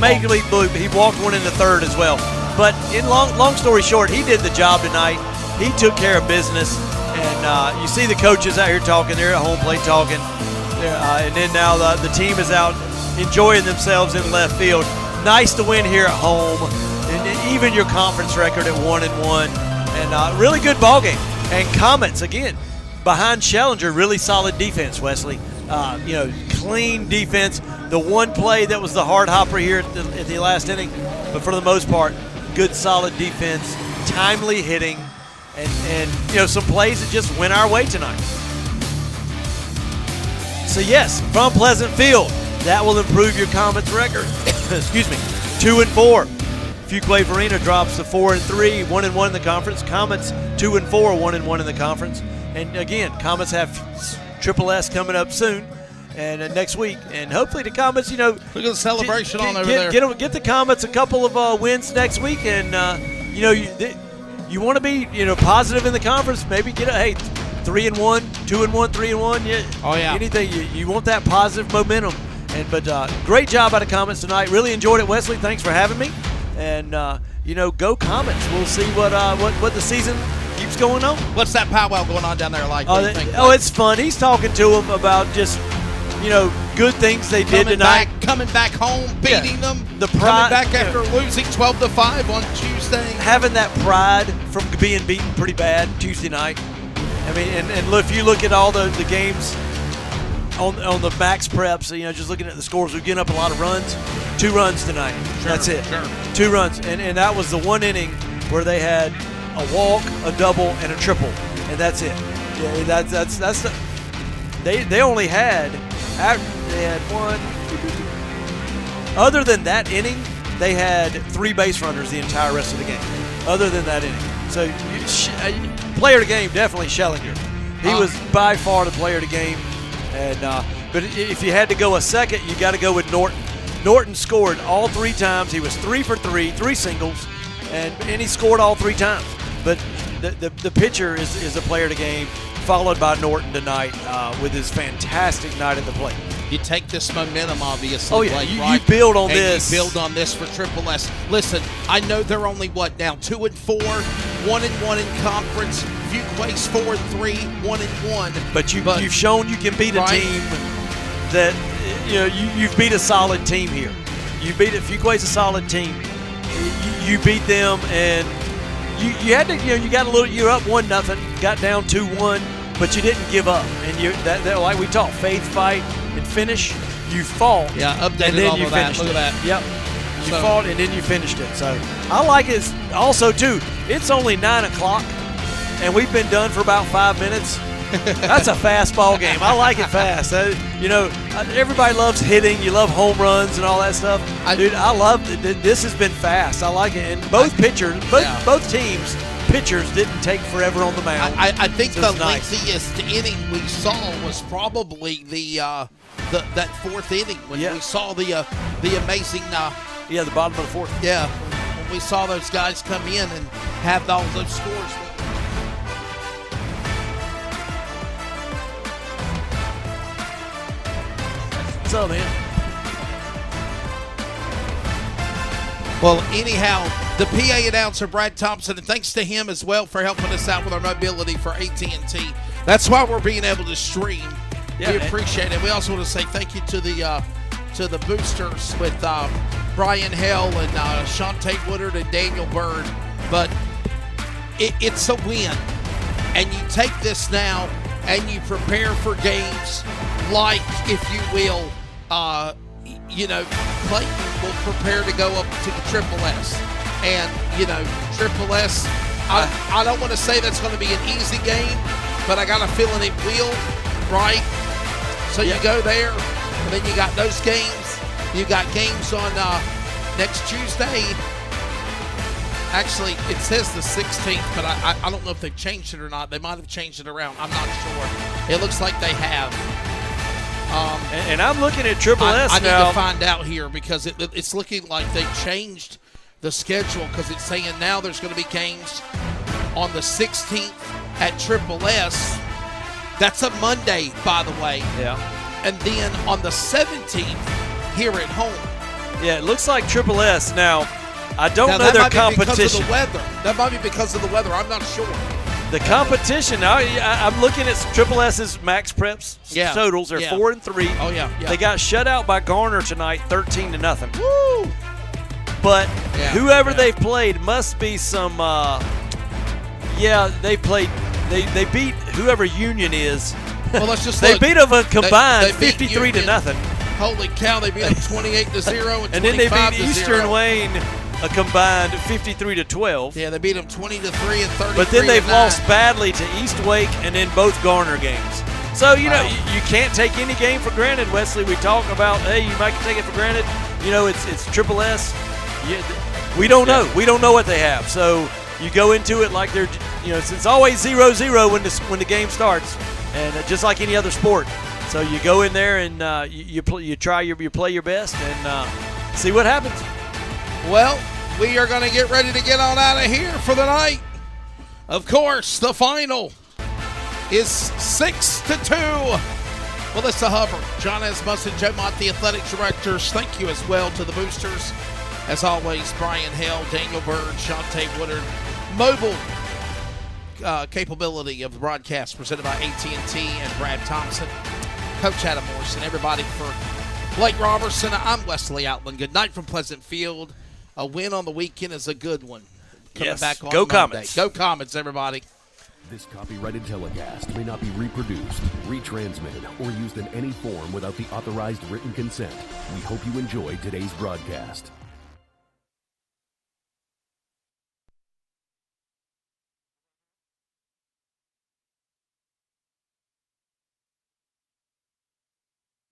Major League Blue. He walked 1 in the 3rd as well. But in long story short, he did the job tonight. He took care of business, and you see the coaches out here talking. They're at home plate talking, and then now the team is out enjoying themselves in left field. Nice to win here at home, and even your conference record at 1-1, and really good ball game. And Comets, again, behind Schellinger, really solid defense, Wesley. Clean defense. The one play that was the hard hopper here at the last inning, but for the most part, good solid defense, timely hitting, and some plays that just went our way tonight. So yes, from Pleasant Field, that will improve your Comets record. Excuse me, 2-4. Fuquay-Varina drops to 4-3, 1-1 in the conference. Comets 2-4, 1-1 in the conference. And again, Comets have Triple S coming up soon and next week. And hopefully the Comets, look at the celebration over there. Get the Comets a couple of wins next week, and you want to be positive in the conference. Maybe get 3-1, 2-1, 3-1. Yeah. Oh yeah. Anything you want that positive momentum. But great job by the Comets tonight. Really enjoyed it, Wesley. Thanks for having me. And go Comets. We'll see what the season keeps going on. What's that powwow going on down there like? It's fun. He's talking to them about just good things they did tonight. Coming back home, beating them. The pride. Coming back after losing 12-5 on Tuesday. Having that pride from being beaten pretty bad Tuesday night. I mean, and look, if you look at all the games on the max preps, just looking at the scores, we're getting up a lot of runs. 2 runs tonight. Sure, that's it. Sure. 2 runs, and that was the 1 inning where they had a walk, a double, and a triple, and that's it. Yeah, that's the. They only had 1. Other than that inning, they had 3 base runners the entire rest of the game. Other than that inning, so player of the game definitely Schellinger. He was by far the player of the game, and but if you had to go a second, you got to go with Norton. Norton scored all 3 times. He was 3 for 3, 3 singles, and he scored all 3 times. But the pitcher is a player of the game, followed by Norton tonight with his fantastic night at the plate. You take this momentum, obviously. Oh, yeah, you build on this. You build on this for Triple S. Listen, I know they're only, 2-4, 1-1 in conference. Fuquay's 4-3, 1-1. But you've shown you can beat a team that, you've beat a solid team here. You beat it. Fuquay's a solid team. You beat them, and you had to, you got a little, you're up 1-0, got down 2-1, but you didn't give up. And that like we talked, faith, fight, and finish. You fought. Yeah, updated and then all you of that. finished Look at it. that. Yep. You fought and then you finished it. So I like it also too. It's only 9 o'clock, and we've been done for about 5 minutes. That's a fast ball game. I like it fast. Everybody loves hitting. You love home runs and all that stuff. Dude, I love it. This has been fast. I like it. And both pitchers, both teams, pitchers didn't take forever on the mound. I think so the nice. lengthiest inning we saw was probably that 4th inning when we saw the amazing. The bottom of the 4th. Yeah, when we saw those guys come in and have all those scores. What's up, man? Well, anyhow, the PA announcer, Brad Thompson, and thanks to him as well for helping us out with our mobility for AT&T. That's why we're being able to stream. We appreciate it. We also want to say thank you to the boosters with Brian Hell and Shantae Woodard and Daniel Bird. But it's a win. And you take this now and you prepare for games like, if you will, Clayton will prepare to go up to the Triple S. And, Triple S, I don't want to say that's going to be an easy game, but I got a feeling it will, right? So you go there, and then you got those games. You got games on next Tuesday. Actually, it says the 16th, but I don't know if they've changed it or not. They might have changed it around. I'm not sure. It looks like they have. And I'm looking at Triple S now. I need to find out here because it's looking like they changed the schedule because it's saying now there's going to be games on the 16th at Triple S. That's a Monday, by the way. Yeah. And then on the 17th here at home. Yeah, it looks like Triple S. Now, I don't know their competition. Because of the weather. That might be because of the weather. I'm not sure. The competition, I'm looking at Triple S's max preps totals. They're 4-3. Oh, yeah. They got shut out by Garner tonight, 13-0. Woo! But whoever they've played must be some. They played. They beat whoever Union is. Well, let's just they look. beat them a combined they 53-0. Holy cow! They beat them 28-0 and then they beat Eastern Wayne a combined 53-12. Yeah, they beat them 20-3 and 33. But then they've lost badly to East Wake and then both Garner games. So you can't take any game for granted, Wesley. We talk about you might take it for granted. It's Triple S. We don't know. We don't know what they have. So you go into it like they're it's always 0-0 when the game starts, and just like any other sport. So you go in there and you play your best and see what happens. Well, we are going to get ready to get on out of here for the night. Of course, the final is 6-2. Melissa Hubbard, John Asmussen, Joe Mott, the athletic directors. Thank you as well to the boosters. As always, Brian Hale, Daniel Bird, Shantae Woodard. Mobile capability of the broadcast presented by AT&T and Brad Thompson. Coach Adam Morrison, everybody for Blake Robertson. I'm Wesley Outland. Good night from Pleasant Field. A win on the weekend is a good one. Coming back on Go Monday. Comets. Go Comets, everybody. This copyrighted telecast may not be reproduced, retransmitted, or used in any form without the authorized written consent. We hope you enjoyed today's broadcast.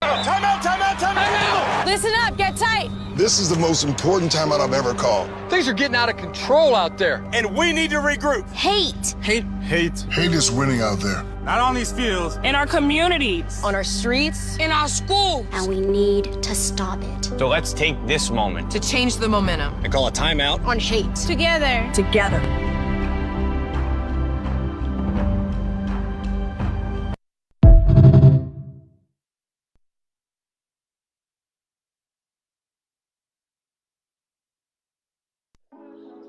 Timeout! Listen up, get tight. This is the most important timeout I've ever called. Things are getting out of control out there, and we need to regroup. Hate. Hate is winning out there. Not on these fields. In our communities. On our streets. In our schools. And we need to stop it. So let's take this moment To change the momentum. and call a timeout On hate. Together. Together.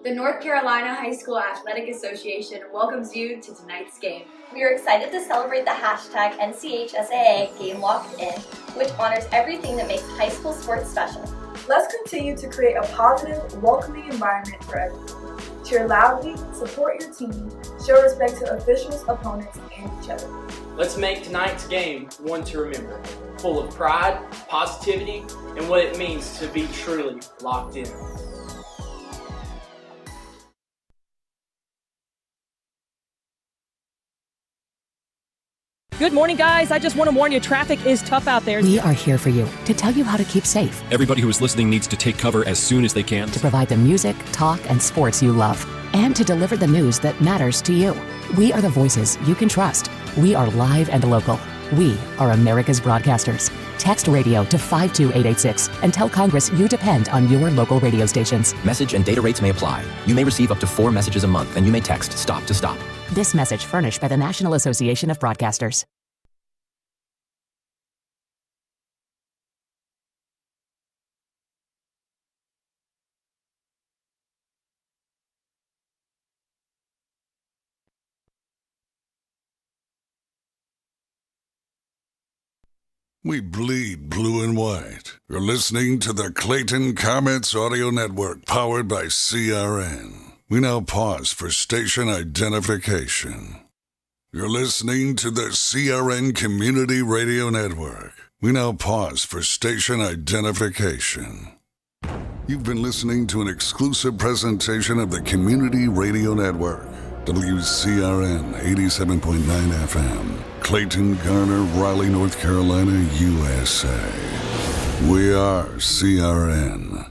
The North Carolina High School Athletic Association welcomes you to tonight's game. We are excited to celebrate the hashtag NCHSAA Game Locked In, which honors everything that makes high school sports special. Let's continue to create a positive, welcoming environment for everyone. Cheer loudly, support your team, show respect to officials, opponents, and each other. Let's make tonight's game one to remember, full of pride, positivity, and what it means to be truly locked in. Good morning, guys. I just want to warn you, traffic is tough out there. We are here for you to tell you how to keep safe, Everybody who is listening needs to take cover as soon as they can. to provide the music, talk, and sports you love, and to deliver the news that matters to you. We are the voices you can trust. We are live and local. We are America's broadcasters. Text radio to 52886 and tell Congress you depend on your local radio stations. Message and data rates may apply. You may receive up to 4 messages a month, and you may text STOP to STOP. This message furnished by the National Association of Broadcasters. We bleed blue and white. You're listening to the Clayton Comets Audio Network, powered by CRN. We now pause for station identification. You're listening to the CRN Community Radio Network. We now pause for station identification. You've been listening to an exclusive presentation of the Community Radio Network. WCRN 87.9 FM, Clayton, Garner, Raleigh, North Carolina, USA. We are CRN.